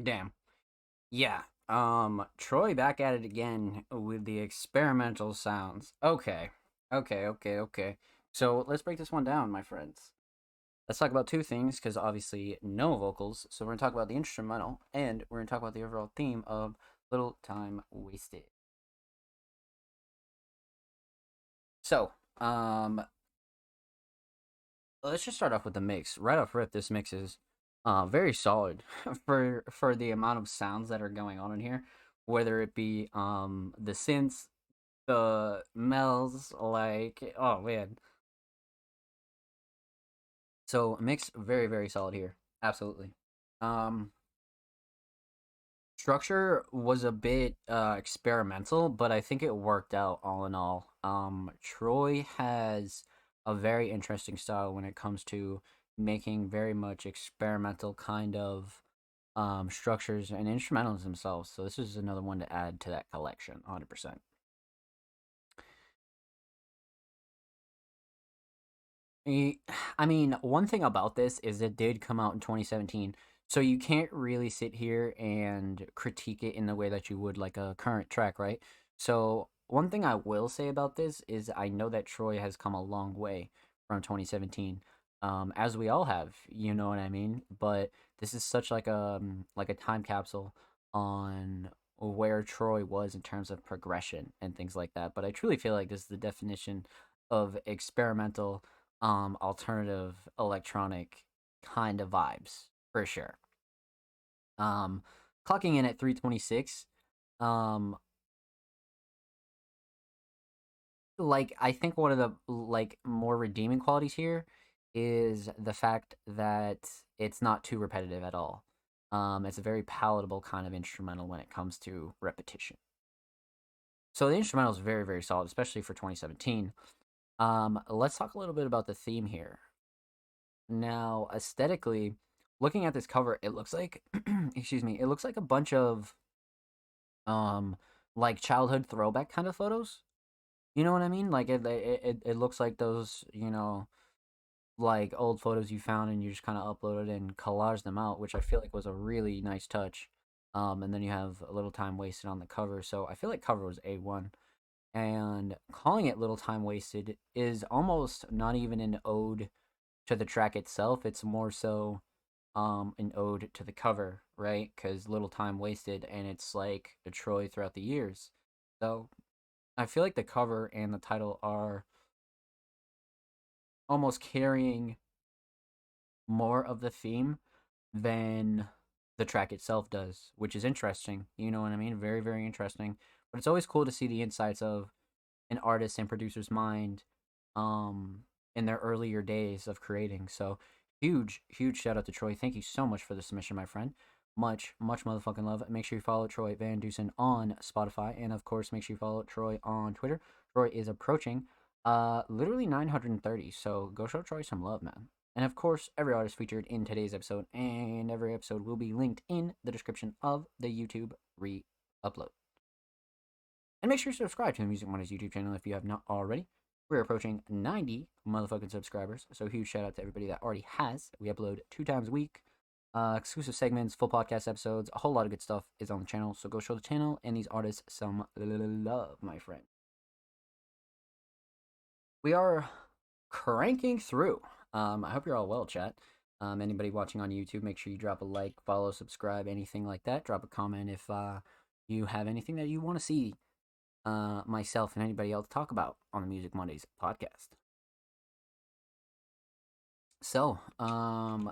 Damn. Yeah. Troy back at it again with the experimental sounds. Okay. Okay. So let's break this one down, my friends. Let's talk about two things, because obviously no vocals. So we're gonna talk about the instrumental, and we're gonna talk about the overall theme of Little Time Wasted. So, let's just start off with the mix. Right off rip, this mix is very solid for the amount of sounds that are going on in here, whether it be the synths, the mells, like, oh man. So mix very solid here. Absolutely. Um Structure was a bit experimental, but I think it worked out all in all. Troy has a very interesting style when it comes to making very much experimental kind of structures and instrumentals themselves. So this is another one to add to that collection, 100%. I mean, one thing about this is it did come out in 2017, so you can't really sit here and critique it in the way that you would like a current track, right? So one thing I will say about this is I know that Troy has come a long way from 2017, as we all have. You know what I mean? But this is such like a time capsule on where Troy was in terms of progression and things like that. But I truly feel like this is the definition of experimental, alternative electronic kind of vibes for sure. Um, Clocking in at 326. Um, like I think one of the like more redeeming qualities here is the fact that it's not too repetitive at all. It's a very palatable kind of instrumental when it comes to repetition. So the instrumental is very, very solid, especially for 2017. Let's talk a little bit about the theme here. Now, aesthetically, looking at this cover, it looks like, excuse me, it looks like a bunch of, um, like childhood throwback kind of photos. You know what I mean? Like it looks like those, like old photos you found and you just kind of uploaded and collage them out, which I feel like was a really nice touch. And then you have a little time wasted on the cover, so I feel like cover was A1. And calling it little time wasted is almost not even an ode to the track itself. It's more so an ode to the cover, right? Because little time wasted, and it's like a Troy throughout the years. So I feel like the cover and the title are almost carrying more of the theme than the track itself does, which is interesting. You know what I mean? Very, very interesting. But it's always cool to see the insights of an artist and producer's mind in their earlier days of creating. So huge, huge shout out to Troy. Thank you so much for the submission, my friend. Much, much motherfucking love. Make sure you follow Troy Van Dusen on Spotify, and of course, make sure you follow Troy on Twitter. Troy is approaching literally 930, so go show Troy some love, man. And of course, every artist featured in today's episode and every episode will be linked in the description of the YouTube re-upload. And make sure you subscribe to the Music Mondays YouTube channel if you have not already. We're approaching 90 motherfucking subscribers, so huge shout out to everybody that already has. We upload 2 times a week. Exclusive segments, full podcast episodes, a whole lot of good stuff is on the channel. So go show the channel and these artists some love, my friend. We are cranking through. I hope you're all well, chat. Anybody watching on YouTube, make sure you drop a like, follow, subscribe, anything like that. Drop a comment if you have anything that you want to see myself and anybody else talk about on the Music Mondays podcast. So,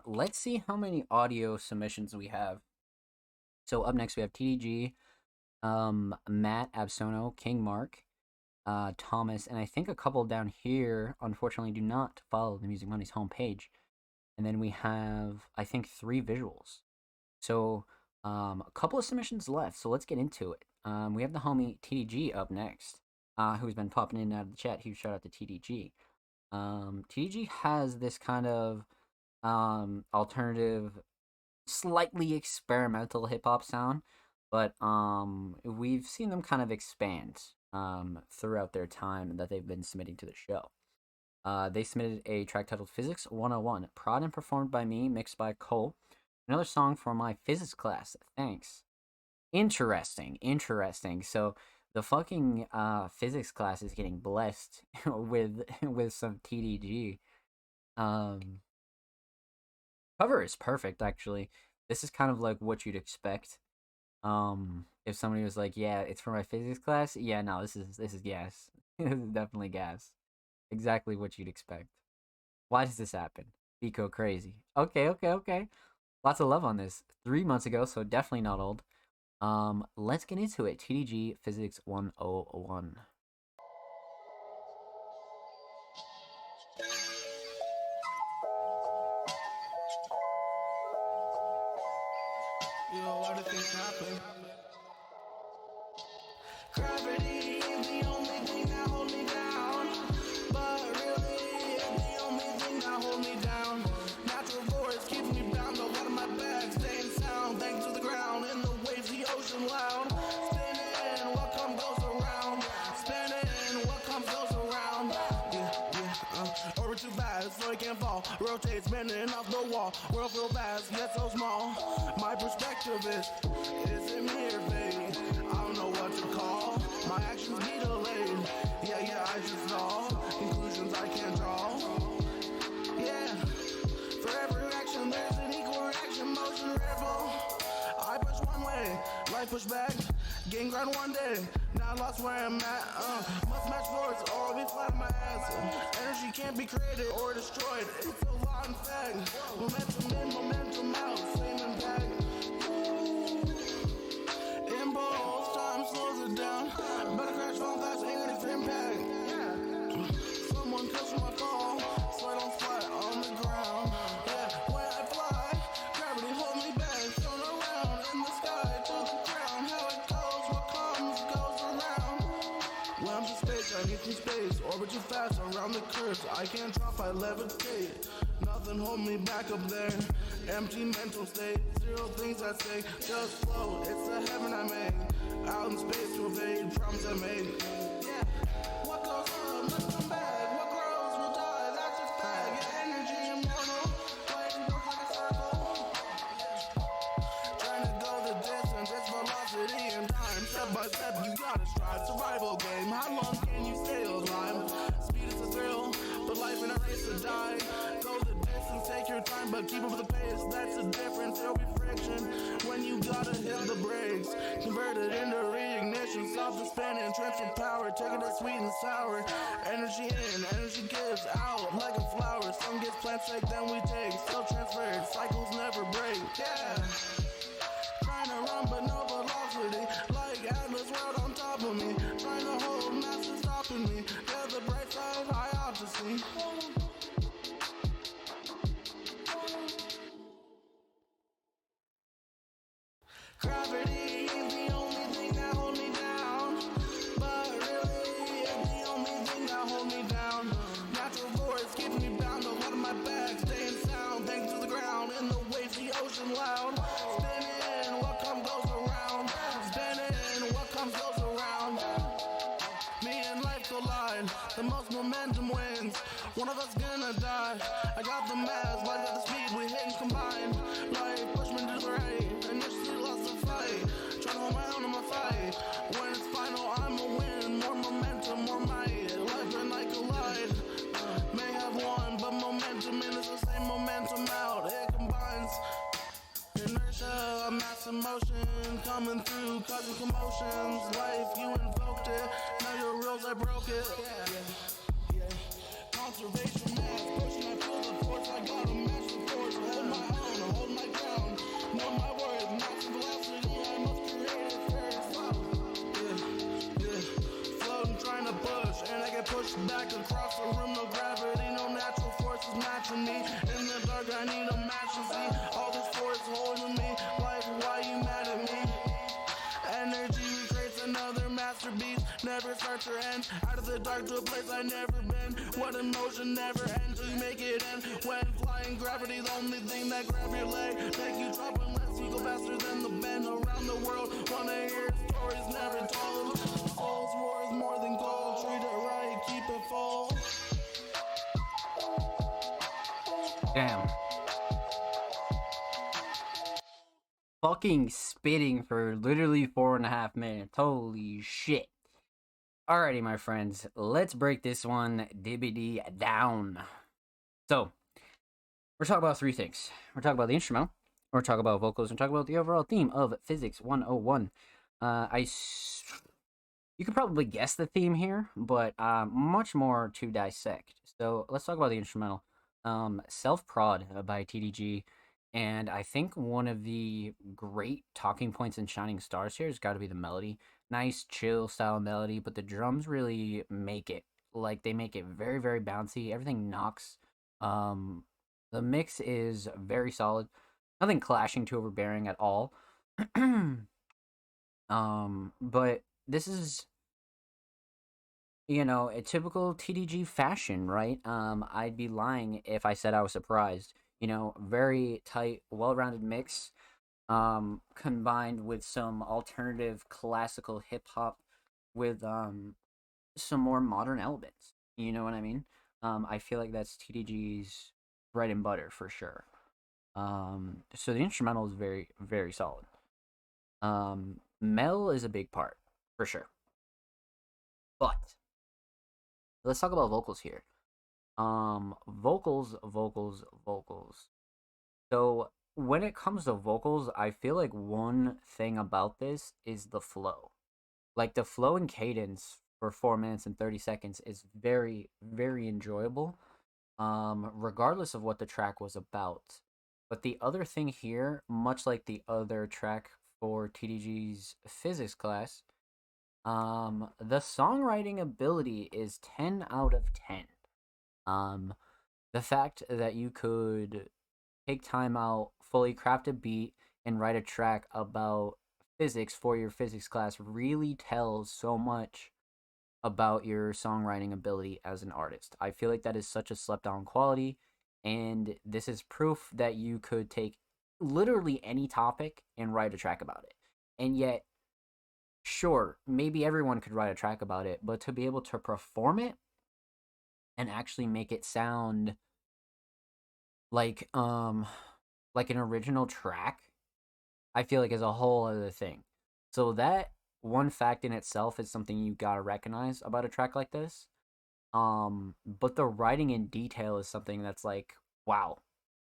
let's see how many audio submissions we have. So up next we have TDG, Matt Absono, King Mark, Thomas, and I think a couple down here unfortunately do not follow the Music Mondays homepage. And then we have, I think, 3 visuals. So, a couple of submissions left, so let's get into it. We have the homie TDG up next, who's been popping in and out of the chat. Huge shout out to TDG. TDG has this kind of alternative, slightly experimental hip-hop sound, but we've seen them kind of expand throughout their time that they've been submitting to the show. They submitted a track titled Physics 101, prod and performed by me, mixed by Cole. Another song for my physics class, thanks. Interesting. So the fucking physics class is getting blessed with some TDG. Cover is perfect, actually. This is kind of like what you'd expect. If somebody was like, "Yeah, it's for my physics class," yeah, no, this is gas. This is definitely gas. Exactly what you'd expect. Why does this happen? Eco crazy. Okay. Lots of love on this. 3 months ago, so definitely not old. Let's get into it. TDG Physics 101. You know, why do things happen? Gravity is the only thing that holds me down. But really, it's the only thing that holds me down. Natural force keeps me bound. The water my back, staying sound. Thanks to the ground and the waves, the ocean loud. Spinning, what comes goes around. Spinning, what comes goes around. Orbit too fast, so it can't fall. Rotate, spinning off the wall. World feel vast, yet so small. My perspective is in here, baby. I don't know what to call. My action actions be delayed. Yeah, I just know conclusions I can't draw. Yeah, for every action there's an equal reaction, motion ripple. I push one way, life push back, gain ground one day. Now I lost where I'm at. Must match forwards or I'll be flat on my ass. Energy can't be created or destroyed. It's a law in fact. Momentum in, momentum out, same impact. Impulse, time slows it down. Better crash fall fast, ain't ready for impact. Someone cushion my fall, slide on flat on the ground. Yeah, when I fly, gravity hold me back. Thrown around in the sky to the ground. How it goes, what comes, goes around. When I'm in space, I need some space. Orbit too fast around the curves. I can't drop, I levitate. Nothing hold me back up there. Empty mental state. Zero things I say, just float. It's the heaven I made. Out in space to evade promise I made. Yeah, what goes up must come back. What grows will die. That's a fact. Your energy immortal. Playing work like a circle. Trying to go the distance. It's velocity and time. Step by step, you gotta strive. Survival game. How long can you stay alive? Speed is a thrill, but life in a race to die. Go the distance, take your time, but keep up with the pace. That's the difference. There'll be friction when you gotta hit the brakes. Convert it into reignition. Stop the spinning, transfer power. Take it to sweet and sour. Energy in, energy gives out like a flower. Some gets plant sake, then we take. Still transferred, cycles never break. Yeah. Trying to run but no velocity. Like Atlas World on top of me. Trying to hold master stopping me. Yeah, the bright side I ought to see. Gravity is the only thing that hold me down. But really, it's the only thing that hold me down. Natural force keeps me bound. A lot of my back staying sound. Thanks to the ground in the waves, the ocean loud. Spinning, what comes goes around. Spinning, what comes goes around. Me and life collide. The most momentum wins. One of us gonna die. I got the mass, life at the speed we hit and combine. Life push me to the right. Initially lost the fight. Trying to hold my own in my fight. When it's final, I'm a win. More momentum, more might. Life and I collide. May have one, but momentum in is the same momentum out. It combines. Inertia, a massive motion coming through, causing commotions. Life, you invoked it. Now your rules, I broke it. Yeah. Conservation mass, pushing, I feel the force. I got a massive force. Hold my own, hold my ground. Know my worth, massive velocity. I must create it first. Yeah. Floating, trying to push, and I get pushed back across the room. No gravity, no natural forces matching me. In the dark, I need a match to see. All this force holding me. Life, why you mad at me? Energy recreates another masterpiece. Never starts or ends. Out of the dark to a place I never been. What emotion never ends till you make it end. When flying, gravity, the only thing that grab your leg. Make you drop unless you go faster than the bend. Around the world, wanna hear stories never told. Soul's war is more than gold. Treat it right, keep it full. Damn. Fucking spitting for literally 4.5 minutes. Holy shit. Alrighty, my friends. Let's break this one dibbity down. So, we're talking about three things. We're talking about the instrumental. We're talking about vocals. We're talking about the overall theme of Physics 101. You could probably guess the theme here, but much more to dissect. So, let's talk about the instrumental. Self-Prod by TDG. And I think one of the great talking points in Shining Stars here has got to be the melody. Nice, chill style melody, but the drums really make it. Like, they make it very, very bouncy. Everything knocks. The mix is very solid. Nothing clashing too overbearing at all. But this is, a typical TDG fashion, right? I'd be lying if I said I was surprised. Very tight, well-rounded mix, combined with some alternative classical hip-hop with some more modern elements. You know what I mean? I feel like that's TDG's bread and butter for sure. So the instrumental is very, very solid. Mel is a big part, for sure. But let's talk about vocals here. Vocals. So when it comes to vocals, I feel like one thing about this is the flow. Like the flow and cadence for 4 minutes and 30 seconds is very, very enjoyable. Regardless of what the track was about. But the other thing here, much like the other track for TDG's physics class, the songwriting ability is 10 out of 10. Um, the fact that you could take time out, fully craft a beat, and write a track about physics for your physics class really tells so much about your songwriting ability as an artist. I feel like that is such a slept on quality, and this is proof that you could take literally any topic and write a track about it. And yet, sure, maybe everyone could write a track about it, but to be able to perform it and actually make it sound like like an original track, I feel like is a whole other thing. So that one fact in itself is something you gotta recognize about a track like this. But the writing in detail is something that's like, wow.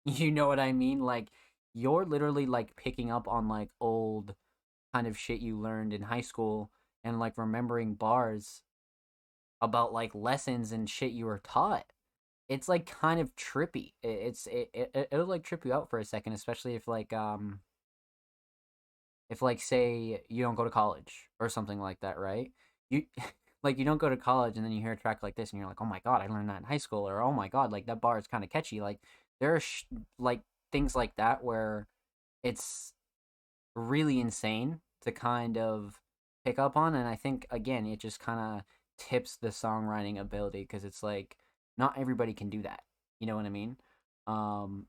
You know what I mean? Like you're literally like picking up on like old kind of shit you learned in high school and like remembering bars about like lessons and shit you were taught. It's like kind of trippy. It'll like trip you out for a second, especially if like say you don't go to college or something like that, right? You like you don't go to college and then you hear a track like this and you're like, "Oh my god, I learned that in high school," or "Oh my god, like that bar is kind of catchy." Like there are like things like that where it's really insane to kind of pick up on, and I think again it just kind of tips the songwriting ability because it's like not everybody can do that. You know what I mean? Um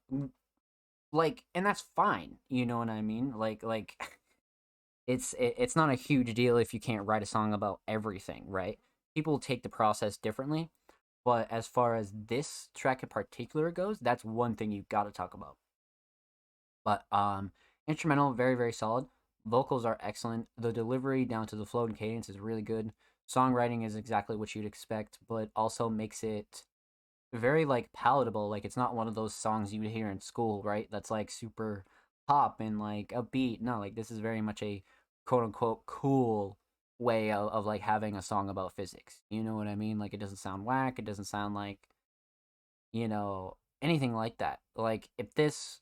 like and that's fine, you know what I mean? Like it's not a huge deal if you can't write a song about everything, right? People take the process differently, but as far as this track in particular goes, that's one thing you got to talk about. But instrumental very very solid. Vocals are excellent. The delivery down to the flow and cadence is really good. Songwriting is exactly what you'd expect, but also makes it very like palatable. Like it's not one of those songs you would hear in school, right? That's like super pop and like upbeat. No, like this is very much a quote unquote cool way of like having a song about physics. You know what I mean? Like it doesn't sound whack. It doesn't sound like, you know, anything like that. Like if this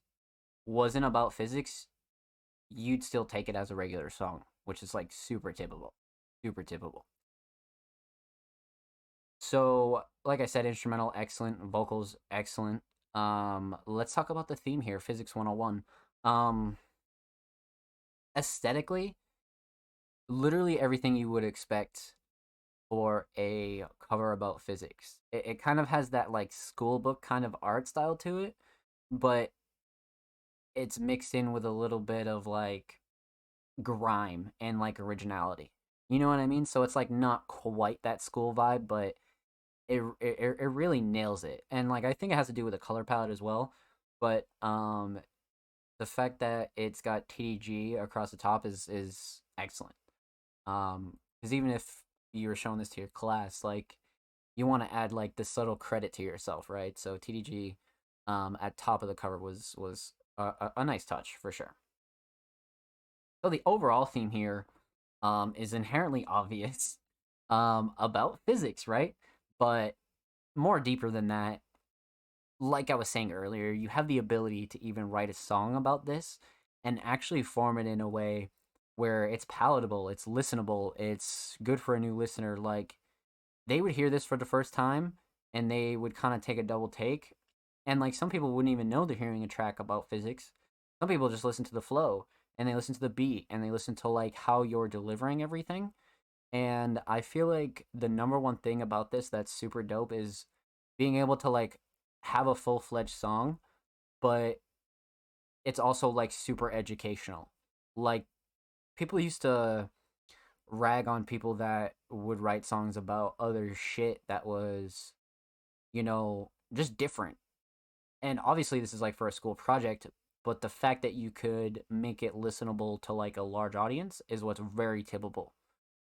wasn't about physics, you'd still take it as a regular song, which is like super typical. Super typical. So, like I said, instrumental excellent, vocals excellent. Let's talk about the theme here, Physics 101. Um, aesthetically, literally everything you would expect for a cover about physics. It kind of has that like school book kind of art style to it, but it's mixed in with a little bit of like grime and like originality. You know what I mean? So it's like not quite that school vibe, but it really nails it. And like I think it has to do with the color palette as well. But the fact that it's got TDG across the top is excellent. Because even if you were showing this to your class, like you want to add like the subtle credit to yourself, right? So TDG at top of the cover was a nice touch for sure. So the overall theme here is inherently obvious about physics, right? But more deeper than that, like I was saying earlier, you have the ability to even write a song about this and actually form it in a way where it's palatable, it's listenable, it's good for a new listener. Like they would hear this for the first time and they would kind of take a double take. And like some people wouldn't even know they're hearing a track about physics. Some people just listen to the flow and they listen to the beat and they listen to like how you're delivering everything. And I feel like the number one thing about this that's super dope is being able to like have a full-fledged song, but it's also like super educational. Like people used to rag on people that would write songs about other shit that was, you know, just different. And obviously this is like for a school project, but the fact that you could make it listenable to like a large audience is what's very typical,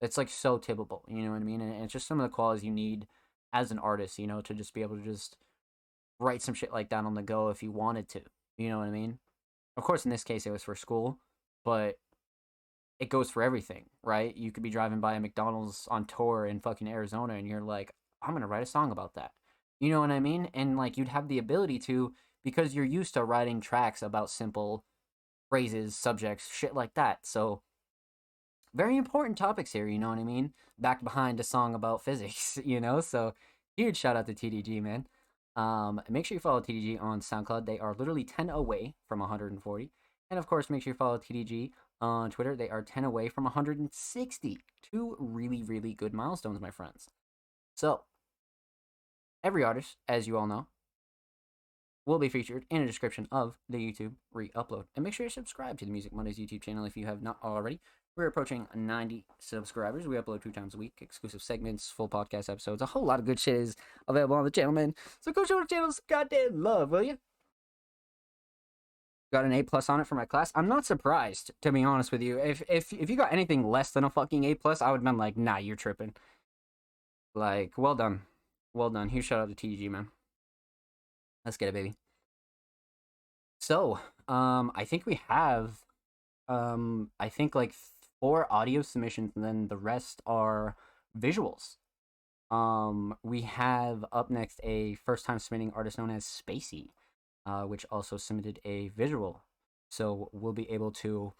It's like so typical, you know what I mean? And it's just some of the qualities you need as an artist, you know, to just be able to just write some shit like that on the go if you wanted to. You know what I mean? Of course, in this case, it was for school, but it goes for everything, right? You could be driving by a McDonald's on tour in fucking Arizona and you're like, I'm going to write a song about that. You know what I mean? And like you'd have the ability to because you're used to writing tracks about simple phrases, subjects, shit like that. So, very important topics here, you know what I mean? Back behind a song about physics, you know? So, huge shout out to TDG, man. Make sure you follow TDG on SoundCloud. They are literally 10 away from 140. And of course, make sure you follow TDG on Twitter. They are 10 away from 160. Two really, really good milestones, my friends. So, every artist, as you all know, will be featured in a description of the YouTube re-upload. And make sure you subscribe to the Music Mondays YouTube channel if you have not already. We're approaching 90 subscribers. We upload 2 times a week, exclusive segments, full podcast episodes. A whole lot of good shit is available on the channel, man. So go show the channel some goddamn love, will you? Got an A+ on it for my class. I'm not surprised, to be honest with you. If you got anything less than a fucking A+, I would have been like, nah, you're tripping. Like, well done. Well done. Huge shout out to TDG, man. Let's get it, baby. So, I think we have, I think like 4 audio submissions, and then the rest are visuals. We have up next a first-time submitting artist known as Spacey, which also submitted a visual. So we'll be able to,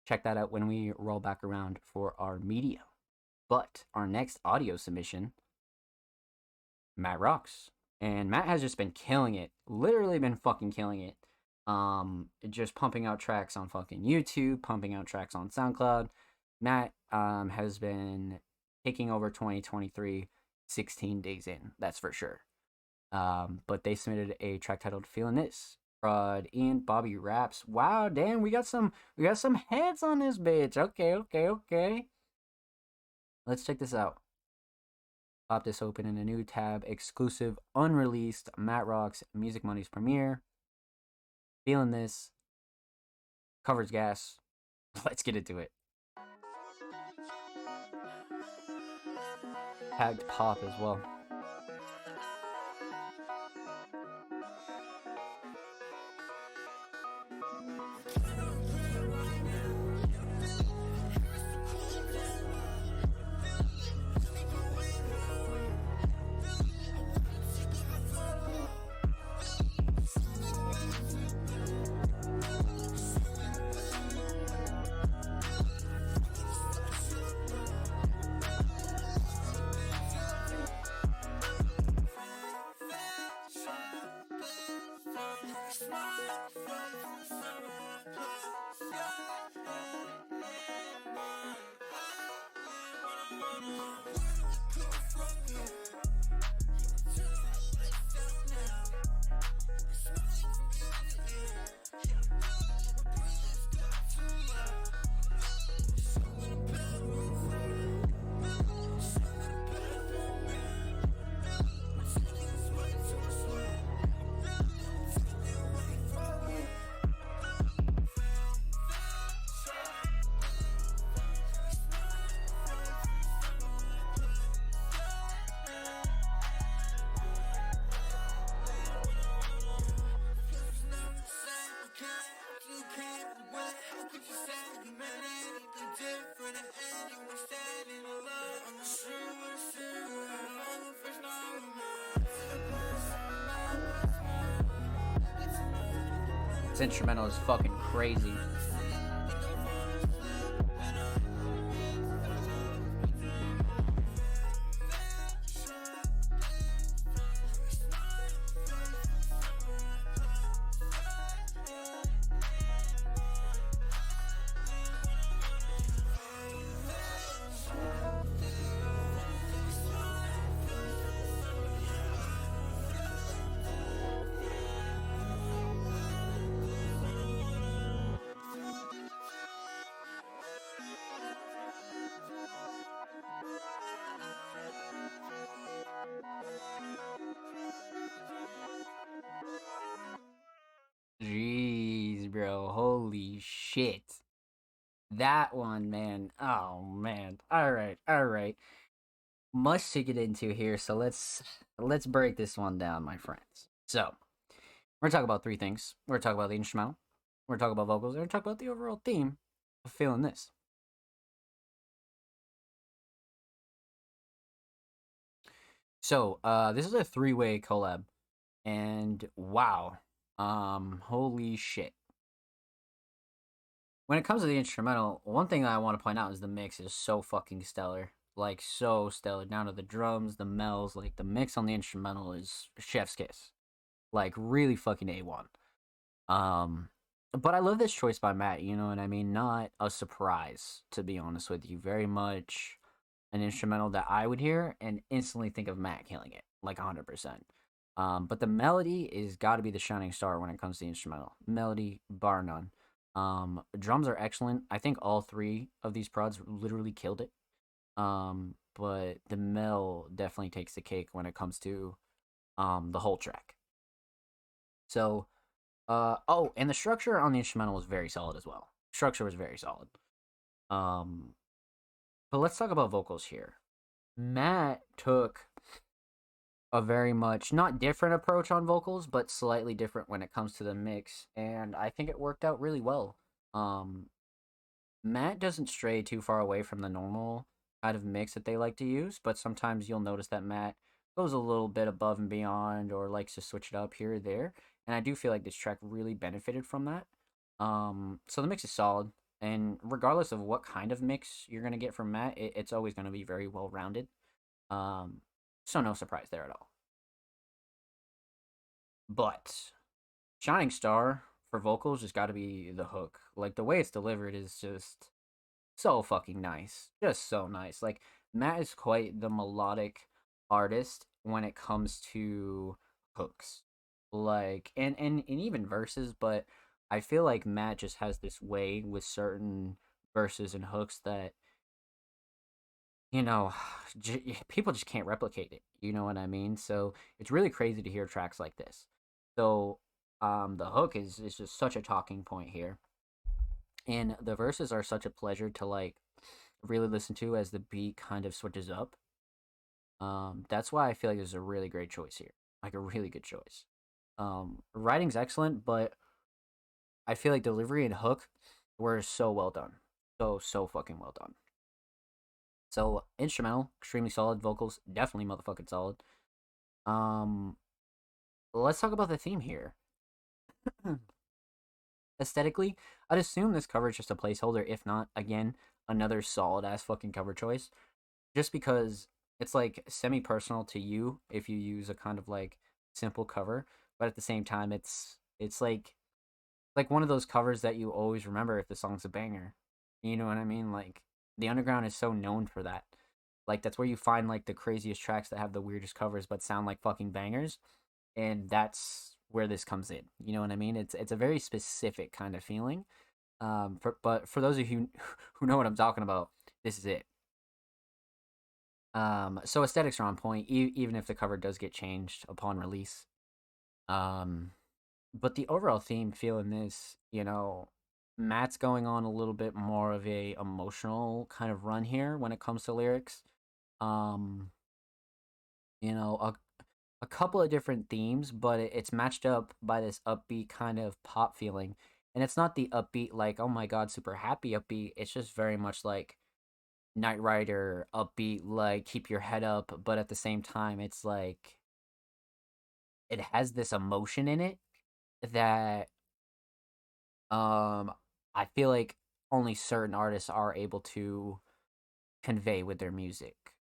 check that out when we roll back around for our media. But our next audio submission, Matt rocks. And Matt has just been killing it. Literally been fucking killing it. Just pumping out tracks on fucking YouTube, pumping out tracks on SoundCloud. Matt has been taking over 2023 16 days in, that's for sure. But they submitted a track titled Feeling This. Prod Ian Bobby Raps. Wow, damn, we got some heads on this bitch. Okay. Let's check this out. Pop this open in a new tab, exclusive, unreleased Matt Rocks Music Mondays premiere. Feeling This. Covers gas. Let's get into it. Tagged pop as well. This instrumental is fucking crazy. Jeez, bro. Holy shit. That one, man. Oh man. All right, all right. Much to get into here, so let's break this one down, my friends. So we're gonna talk about three things. We're gonna talk about the instrumental. We're gonna talk about vocals. We're gonna talk about the overall theme of feeling this. So this is a three-way collab, and wow, holy shit. When it comes to the instrumental, one thing that I want to point out is the mix is so fucking stellar. Like, so stellar. Down to the drums, the mells, like, the mix on the instrumental is chef's kiss. Like, really fucking A1. Um, but I love this choice by Matt, you know what I mean? Not a surprise, to be honest with you. Very much an instrumental that I would hear and instantly think of Matt killing it, like 100%. But the melody is got to be the shining star when it comes to the instrumental. Melody, bar none. Drums are excellent. I think all three of these prods literally killed it. But the mel definitely takes the cake when it comes to the whole track. So, oh, and the structure on the instrumental was very solid as well. Structure was very solid. Um, but let's talk about vocals here. Matt took a very much not different approach on vocals, but slightly different when it comes to the mix, and I think it worked out really well. Um, Matt doesn't stray too far away from the normal kind of mix that they like to use, but sometimes you'll notice that Matt goes a little bit above and beyond or likes to switch it up here or there. And I do feel like this track really benefited from that. So the mix is solid, and regardless of what kind of mix you're gonna get from Matt, it's always gonna be very well rounded. Um, so no surprise there at all. But Shining Star for vocals just got to be the hook. Like the way it's delivered is just so fucking nice. Just so nice. Like Matt is quite the melodic artist when it comes to hooks. Like and even verses, but I feel like Matt just has this way with certain verses and hooks that you know people just can't replicate it. You know what I mean? So it's really crazy to hear tracks like this. So the hook is just such a talking point here, and the verses are such a pleasure to like really listen to as the beat kind of switches up. That's why I feel like there's a really great choice here, like a really good choice. Writing's excellent, but I feel like delivery and hook were so well done, so fucking well done. So instrumental, extremely solid. Vocals, definitely motherfucking solid. Um, let's talk about the theme here. Aesthetically, I'd assume this cover is just a placeholder. If not, again, another solid ass fucking cover choice. Just because it's like semi personal to you if you use a kind of like simple cover, but at the same time, it's like one of those covers that you always remember if the song's a banger. You know what I mean? Like the underground is so known for that. Like that's where you find like the craziest tracks that have the weirdest covers but sound like fucking bangers, and that's where this comes in. You know what I mean? It's a very specific kind of feeling. But for those of you who know what I'm talking about, this is it. So aesthetics are on point, even if the cover does get changed upon release. Um, but the overall theme, feeling this, you know, Matt's going on a little bit more of a emotional kind of run here when it comes to lyrics. Um, you know, a couple of different themes, but it's matched up by this upbeat kind of pop feeling. And it's not the upbeat, like, oh my god, super happy upbeat. It's just very much like Knight Rider upbeat, like keep your head up, but at the same time, it's like it has this emotion in it that I feel like only certain artists are able to convey with their music.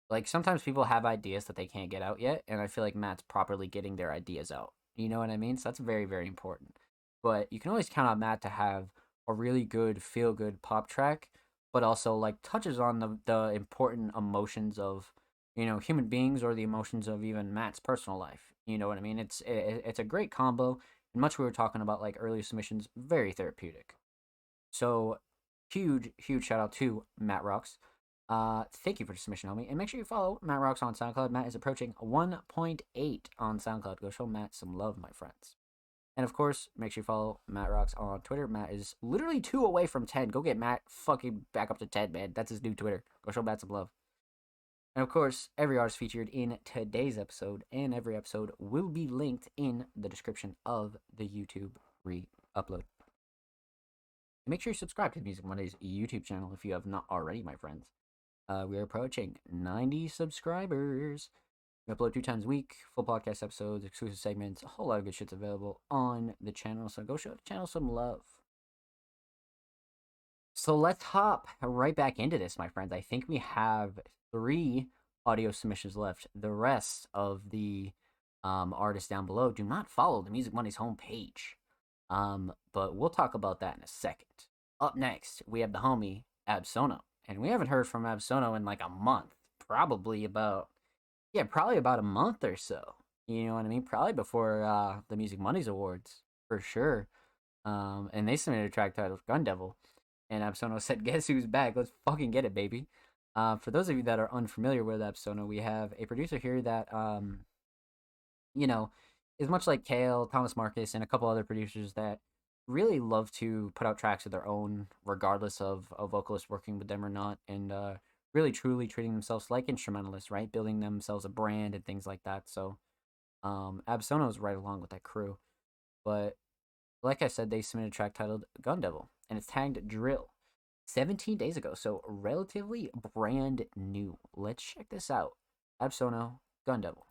Like sometimes people have ideas that they can't get out yet, and I feel like Matt's properly getting their ideas out. You know what I mean? So that's very, very important. But you can always count on Matt to have a really good feel good pop track, but also like touches on the important emotions of, you know, human beings or the emotions of even Matt's personal life. You know what I mean? It's a great combo, and much we were talking about like earlier submissions, very therapeutic. So huge shout out to Matt Rocks. Thank you for the submission, homie. And make sure you follow Matt Rocks on SoundCloud. Matt is approaching 1.8 on SoundCloud. Go show Matt some love, my friends. And of course, make sure you follow Matt Rocks on Twitter. Matt is literally 2 away from 10. Go get Matt fucking back up to 10, man. That's his new Twitter. Go show Matt some love. And of course, every artist featured in today's episode and every episode will be linked in the description of the YouTube re-upload. Make sure you subscribe to Music Mondays YouTube channel if you have not already, my friends. We are approaching 90 subscribers. We upload 2 times a week, full podcast episodes, exclusive segments, a whole lot of good shit's available on the channel. So go show the channel some love. So let's hop right back into this, my friends. I think we have 3 audio submissions left. The rest of the artists down below do not follow the Music Mondays homepage. But we'll talk about that in a second. Up next, we have the homie Absolno. And we haven't heard from Absolno in like a month. Probably about a month or so. You know what I mean? Probably before the Music Mondays Awards, for sure. And they submitted a track titled Gun Devil. And Absolno said, guess who's back? Let's fucking get it, baby. For those of you that are unfamiliar with Absolno, we have a producer here that, is much like Kale, Thomas Marcus, and a couple other producers that really love to put out tracks of their own, regardless of a vocalist working with them or not, and really truly treating themselves like instrumentalists, right? Building themselves a brand and things like that. So Absolno is right along with that crew. But like I said, they submitted a track titled Gun Devil, and it's tagged Drill 17 days ago, so relatively brand new. Let's check this out. Absolno, Gun Devil.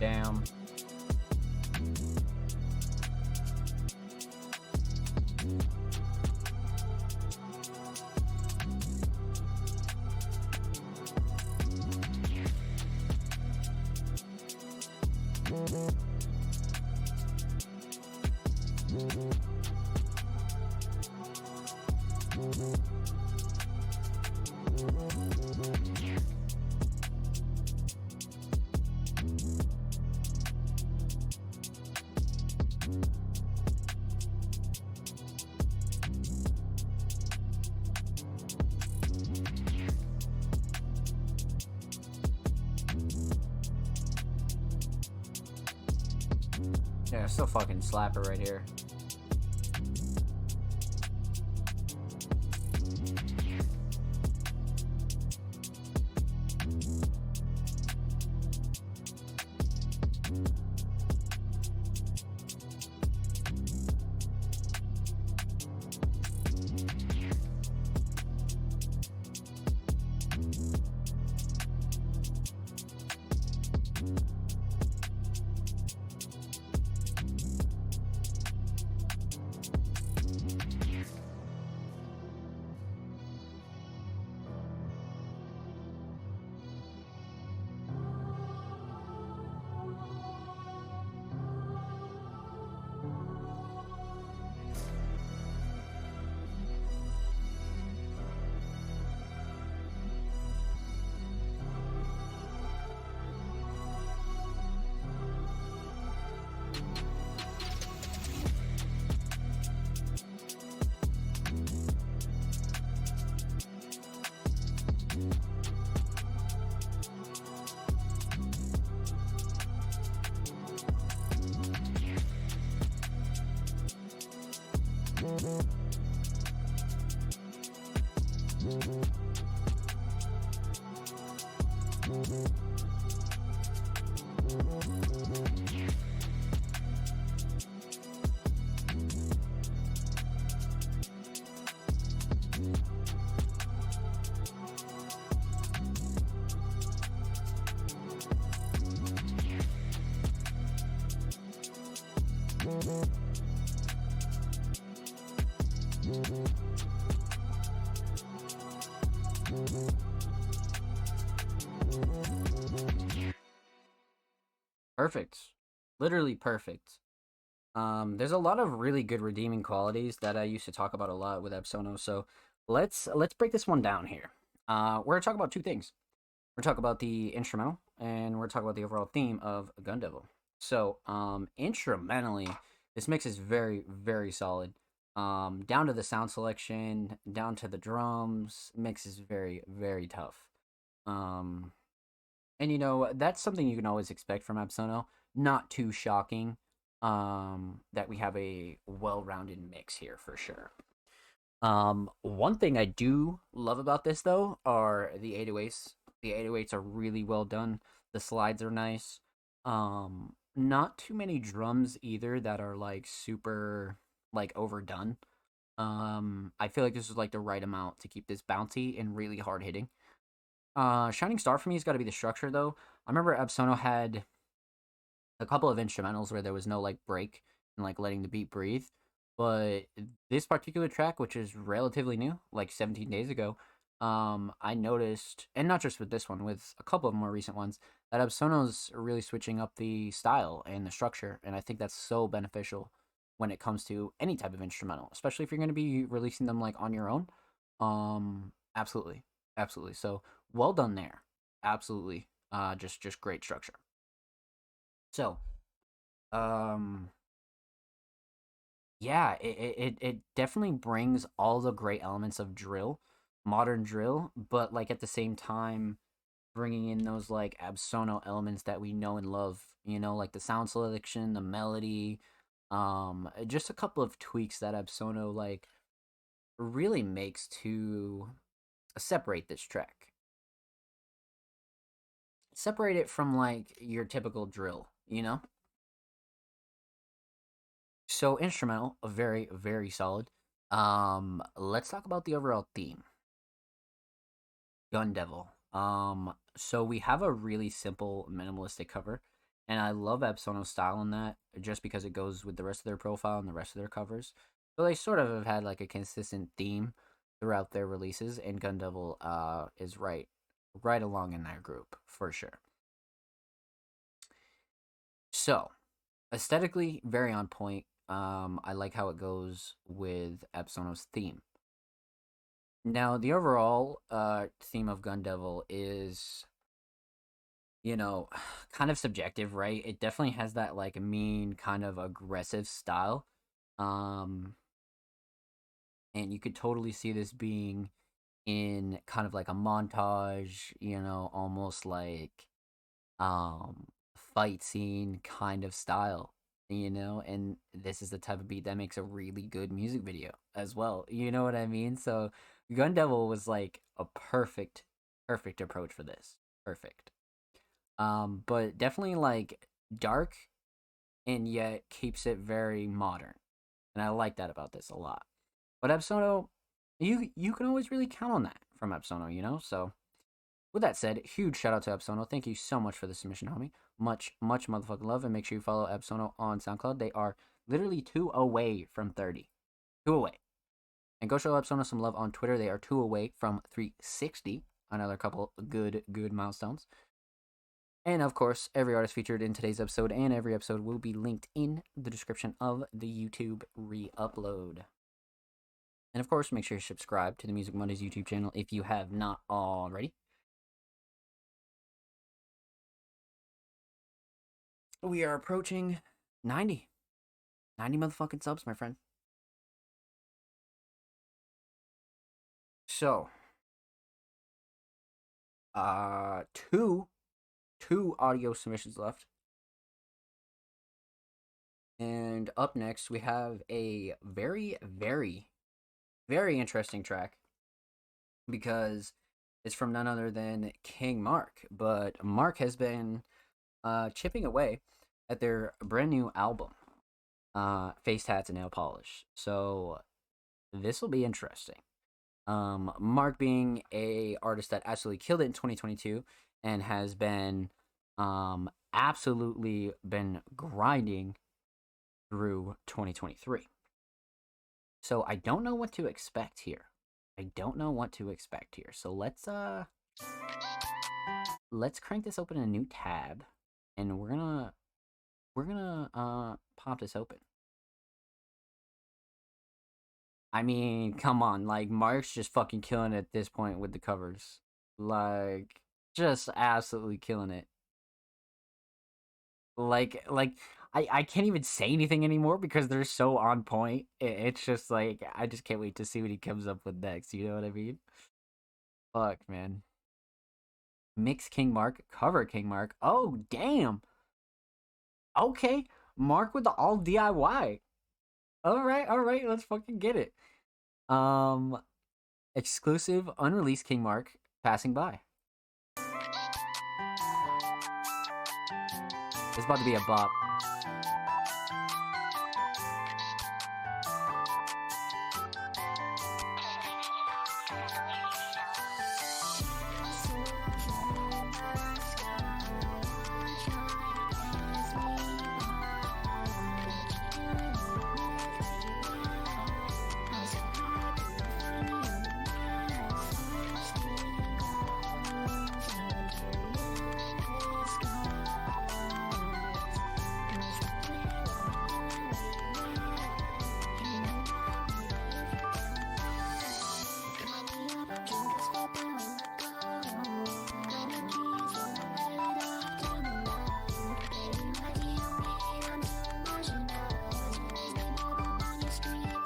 Damn. Yeah, still fucking slapper right here. Perfect. Literally perfect. There's a lot of really good redeeming qualities that I used to talk about a lot with Epsono. So let's break this one down here. We're gonna talk about two things. We're gonna talk about the instrumental, and we're gonna talk about the overall theme of Gun Devil. So, instrumentally, this mix is very, very solid. Down to the sound selection, down to the drums, mix is very, very tough. Um, and that's something you can always expect from Epsono. Not too shocking. That we have a well-rounded mix here for sure. One thing I do love about this though are the 808s. The 808s are really well done. The slides are nice. Not too many drums either that are like super like overdone. I feel like this is like the right amount to keep this bouncy and really hard hitting. Shining Star for me has got to be the structure though. I remember Epsono had a couple of instrumentals where there was no like break and like letting the beat breathe. But this particular track, which is relatively new, like 17 days ago, I noticed, and not just with this one, with a couple of more recent ones, that Epsono's really switching up the style and the structure, and I think that's so beneficial when it comes to any type of instrumental, especially if you're going to be releasing them like on your own. Absolutely, absolutely. So well done there, absolutely. Just great structure. So, um, yeah, it definitely brings all the great elements of drill, modern drill, but like at the same time bringing in those like Absolo elements that we know and love, like the sound selection, the melody, just a couple of tweaks that Absolo like really makes to separate this track. Separate it from like your typical drill, you know? So instrumental, very, very solid. Let's talk about the overall theme. Gun Devil. So we have a really simple minimalistic cover, and I love Epsono's style in that just because it goes with the rest of their profile and the rest of their covers. So they sort of have had like a consistent theme throughout their releases, and Gun Devil is right along in that group for sure. So aesthetically, very on point. I like how it goes with Epsono's theme. Now, the overall theme of Gun Devil is, kind of subjective, right? It definitely has that like mean, kind of aggressive style. Um, and you could totally see this being in kind of like a montage, almost like um fight scene kind of style, and this is the type of beat that makes a really good music video as well. You know what I mean? So Gun Devil was like a perfect approach for this. Perfect. But definitely like dark and yet keeps it very modern. And I like that about this a lot. But Epsono, you can always really count on that from Epsono. So with that said, huge shout out to Epsono. Thank you so much for the submission, homie. Much motherfucking love, and make sure you follow Epsono on SoundCloud. They are literally 2 away from 30. 2 away. And go show Epsono some love on Twitter. They are 2 away from 360. Another couple good milestones. And of course, every artist featured in today's episode and every episode will be linked in the description of the YouTube re-upload. And of course, make sure you subscribe to the Music Mondays YouTube channel if you have not already. We are approaching 90. 90 motherfucking subs, my friend. So, two audio submissions left. And up next, we have a very, very, very interesting track because it's from none other than King Mark. But Mark has been chipping away at their brand new album, Face Tats and Nail Polish. So this will be interesting. Mark being a artist that absolutely killed it in 2022 and has been absolutely been grinding through 2023. So I don't know what to expect here. So let's crank this open in a new tab, and we're gonna pop this open. I mean, come on, like Mark's just fucking killing it at this point with the covers. Like just absolutely killing it. Like I can't even say anything anymore because they're so on point. It's just like I just can't wait to see what he comes up with next, you know what I mean? Fuck, man. Mix King Mark, cover King Mark. Oh, damn. Okay. Mark with the all DIY. All right, let's fucking get it. Um Exclusive unreleased King Mark passing by. It's about to be a bop.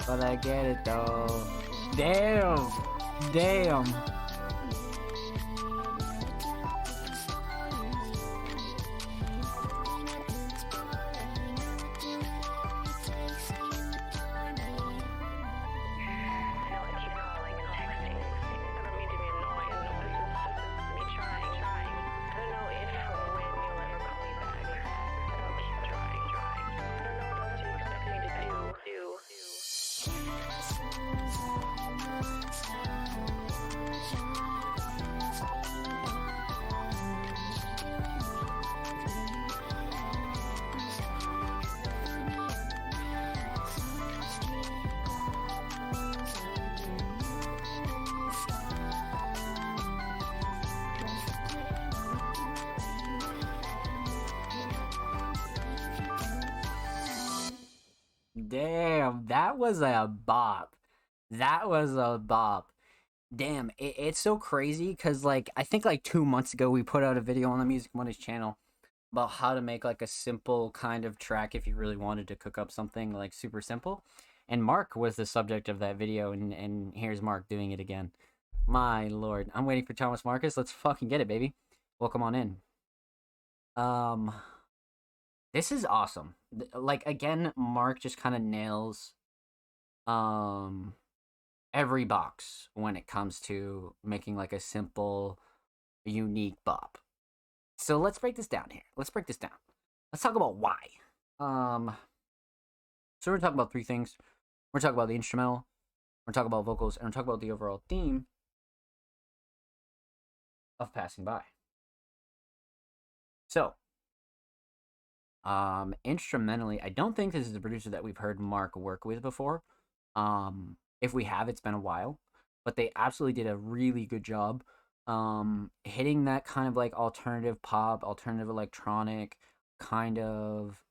But I get it though. Damn. Damn. Damn, that was a bop. That was a bop. Damn, it's so crazy because, like, I think like 2 months ago we put out a video on the Music Mondays channel about how to make like a simple kind of track if you really wanted to cook up something like super simple. And Mark was the subject of that video, and here's Mark doing it again. My lord, I'm waiting for Thomas Marcus. Let's fucking get it, baby. Welcome on in. Um, this is awesome. Like again, Mark just kind of nails um every box when it comes to making like a simple, unique bop. So let's break this down here. Let's break this down. Let's talk about why. Um, so we're talking about three things. We're talking about the instrumental. We're talking about vocals, and we're talking about the overall theme of Passing By. So, instrumentally, I don't think this is a producer that we've heard Mark work with before. If we have, it's been a while, but they absolutely did a really good job hitting that kind of like alternative pop, alternative electronic kind of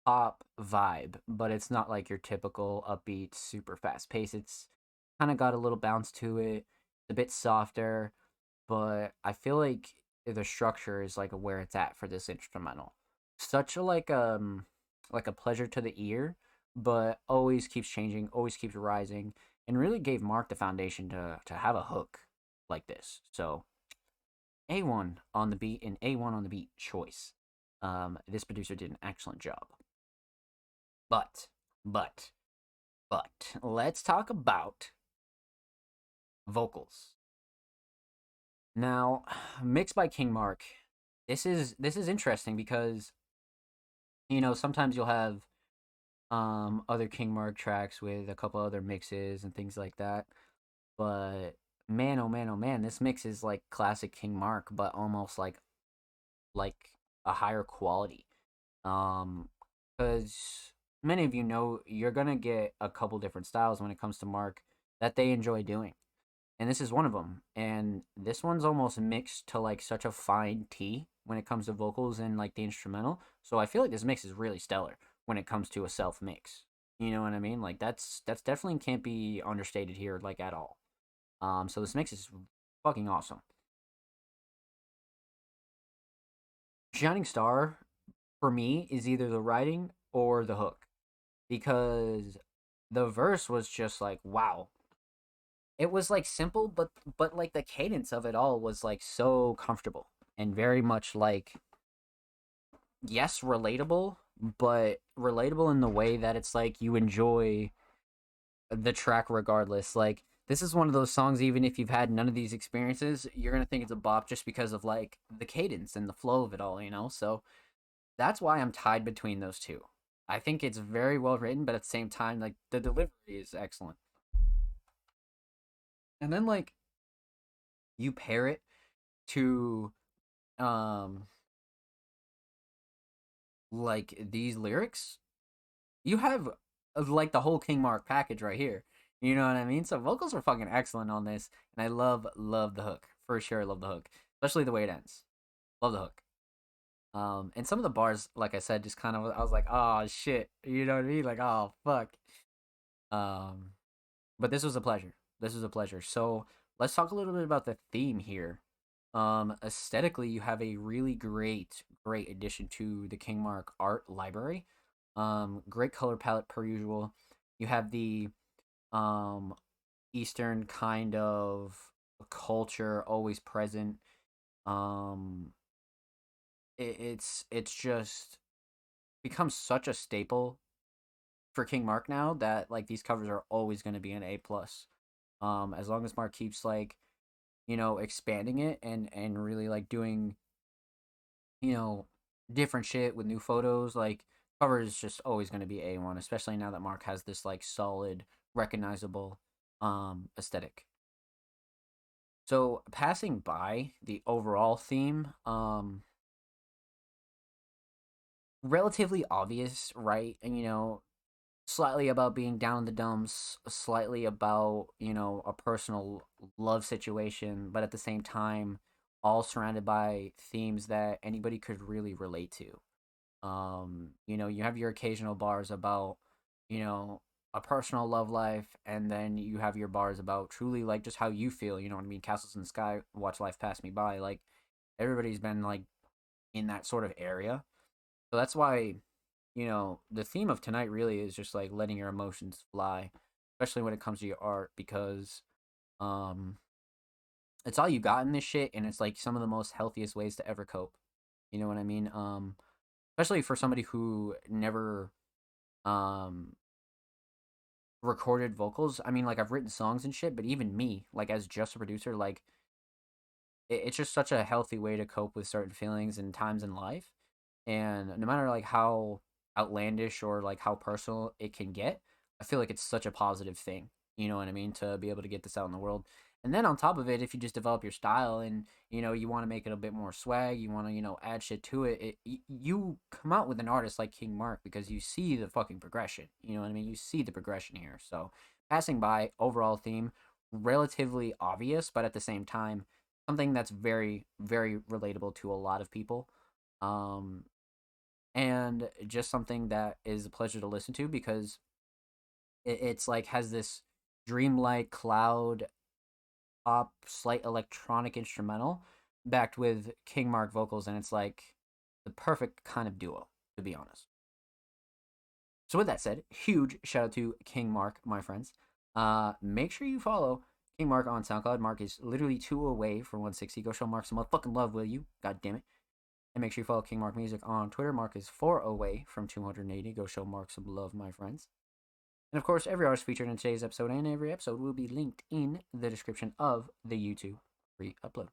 pop vibe, but it's not like your typical upbeat super fast pace. It's kind of got a little bounce to it. It's a bit softer, but I feel like the structure is like where it's at for this instrumental. Such a like a pleasure to the ear, but always keeps changing, always keeps rising, and really gave Mark the foundation to have a hook like this. So A1 on the beat and A1 on the beat choice. This producer did an excellent job. But let's talk about vocals. Now, mixed by King Mark. This is interesting because sometimes you'll have other King Mark tracks with a couple other mixes and things like that. But man, oh man, oh man, this mix is like classic King Mark, but almost like a higher quality. Because many of you know you're gonna get a couple different styles when it comes to Mark that they enjoy doing, and this is one of them. And this one's almost mixed to like such a fine tea when it comes to vocals and like the instrumental. So I feel like this mix is really stellar when it comes to a self mix. You know what I mean? Like that's definitely can't be understated here, like at all. So this mix is fucking awesome. Shining Star for me is either the writing or the hook, because the verse was just like wow. It was like simple, but like the cadence of it all was like so comfortable and very much like, yes, relatable, but relatable in the way that it's like you enjoy the track regardless. Like this is one of those songs, even if you've had none of these experiences, you're gonna think it's a bop just because of like the cadence and the flow of it all, you know? So that's why I'm tied between those two. I think it's very well written, but at the same time, like the delivery is excellent. And then like you pair it to um like these lyrics, you have like the whole King Mark package right here. You know what I mean? So vocals are fucking excellent on this, and I love the hook for sure. Love the hook, especially the way it ends. Love the hook. And some of the bars, like I said, just kind of I was like, oh shit, you know what I mean? Like, oh fuck. Um, but this was a pleasure. This was a pleasure. So let's talk a little bit about the theme here. Aesthetically, you have a really great addition to the King Mark art library. Great color palette per usual. You have the um Eastern kind of culture always present. Um, it's just become such a staple for King Mark now that like these covers are always going to be an A plus. As long as Mark keeps like, you know, expanding it and really like doing, you know, different shit with new photos, like cover is just always going to be A1, especially now that Mark has this like solid recognizable aesthetic. So passing by the overall theme, relatively obvious, right? And you know, slightly about being down in the dumps, slightly about, you know, a personal love situation, but at the same time, all surrounded by themes that anybody could really relate to. You know, you have your occasional bars about, you know, a personal love life, and then you have your bars about truly like just how you feel, you know what I mean? Castles in the sky, watch life pass me by. Like everybody's been like in that sort of area. So that's why, you know, the theme of tonight really is just like letting your emotions fly, especially when it comes to your art, because um it's all you got in this shit, and it's like some of the most healthiest ways to ever cope. You know what I mean? Especially for somebody who never um recorded vocals. I mean, like I've written songs and shit, but even me, like as just a producer, like it's just such a healthy way to cope with certain feelings and times in life. And no matter like how outlandish or like how personal it can get, I feel like it's such a positive thing. You know what I mean? To be able to get this out in the world. And then on top of it, if you just develop your style and you know you want to make it a bit more swag, you want to, you know, add shit to it, you come out with an artist like King Mark because you see the fucking progression. You know what I mean? You see the progression here. So passing by, overall theme, relatively obvious, but at the same time something that's very relatable to a lot of people. Um, and just something that is a pleasure to listen to because it's like has this dreamlike cloud pop slight electronic instrumental backed with King Mark vocals, and it's like the perfect kind of duo, to be honest. So with that said, huge shout out to King Mark, my friends. Make sure you follow King Mark on SoundCloud. Mark is literally 2 away from 160. Go show Mark some motherfucking love, will you? God damn it. And make sure you follow King Mark Music on Twitter. Mark is 4 away from 280. Go show Mark some love, my friends. And of course, every artist featured in today's episode and every episode will be linked in the description of the YouTube free upload.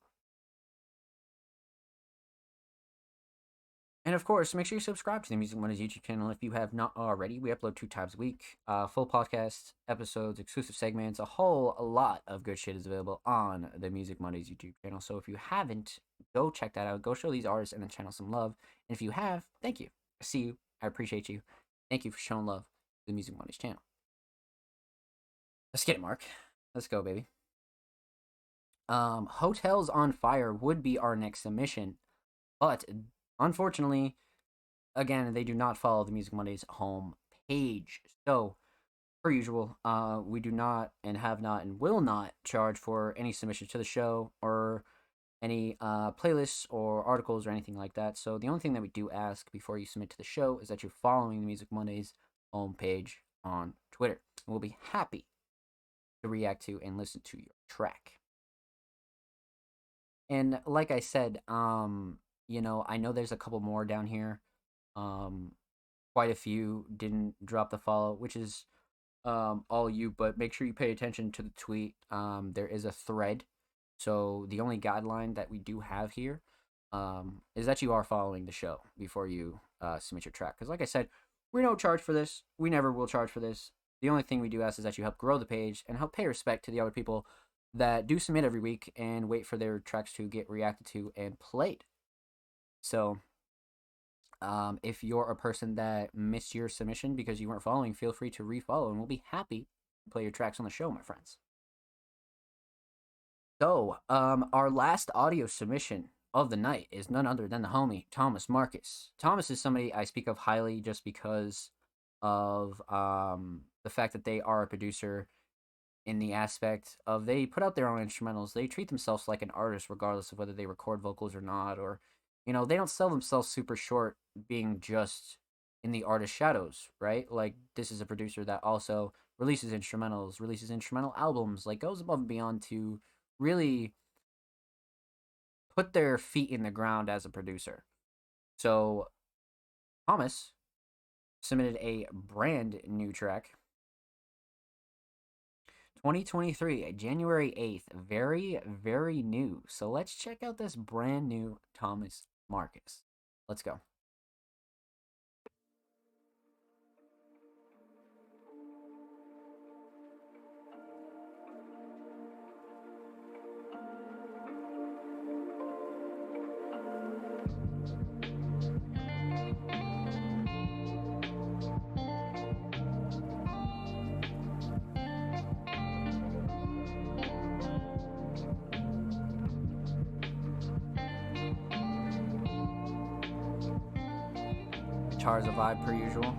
And of course, make sure you subscribe to the Music Mondays YouTube channel if you have not already. We upload 2 times a week. Full podcasts, episodes, exclusive segments, a lot of good shit is available on the Music Mondays YouTube channel. So if you haven't, go check that out. Go show these artists and the channel some love. And if you have, thank you. I see you. I appreciate you. Thank you for showing love to the Music Mondays channel. Let's get it, Mark. Let's go, baby. Hotels on Fire would be our next submission, but unfortunately, again, they do not follow the Music Mondays home page. So, per usual, we do not and have not and will not charge for any submissions to the show or any playlists or articles or anything like that. So the only thing that we do ask before you submit to the show is that you're following the Music Mondays homepage on Twitter. And we'll be happy to react to and listen to your track. And like I said, I know there's a couple more down here. Quite a few didn't drop the follow, which is all you, but make sure you pay attention to the tweet. There is a thread. So the only guideline that we do have here is that you are following the show before you submit your track. Because like I said, we don't charge for this. We never will charge for this. The only thing we do ask is that you help grow the page and help pay respect to the other people that do submit every week and wait for their tracks to get reacted to and played. So if you're a person that missed your submission because you weren't following, feel free to refollow and we'll be happy to play your tracks on the show, my friends. So, our last audio submission of the night is none other than the homie, Thomas Marcus. Thomas is somebody I speak of highly just because of the fact that they are a producer in the aspect of they put out their own instrumentals. They treat themselves like an artist regardless of whether they record vocals or not, or, they don't sell themselves super short being just in the artist shadows, right? Like, this is a producer that also releases instrumentals, releases instrumental albums, like goes above and beyond to really put their feet in the ground as a producer. So Thomas submitted a brand new track. 2023, January 8th. Very, very new. So let's check out this brand new Thomas Marcus. Let's go. Guitar's a vibe per usual.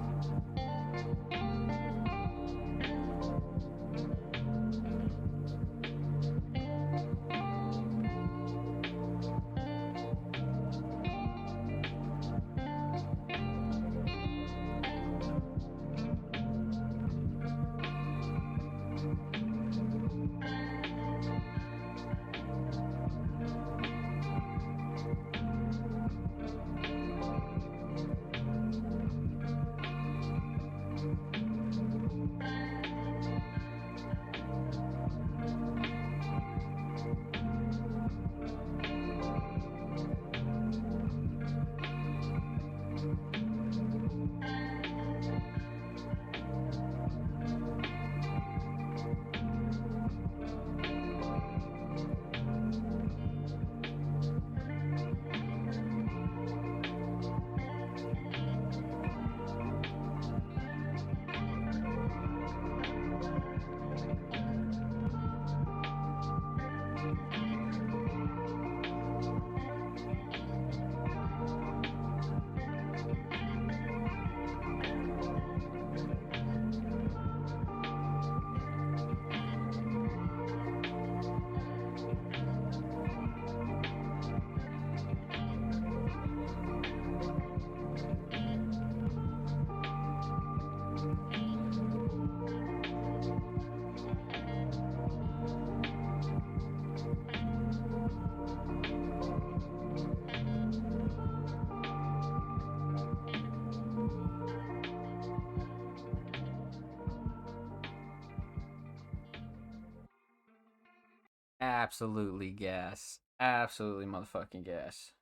Absolutely gas. Absolutely motherfucking gas.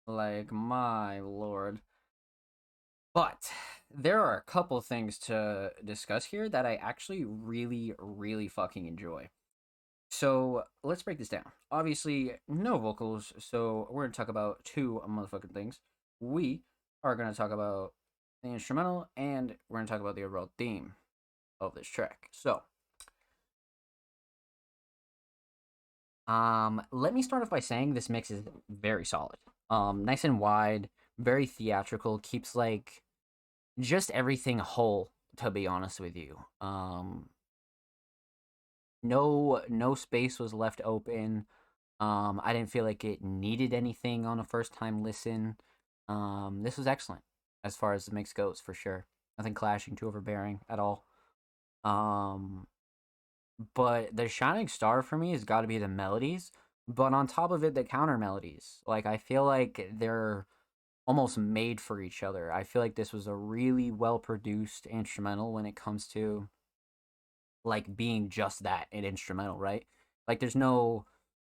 Like, my lord. But there are a couple things to discuss here that I actually really, really fucking enjoy. So let's break this down. Obviously, no vocals, so we're going to talk about two motherfucking things. We are going to talk about the instrumental, and we're going to talk about the overall theme of this track. So, let me start off by saying this mix is very solid. Nice and wide, very theatrical, keeps like just everything whole, to be honest with you. No space was left open. I didn't feel like it needed anything on a first time listen. This was excellent as far as the mix goes, for sure. Nothing clashing, too overbearing at all. Um, but the shining star for me has got to be the melodies. But on top of it, the counter melodies. Like, I feel like they're almost made for each other. I feel like this was a really well produced instrumental when it comes to like being just that, an instrumental, right? Like, there's no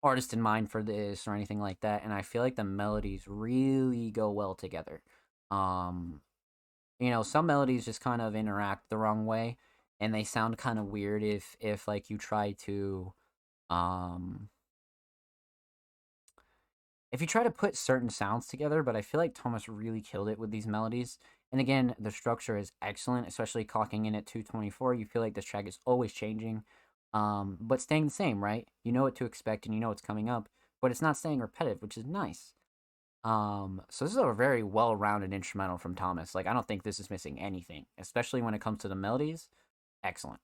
artist in mind for this or anything like that, and I feel like the melodies really go well together. Um, some melodies just kind of interact the wrong way, and they sound kind of weird if like you try to um if you try to put certain sounds together, but I feel like Thomas really killed it with these melodies. And again, the structure is excellent, especially clocking in at 224. You feel like this track is always changing, but staying the same, right? You know what to expect and you know what's coming up, but it's not staying repetitive, which is nice. So this is a very well-rounded instrumental from Thomas. Like, I don't think this is missing anything, especially when it comes to the melodies. Excellent.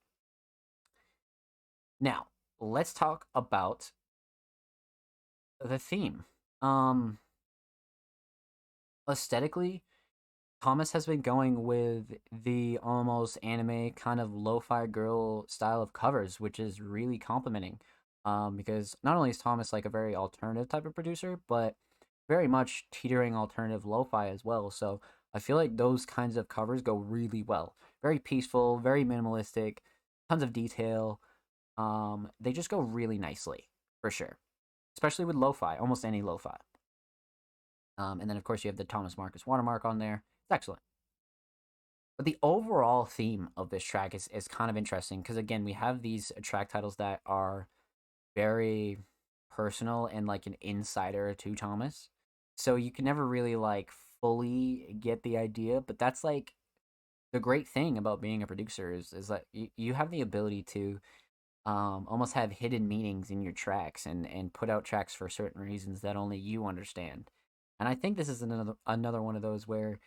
Now, let's talk about the theme. Aesthetically, Thomas has been going with the almost anime kind of lo-fi girl style of covers, which is really complimenting. Because not only is Thomas like a very alternative type of producer, but very much teetering alternative lo-fi as well. So I feel like those kinds of covers go really well. Very peaceful, very minimalistic, tons of detail. They just go really nicely, for sure. Especially with lo-fi, almost any lo-fi. And then of course you have the Thomas Marcus watermark on there. It's excellent. But the overall theme of this track is kind of interesting because again, we have these track titles that are very personal and like an insider to Thomas. So you can never really like fully get the idea, but that's like the great thing about being a producer is that you have the ability to almost have hidden meanings in your tracks and put out tracks for certain reasons that only you understand. And I think this is another one of those where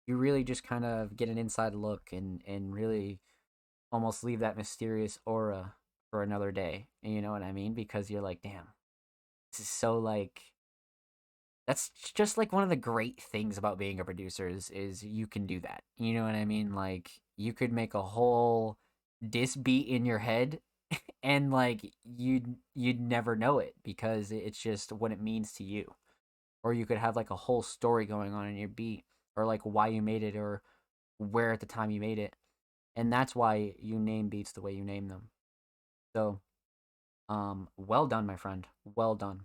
you really just kind of get an inside look and really almost leave that mysterious aura for another day. You know what I mean? Because you're like, damn, this is so like that's just like one of the great things about being a producer is you can do that. You know what I mean? Like you could make a whole diss beat in your head and like you'd never know it because it's just what it means to you. Or you could have like a whole story going on in your beat or like why you made it or where at the time you made it. And that's why you name beats the way you name them. So well done, my friend. Well done.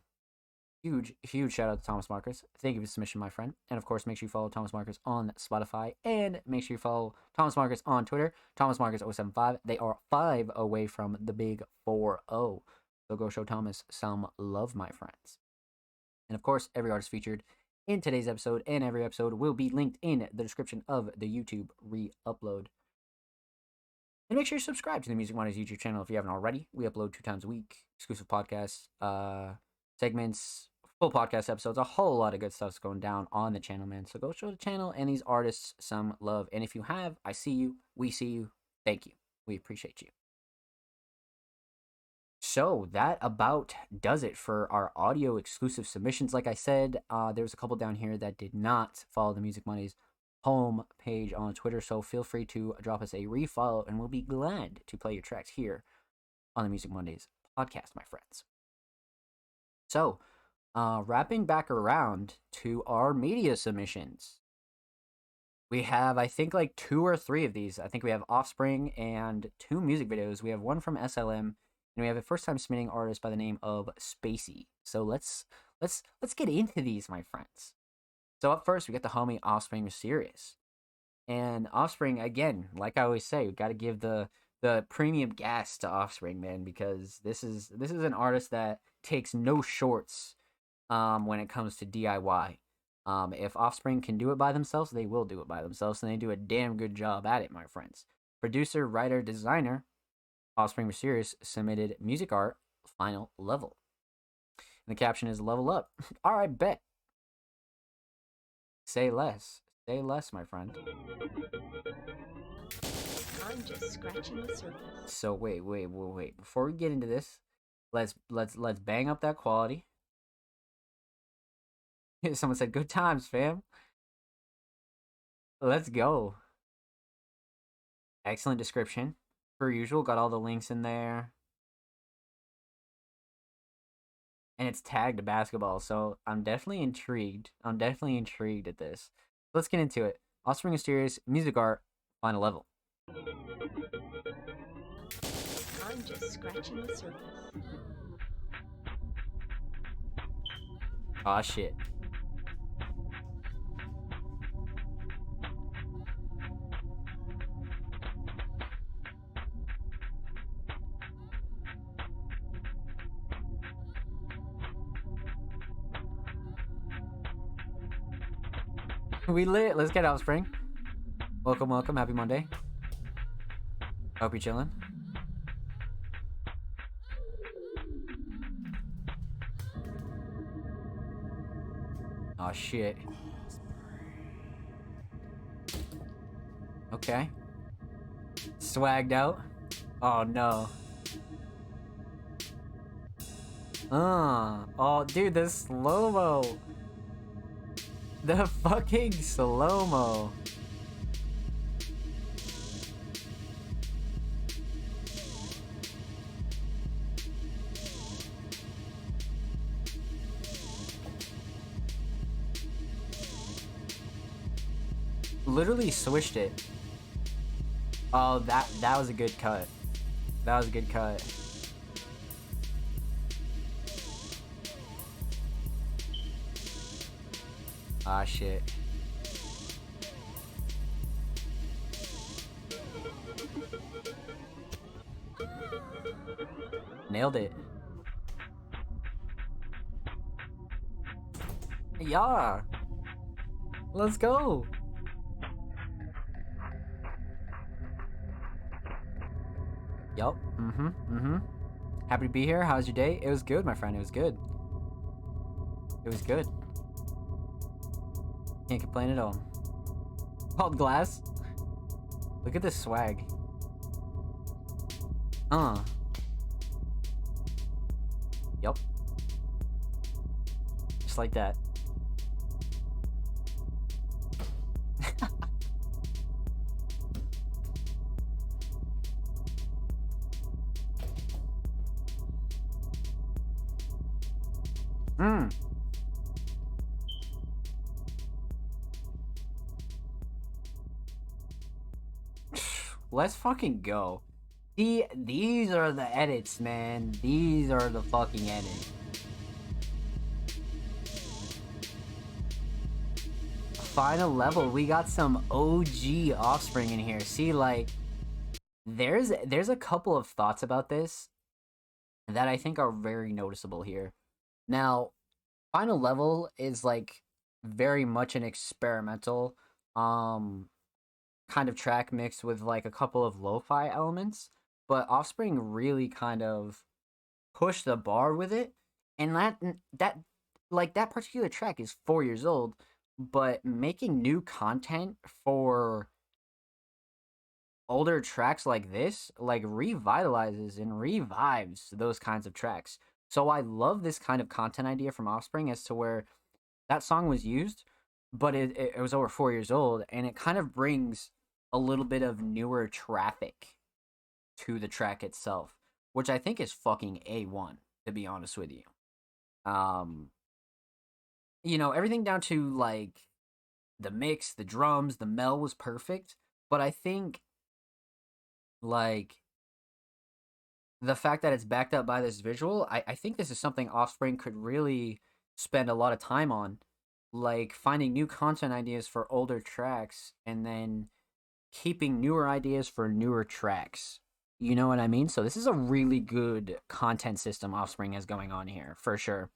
Huge shout out to Thomas Marcus. Thank you for the submission, my friend. And of course, make sure you follow Thomas Marcus on Spotify and make sure you follow Thomas Marcus on Twitter, Thomas Marcus 075. They are 5 away from the big 4-0. So go show Thomas some love, my friends. And of course, every artist featured in today's episode and every episode will be linked in the description of the YouTube re-upload. And make sure you subscribe to the Music Mondays YouTube channel if you haven't already. We upload 2 times a week, exclusive podcasts, segments, full podcast episodes, a whole lot of good stuff's going down on the channel, man. So go show the channel and these artists some love. And if you have, I see you, we see you, thank you. We appreciate you. So that about does it for our audio exclusive submissions. Like I said, there was a couple down here that did not follow the Music Mondays home page on Twitter, so feel free to drop us a refollow and we'll be glad to play your tracks here on the Music Mondays podcast, my friends. So, wrapping back around to our media submissions. We have, I think, like 2 or 3 of these. I think we have Offspring and 2 music videos. We have one from SLM, and we have a first-time submitting artist by the name of Spacey. So let's get into these, my friends. So up first, we got the homie Offspring Mysterious. And Offspring, again, like I always say, we got to give the premium gas to Offspring, man, because this is an artist that takes no shorts when it comes to DIY. If Offspring can do it by themselves, they will do it by themselves, and they do a damn good job at it, my friends. Producer, writer, designer, Offspring Mysterious submitted music art, final level. And the caption is level up. All right, bet. Say less. Say less, my friend. I'm just scratching the surface. So wait. Before we get into this, let's bang up that quality. Someone said, "Good times, fam." Let's go. Excellent description. Per usual, got all the links in there. And it's tagged to basketball, so I'm definitely intrigued. I'm definitely intrigued at this. Let's get into it. Offspring Mysterious, Music Art, final level. I'm just scratching the surface. Aw, shit. We lit. Let's get Offspring. Welcome. Happy Monday. Hope you're chilling. Oh shit. Okay. Swagged out. Oh no. Oh dude, the slow-mo. The fucking slow-mo. Literally switched it. Oh, that was a good cut. That was a good cut. Ah, shit. Nailed it. Yeah. Let's go. Yup. Happy to be here. How's your day? It was good, my friend. It was good. It was good. Can't complain at all. Called Glass. Look at this swag. Yup. Just like that. Let's fucking go. These are the edits, man. These are the fucking edits. Final level. We got some OG Offspring in here. See, like, there's a couple of thoughts about this that I think are very noticeable here. Now, final level is like very much an experimental kind of track mixed with like a couple of lo-fi elements, but Offspring really kind of pushed the bar with it, and that like that particular track is 4 years old, but making new content for older tracks like this like revitalizes and revives those kinds of tracks. So I love this kind of content idea from Offspring as to where that song was used, but it was over 4 years old, and it kind of brings a little bit of newer traffic to the track itself, which I think is fucking A1, to be honest with you. You know, everything down to like the mix, the drums, the mel was perfect, but I think like the fact that it's backed up by this visual, I think this is something Offspring could really spend a lot of time on, like finding new content ideas for older tracks and then keeping newer ideas for newer tracks. You know what I mean? So this is a really good content system Offspring has going on here, for sure.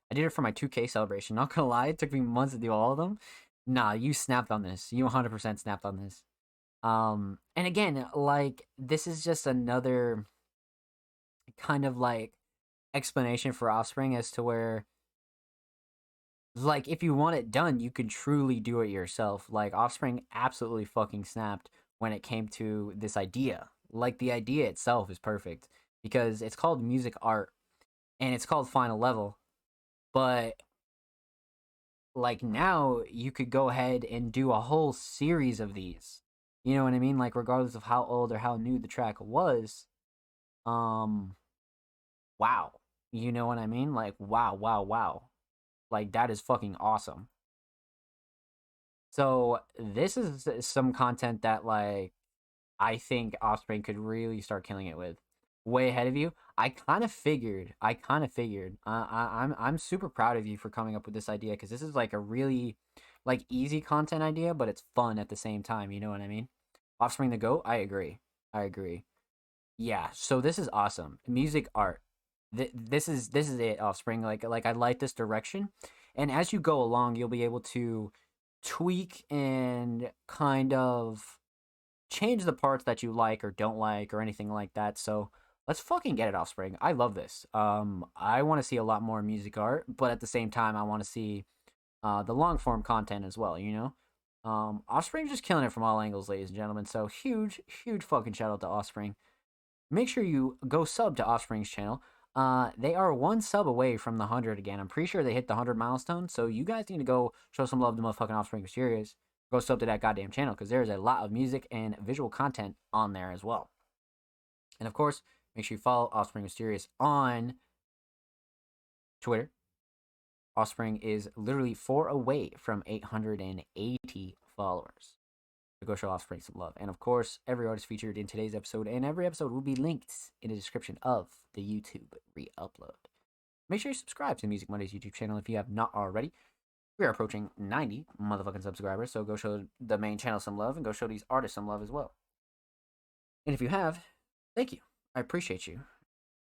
I did it for my 2K celebration. Not gonna lie, it took me months to do all of them. Nah, you snapped on this. You 100% snapped on this. And again, like, this is just another kind of like explanation for Offspring as to where, like, if you want it done, you can truly do it yourself. Like, Offspring absolutely fucking snapped when it came to this idea. Like, the idea itself is perfect because it's called Music Art and it's called Final Level. But like, now you could go ahead and do a whole series of these. You know what I mean? Like, regardless of how old or how new the track was. Wow. You know what I mean? Like, wow. Like, that is fucking awesome. So this is some content that, like, I think Offspring could really start killing it with. Way ahead of you. I kind of figured. I'm super proud of you for coming up with this idea, because this is like a really, like, easy content idea, but it's fun at the same time. You know what I mean? Offspring the GOAT. I agree. Yeah. So this is awesome. Music Art. This is it, Offspring. Like I like this direction, and as you go along, you'll be able to tweak and kind of change the parts that you like or don't like or anything like that. So let's fucking get it, Offspring. I love this. I want to see a lot more Music Art, but at the same time, I want to see the long form content as well. You know, Offspring's just killing it from all angles, ladies and gentlemen. So huge fucking shout out to Offspring. Make sure you go sub to Offspring's channel. They are one sub away from the 100 again. I'm pretty sure they hit the 100 milestone. So you guys need to go show some love to motherfucking Offspring Mysterious. Go sub to that goddamn channel, because there's a lot of music and visual content on there as well. And of course, make sure you follow Offspring Mysterious on Twitter. Offspring is literally 4 away from 880 followers. So go show Offspring some love. And of course, every artist featured in today's episode and every episode will be linked in the description of the YouTube re-upload. Make sure you subscribe to the Music Mondays YouTube channel if you have not already. We are approaching 90 motherfucking subscribers, so go show the main channel some love and go show these artists some love as well. And if you have, thank you. I appreciate you.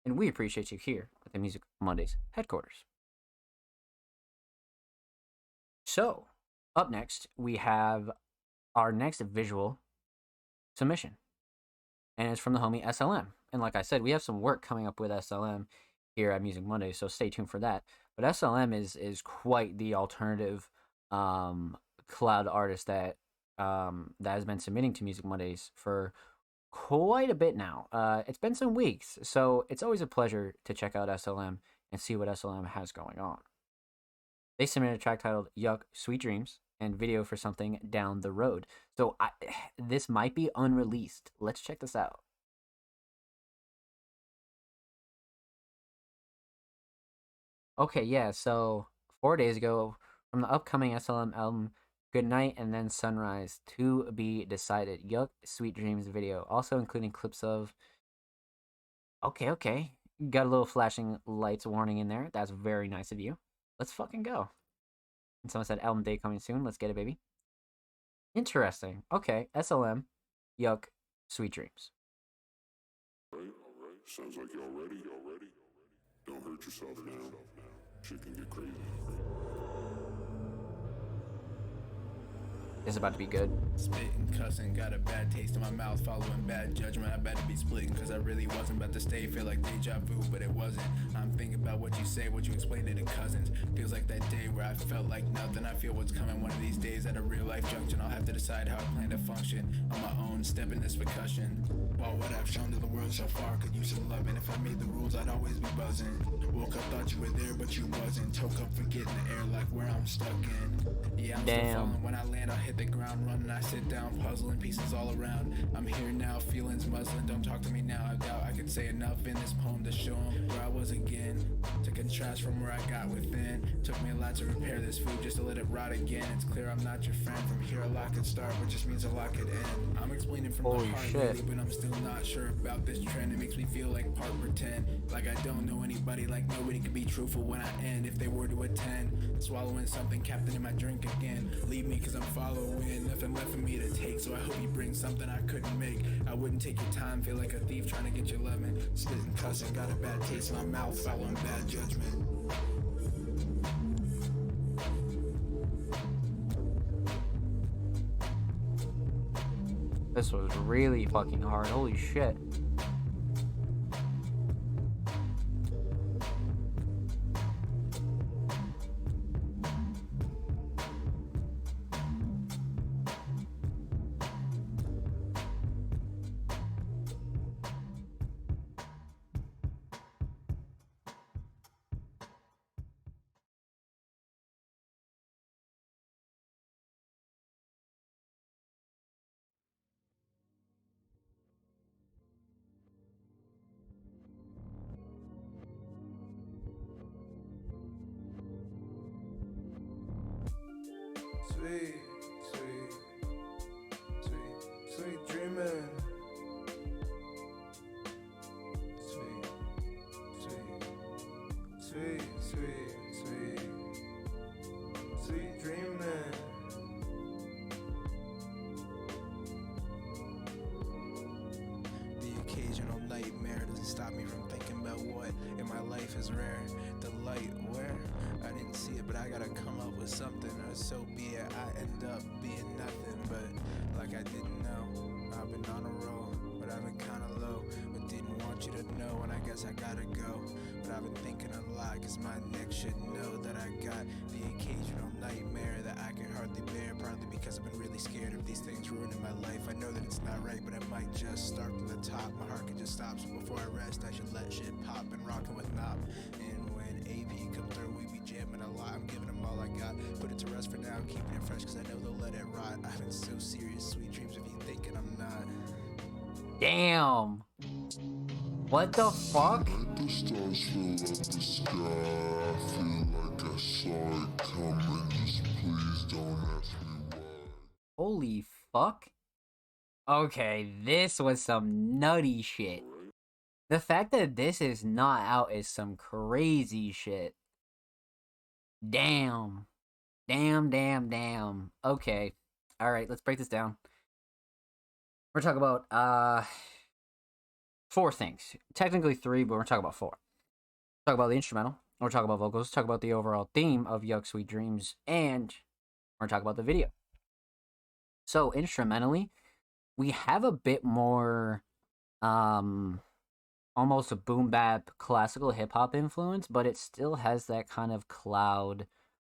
And we appreciate you here at the Music Mondays headquarters. So, up next, we have our next visual submission. And it's from the homie SLM. And like I said, we have some work coming up with SLM here at Music Mondays, so stay tuned for that. But SLM is quite the alternative cloud artist that has been submitting to Music Mondays for quite a bit now. It's been some weeks, so it's always a pleasure to check out SLM and see what SLM has going on. They submitted a track titled Yuck, Sweet Dreams, and video for something down the road. So this might be unreleased. Let's check this out. Okay, yeah, so 4 days ago, from the upcoming SLM album, Good Night and Then Sunrise, to be decided. Yuck, Sweet Dreams video, also including clips of... Okay. Got a little flashing lights warning in there. That's very nice of you. Let's fucking go. And someone said album date coming soon. Let's get it, baby. Interesting. Okay, SLM, Yuck, Sweet Dreams. All right. Sounds like y'all ready. Don't hurt yourself now. Shit can get crazy. This is about to be good. Spitting, cussing, got a bad taste in my mouth, following bad judgment. I better be splitting, cause I really wasn't about to stay. Feel like deja vu, but it wasn't. I'm thinking about what you say, what you explained to the cousins. Feels like that day where I felt like nothing. I feel what's coming one of these days at a real life junction. I'll have to decide how I plan to function on my own, step in this percussion. While what I've shown to the world so far could use some love, and if I made the rules, I'd always be buzzing. Woke up, thought you were there, but you wasn't. Took up, forgetting the air like where I'm stuck in. Yeah, I'm still falling. When I land, I'll hit the ground running. I sit down, puzzling pieces all around. I'm here now, feelings muzzling. Don't talk to me now. I doubt I could say enough in this poem to show 'em where I was again. To contrast from where I got within. Took me a lot to repair this food just to let it rot again. It's clear I'm not your friend. From here a lot could start, but just means a lot could end. I'm explaining from Holy the heart, shit. really, but I'm still not sure about this trend. It makes me feel like part pretend. Like I don't know anybody, like nobody can be truthful when I end. If they were to attend, swallowing something, captain in my drink again. Leave me cause I'm following. Nothing left for me to take, so I hope you bring something I couldn't make. I wouldn't take your time, feel like a thief trying to get your loving. Spitting, cussing, got a bad taste in my mouth, following bad judgment. This was really fucking hard. Holy shit. stop me from thinking about what in my life is rare. The light, where? I didn't see it, but I gotta come up with something, or so be it. I end up being nothing, but like I didn't know. I've been on a roll, but I've been kinda low. But didn't want you to know, and I guess I gotta go. But I've been thinking a lot, cause my neck should know that I got the occasional nightmare that I can hardly bear. Partly because I've been really scared of these things ruining my life. I know that it's not right, but I might just start from the top. My heart can just stop, so before I rest, I should let shit pop and rockin' with Knob. And when AP come through, we be jamming a lot. I'm giving them all I got. Put it to rest for now, keeping it fresh, cause I know they'll let it rot. I've been so serious, sweet dreams of you thinking I'm not. Damn. What the fuck? Like the stars fill up the sky. I feel like I saw it coming. Just please don't ask me why. Holy fuck. Okay, this was some nutty shit. The fact that this is not out is some crazy shit. Damn. Damn. Okay. Alright, let's break this down. We're talking about, 4 things. Technically 3, but we're talking about 4. Talk about the instrumental. We're talking about vocals. Talk about the overall theme of Yuck Sweet Dreams. And we're talking about the video. So, instrumentally, we have a bit more, almost a boom bap classical hip-hop influence, but it still has that kind of cloud,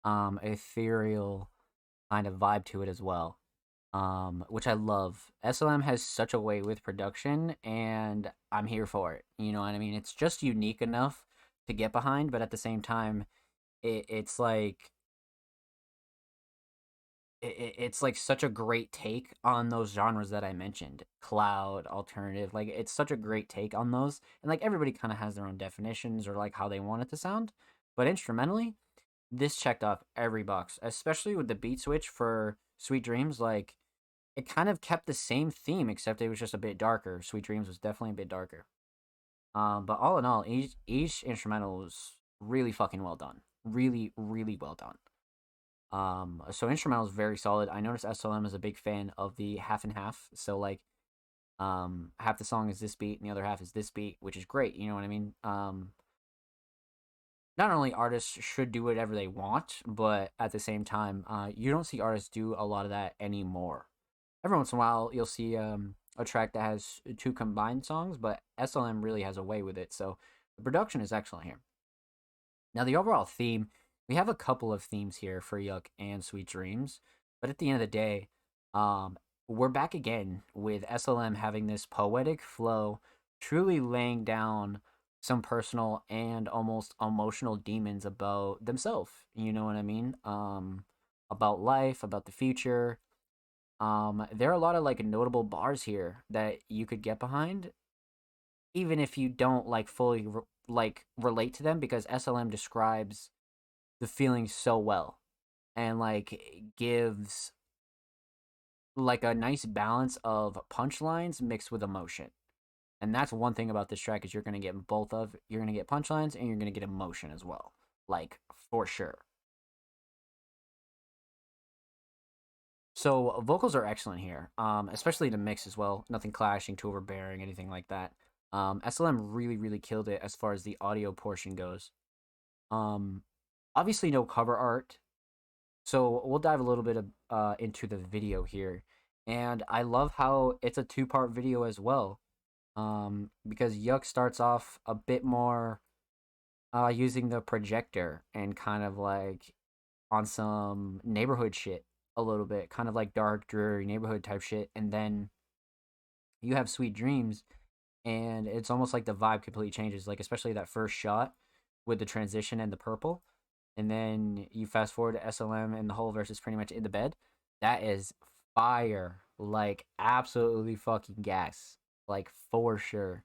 ethereal kind of vibe to it as well. Which I love. SLM has such a way with production, and I'm here for it. You know what I mean? It's just unique enough to get behind, but at the same time, it's like it's like such a great take on those genres that I mentioned. Cloud, alternative, like it's such a great take on those. And like everybody kind of has their own definitions or like how they want it to sound. But instrumentally, this checked off every box, especially with the beat switch for Sweet Dreams. Like it kind of kept the same theme, except it was just a bit darker. Sweet Dreams was definitely a bit darker. But all in all, each instrumental was really fucking well done. Really, really well done. So instrumental is very solid. I noticed SLM is a big fan of the half and half. So like, half the song is this beat and the other half is this beat, which is great. You know what I mean? Not only artists should do whatever they want, but at the same time, you don't see artists do a lot of that anymore. Every once in a while, you'll see a track that has 2 combined songs, but SLM really has a way with it. So the production is excellent here. Now the overall theme, we have a couple of themes here for Yuck and Sweet Dreams, but at the end of the day, we're back again with SLM having this poetic flow, truly laying down some personal and almost emotional demons about themselves. You know what I mean? About life, about the future. There are a lot of like notable bars here that you could get behind, even if you don't like fully relate to them, because SLM describes the feeling so well and like gives like a nice balance of punchlines mixed with emotion. And that's one thing about this track is you're going to get both of, you're going to get punchlines and you're going to get emotion as well. Like for sure. So vocals are excellent here, especially the mix as well. Nothing clashing, too overbearing, anything like that. SLM really, really killed it as far as the audio portion goes. Obviously no cover art, so we'll dive a little bit into the video here. And I love how it's a 2-part video as well, because Yuck starts off a bit more using the projector and kind of like on some neighborhood shit a little bit, kind of like dark, dreary neighborhood type shit. And then you have Sweet Dreams, and it's almost like the vibe completely changes, like especially that first shot with the transition and the purple. And then you fast forward to SLM and the whole verse is pretty much in the bed. That is fire. Like absolutely fucking gas. Like for sure.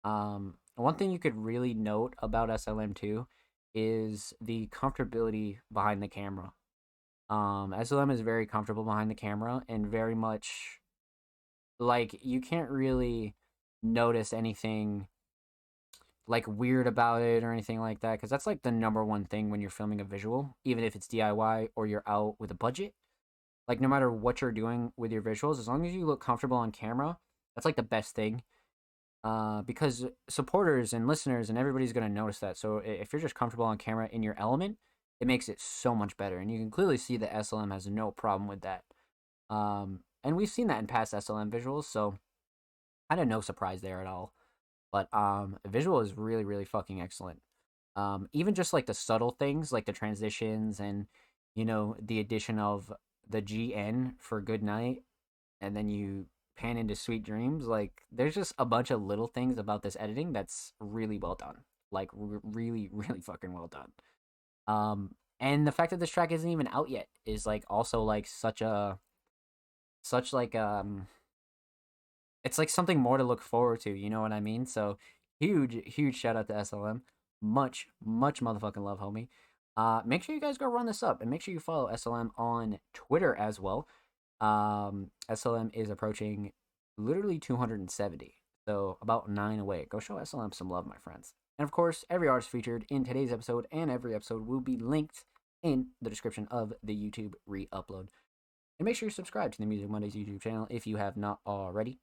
One thing you could really note about SLM too is the comfortability behind the camera. SLM is very comfortable behind the camera and very much like you can't really notice anything like weird about it or anything like that, because that's like the number one thing when you're filming a visual, even if it's DIY or you're out with a budget. Like no matter what you're doing with your visuals, as long as you look comfortable on camera, that's like the best thing. because supporters and listeners and everybody's going to notice that. So if you're just comfortable on camera in your element, it makes it so much better. And you can clearly see that SLM has no problem with that. And we've seen that in past SLM visuals, so kind of no surprise there at all. But visual is really, really fucking excellent. Even just like the subtle things, like the transitions and, you know, the addition of the GN for good night, and then you pan into Sweet Dreams. Like, there's just a bunch of little things about this editing that's really well done. Like, really, really fucking well done. And the fact that this track isn't even out yet is like also like such like it's like something more to look forward to, you know what I mean? So huge shout out to SLM. Much motherfucking love, homie. Make sure you guys go run this up, and make sure you follow SLM on Twitter as well. SLM is approaching literally 270, so about 9 away. Go show SLM some love, my friends. And of course, every artist featured in today's episode and every episode will be linked in the description of the YouTube re-upload. And make sure you subscribe to the Music Mondays YouTube channel if you have not already.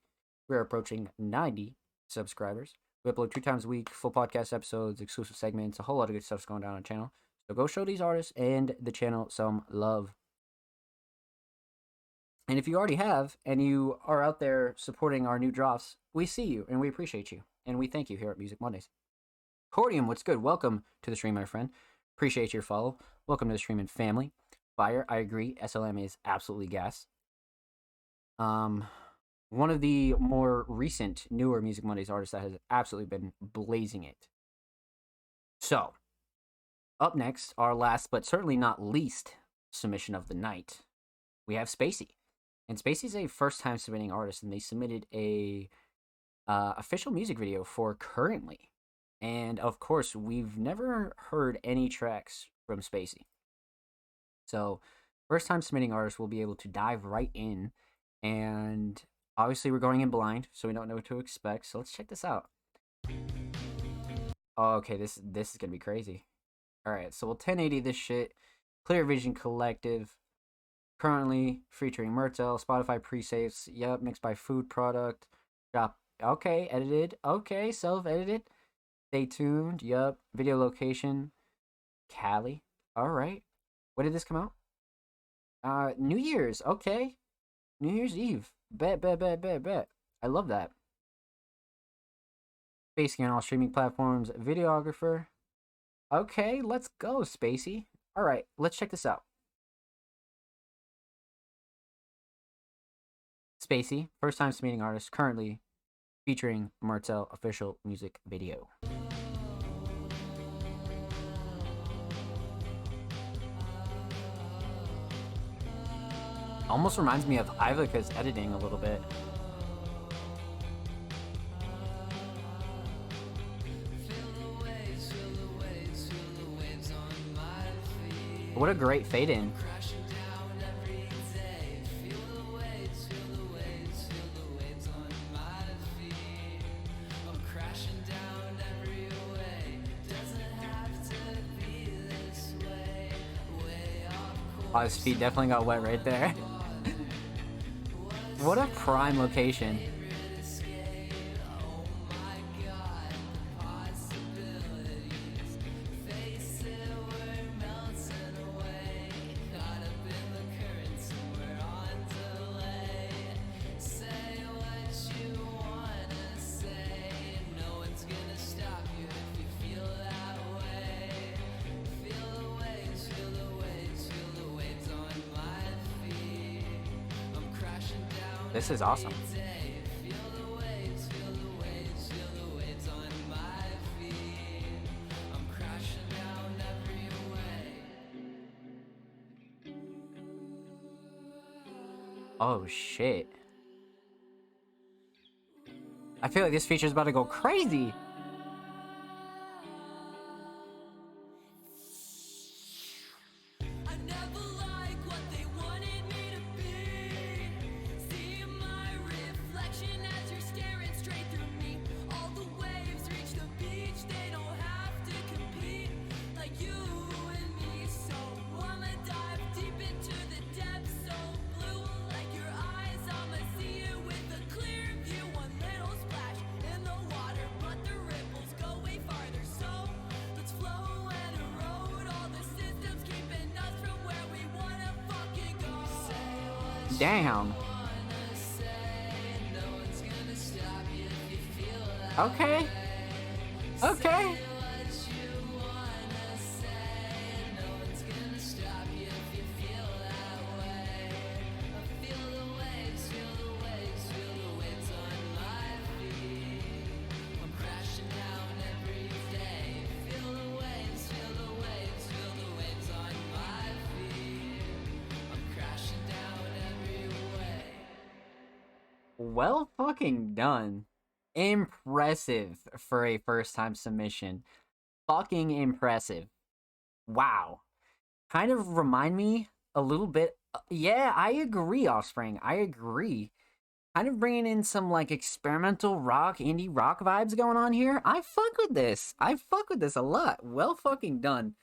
We're approaching 90 subscribers. We upload 2 times a week, full podcast episodes, exclusive segments, a whole lot of good stuff's going down on the channel. So go show these artists and the channel some love. And if you already have, and you are out there supporting our new drops, we see you, and we appreciate you, and we thank you here at Music Mondays. Cordium, what's good? Welcome to the stream, my friend. Appreciate your follow. Welcome to the streaming family. Fire, I agree. SLM is absolutely gas. One of the more recent, newer Music Mondays artists that has absolutely been blazing it. So, up next, our last but certainly not least submission of the night, we have Spacey. And Spacey's a first-time submitting artist, and they submitted a official music video for Currently. And of course, we've never heard any tracks from Spacey. So, first-time submitting artists will be able to dive right in, and obviously we're going in blind, so we don't know what to expect. So let's check this out. Oh, okay, this is gonna be crazy. All right, so we'll 1080 this shit. Clear Vision Collective. Currently featuring Myrtle, Spotify pre-saves. Yep, mixed by Food Product. Drop. Okay, edited. Okay, self-edited. Stay tuned. Yep. Video location. Cali. All right. When did this come out? New Year's. Okay. New Year's Eve. Bet. I love that. Spacey on all streaming platforms. Videographer. Okay, let's go, Spacey. All right, let's check this out. Spacey, first time submitting artist, currently featuring Martel official music video. Almost reminds me of Ivica's editing a little bit. What a great fade in. Oh, his feet definitely got wet right there. What a prime location. This is awesome. Oh shit. I feel like this feature is about to go crazy. Damn. Okay. Okay. Well fucking done. Impressive for a first time submission. Fucking impressive. Wow. Kind of remind me a little bit. Yeah, I agree, Offspring. I agree. Kind of bringing in some like experimental rock, indie rock vibes going on here. I fuck with this. I fuck with this a lot. Well fucking done.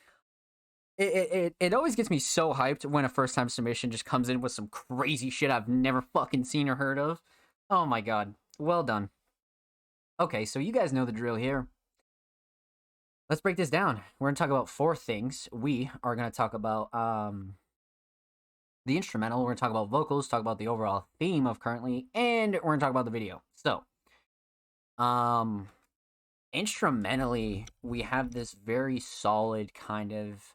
It always gets me so hyped when a first time submission just comes in with some crazy shit I've never fucking seen or heard of. Oh my god. Well done. Okay, so you guys know the drill here. Let's break this down. We're going to talk about 4 things. We are going to talk about the instrumental. We're going to talk about vocals, talk about the overall theme of Currently, and we're going to talk about the video. So, instrumentally, we have this very solid kind of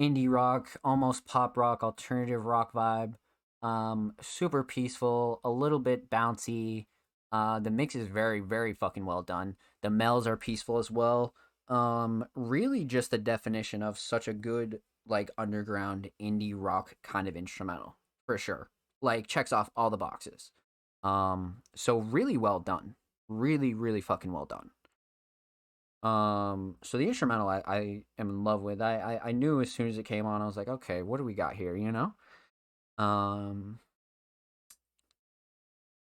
indie rock, almost pop rock, alternative rock vibe. Super peaceful, a little bit bouncy. The mix is very, very fucking well done. The melds are peaceful as well. Really just the definition of such a good, like, underground indie rock kind of instrumental, for sure. Like, checks off all the boxes. So really well done. Really, really fucking well done. So the instrumental I am in love with. I knew as soon as it came on, I was like, okay, what do we got here, you know?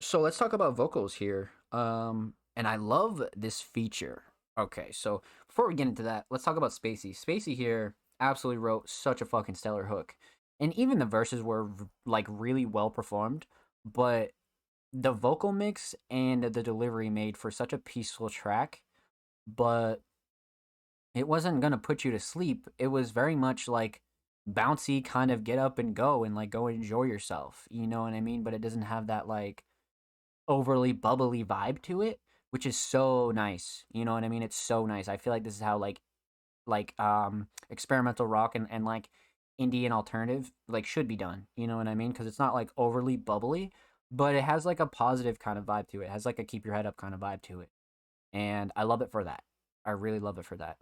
So let's talk about vocals here. And I love this feature. Okay, so before we get into that, let's talk about Spacey. Spacey here absolutely wrote such a fucking stellar hook. And even the verses were like really well performed, but the vocal mix and the delivery made for such a peaceful track, but it wasn't gonna put you to sleep. It was very much like bouncy, kind of get up and go and like go enjoy yourself. You know what I mean? But it doesn't have that like overly bubbly vibe to it, which is so nice. You know what I mean? It's so nice. I feel like this is how like experimental rock and like indie and alternative like should be done. You know what I mean? Because it's not like overly bubbly, but it has like a positive kind of vibe to it. It has like a keep your head up kind of vibe to it. And I love it for that. I really love it for that.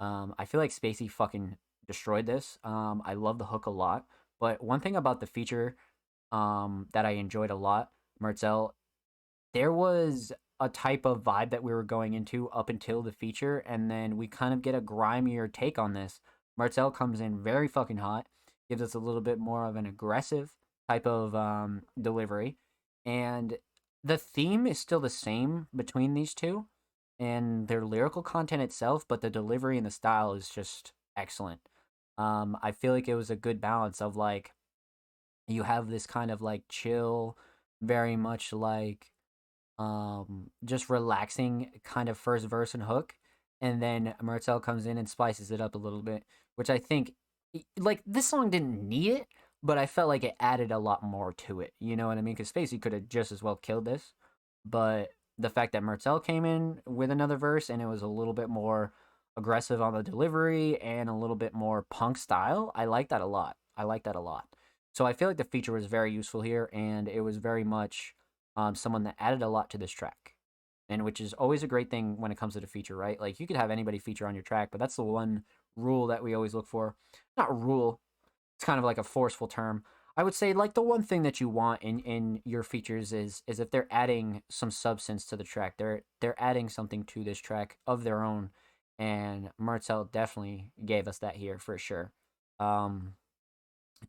I feel like Spacey fucking destroyed this. I love the hook a lot. But one thing about the feature that I enjoyed a lot, Mertzel, there was a type of vibe that we were going into up until the feature, and then we kind of get a grimier take on this. Mertzel comes in very fucking hot, gives us a little bit more of an aggressive type of delivery, and the theme is still the same between these two and their lyrical content itself, but the delivery and the style is just excellent. I feel like it was a good balance of like, you have this kind of like chill, very much like just relaxing kind of first verse and hook, and then Mertzel comes in and spices it up a little bit, which I think like this song didn't need it, but I felt like it added a lot more to it. You know what I mean? Because Spacey could have just as well killed this, but the fact that Mertzel came in with another verse and it was a little bit more aggressive on the delivery and a little bit more punk style, I like that a lot. I like that a lot. So I feel like the feature was very useful here, and it was very much someone that added a lot to this track, and which is always a great thing when it comes to the feature, right? Like, you could have anybody feature on your track, but that's the one rule that we always look for. Not rule, it's kind of like a forceful term. I would say like the one thing that you want in your features is if they're adding some substance to the track. They're adding something to this track of their own, and Mertzel definitely gave us that here for sure.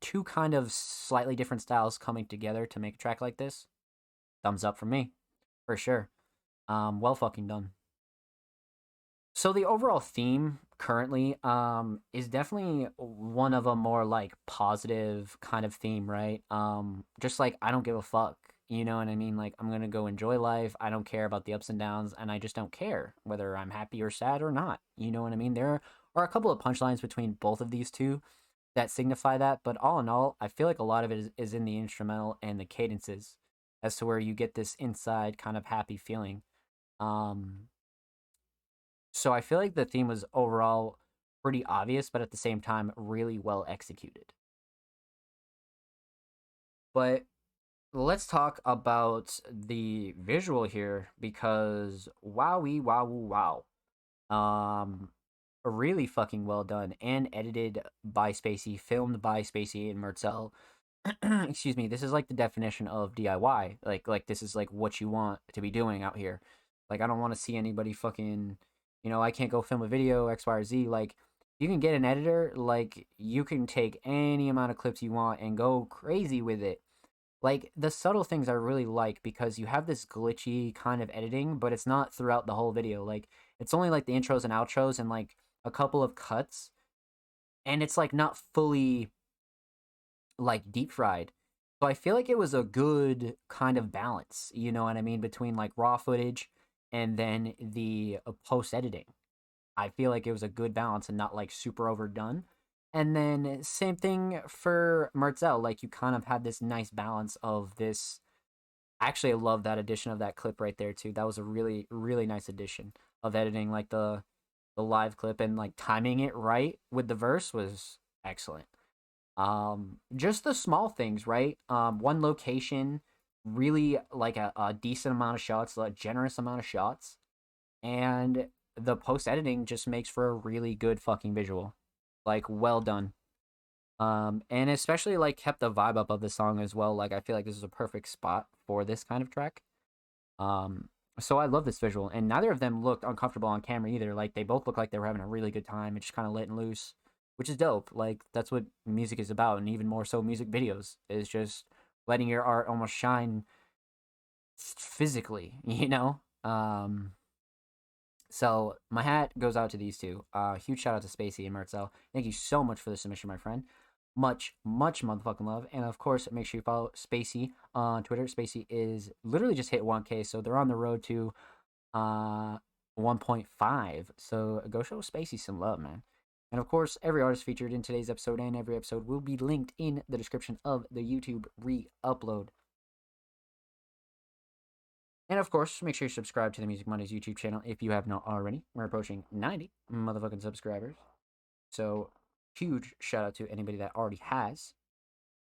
Two kind of slightly different styles coming together to make a track like this. Thumbs up from me, for sure. Well fucking done. So the overall theme currently is definitely one of a more like positive kind of theme, right? Just like, I don't give a fuck, you know what I mean? Like, I'm gonna go enjoy life. I don't care about the ups and downs, and I just don't care whether I'm happy or sad or not. You know what I mean? There are a couple of punchlines between both of these two that signify that. But all in all, I feel like a lot of it is in the instrumental and the cadences, as to where you get this inside kind of happy feeling. Um, so I feel like the theme was overall pretty obvious, but at the same time, really well executed. But let's talk about the visual here, because wowie wow wow. Really fucking well done and edited by Spacey, filmed by Spacey and Mertzel. Excuse me. This is like the definition of DIY. Like this is like what you want to be doing out here. Like I don't want to see anybody fucking, I can't go film a video X, Y, or Z. Like you can get an editor, like you can take any amount of clips you want and go crazy with it. Like the subtle things I really like, because you have this glitchy kind of editing, but it's not throughout the whole video. Like it's only like the intros and outros and like a couple of cuts, and it's like not fully like deep fried. So I feel like it was a good kind of balance, you know what I mean, between like raw footage and then the post editing. I feel like it was a good balance and not like super overdone. And then same thing for Mertzel, like you kind of had this nice balance of this. Actually, I love that addition of that clip right there too. That was a really, really nice addition of editing, like the live clip, and like timing it right with the verse was excellent. Just the small things, right? One location, really like a decent amount of shots, a generous amount of shots, and the post editing just makes for a really good fucking visual. Like well done. And especially like kept the vibe up of the song as well. Like I feel like this is a perfect spot for this kind of track. So I love this visual, and neither of them looked uncomfortable on camera either. Like they both looked like they were having a really good time and just kind of letting loose, which is dope. Like that's what music is about, and even more so music videos is just letting your art almost shine physically, So my hat goes out to these two. Huge shout out to Spacey and Mertzel. Thank you so much for the submission, my friend. Much motherfucking love. And of course, make sure you follow Spacey on Twitter. Spacey is literally just hit 1K, so they're on the road to 1.5. So go show Spacey some love, man. And of course, every artist featured in today's episode and every episode will be linked in the description of the YouTube re-upload. And of course, make sure you subscribe to the Music Mondays YouTube channel if you have not already. We're approaching 90 motherfucking subscribers. So huge shout out to anybody that already has.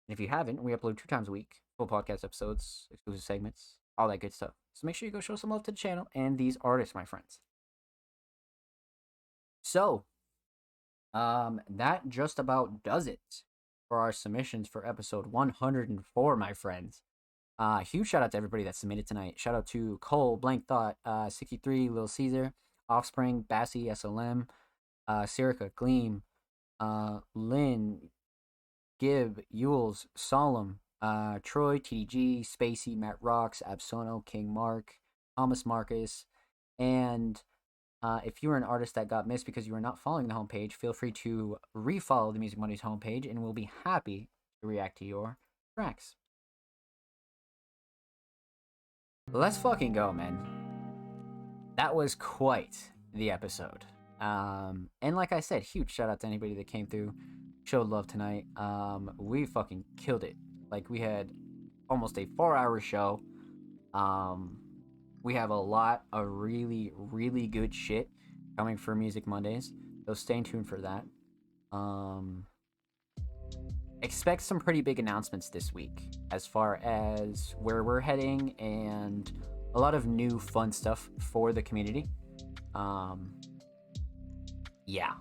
And if you haven't, we upload 2 times a week. Full podcast episodes, exclusive segments, all that good stuff. So make sure you go show some love to the channel and these artists, my friends. So, that just about does it for our submissions for episode 104, my friends. Huge shout out to everybody that submitted tonight. Shout out to Cole, Blank Thought, 63, Lil Caesar, Offspring, Bassy, SLM, Sirica, Gleam, Lynn, Gib, Yules, Solemn, Troy, TDG, Spacey, Matt Rocks, Absono, King Mark, Thomas Marcus, and if you were an artist that got missed because you were not following the homepage, feel free to refollow the Music Mondays homepage, and we'll be happy to react to your tracks. Let's fucking go, man. That was quite the episode. And like I said, huge shout out to anybody that came through, showed love tonight. We fucking killed it. Like we had almost a 4-hour show. We have a lot of really, really good shit coming for Music Mondays, so stay tuned for that. Expect some pretty big announcements this week as far as where we're heading and a lot of new fun stuff for the community. Yeah.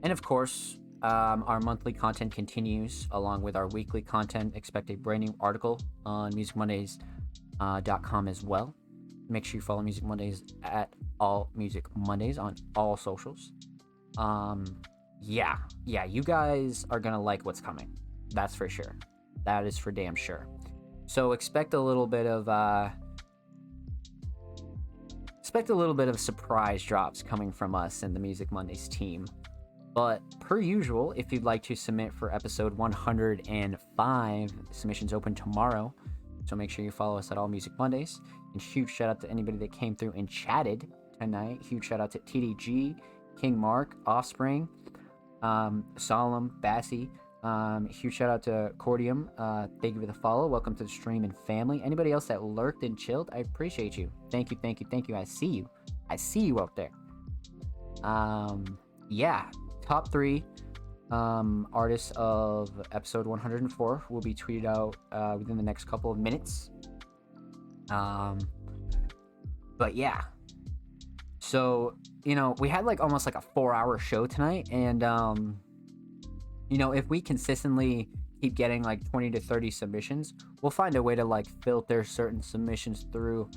And of course, our monthly content continues along with our weekly content. Expect a brand new article on musicmondays.com as well. Make sure you follow Music Mondays at all Music Mondays on all socials. Yeah, you guys are gonna like what's coming. That's for sure. That is for damn sure. So expect a little bit of surprise drops coming from us and the Music Mondays team. But per usual, if you'd like to submit for episode 105, submissions open tomorrow. So make sure you follow us at All Music Mondays. And huge shout out to anybody that came through and chatted tonight. Huge shout out to TDG, King Mark, Offspring, Solemn, Bassy. Huge shout out to Cordium. Thank you for the follow. Welcome to the stream and family. Anybody else that lurked and chilled, I appreciate you. Thank you, thank you, thank you. I see you. I see you out there. Yeah, top 3 artists of episode 104 will be tweeted out within the next couple of minutes. But yeah, so we had like almost like a 4-hour show tonight, and if we consistently keep getting like 20 to 30 submissions, we'll find a way to like filter certain submissions through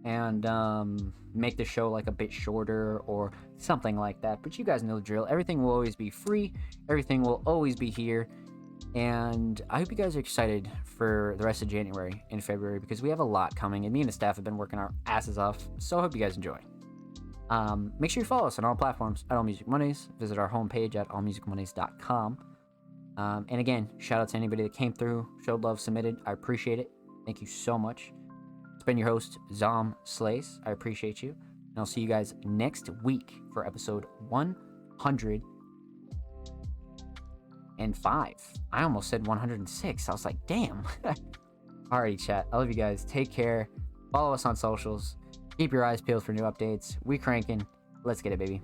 and make the show like a bit shorter or something like that. But you guys know the drill. Everything will always be free. Everything will always be here. And I hope you guys are excited for the rest of January and February, because we have a lot coming, and me and the staff have been working our asses off. So I hope you guys enjoy. Make sure you follow us on all platforms at All Music Mondays. Visit our homepage at allmusicmondays.com. And again, shout out to anybody that came through, showed love, submitted. I appreciate it. Thank you so much. It's been your host, Zom Slays. I appreciate you. And I'll see you guys next week for episode 105. I almost said 106. I was like, damn. Alrighty, chat. I love you guys. Take care. Follow us on socials. Keep your eyes peeled for new updates. We cranking. Let's get it, baby.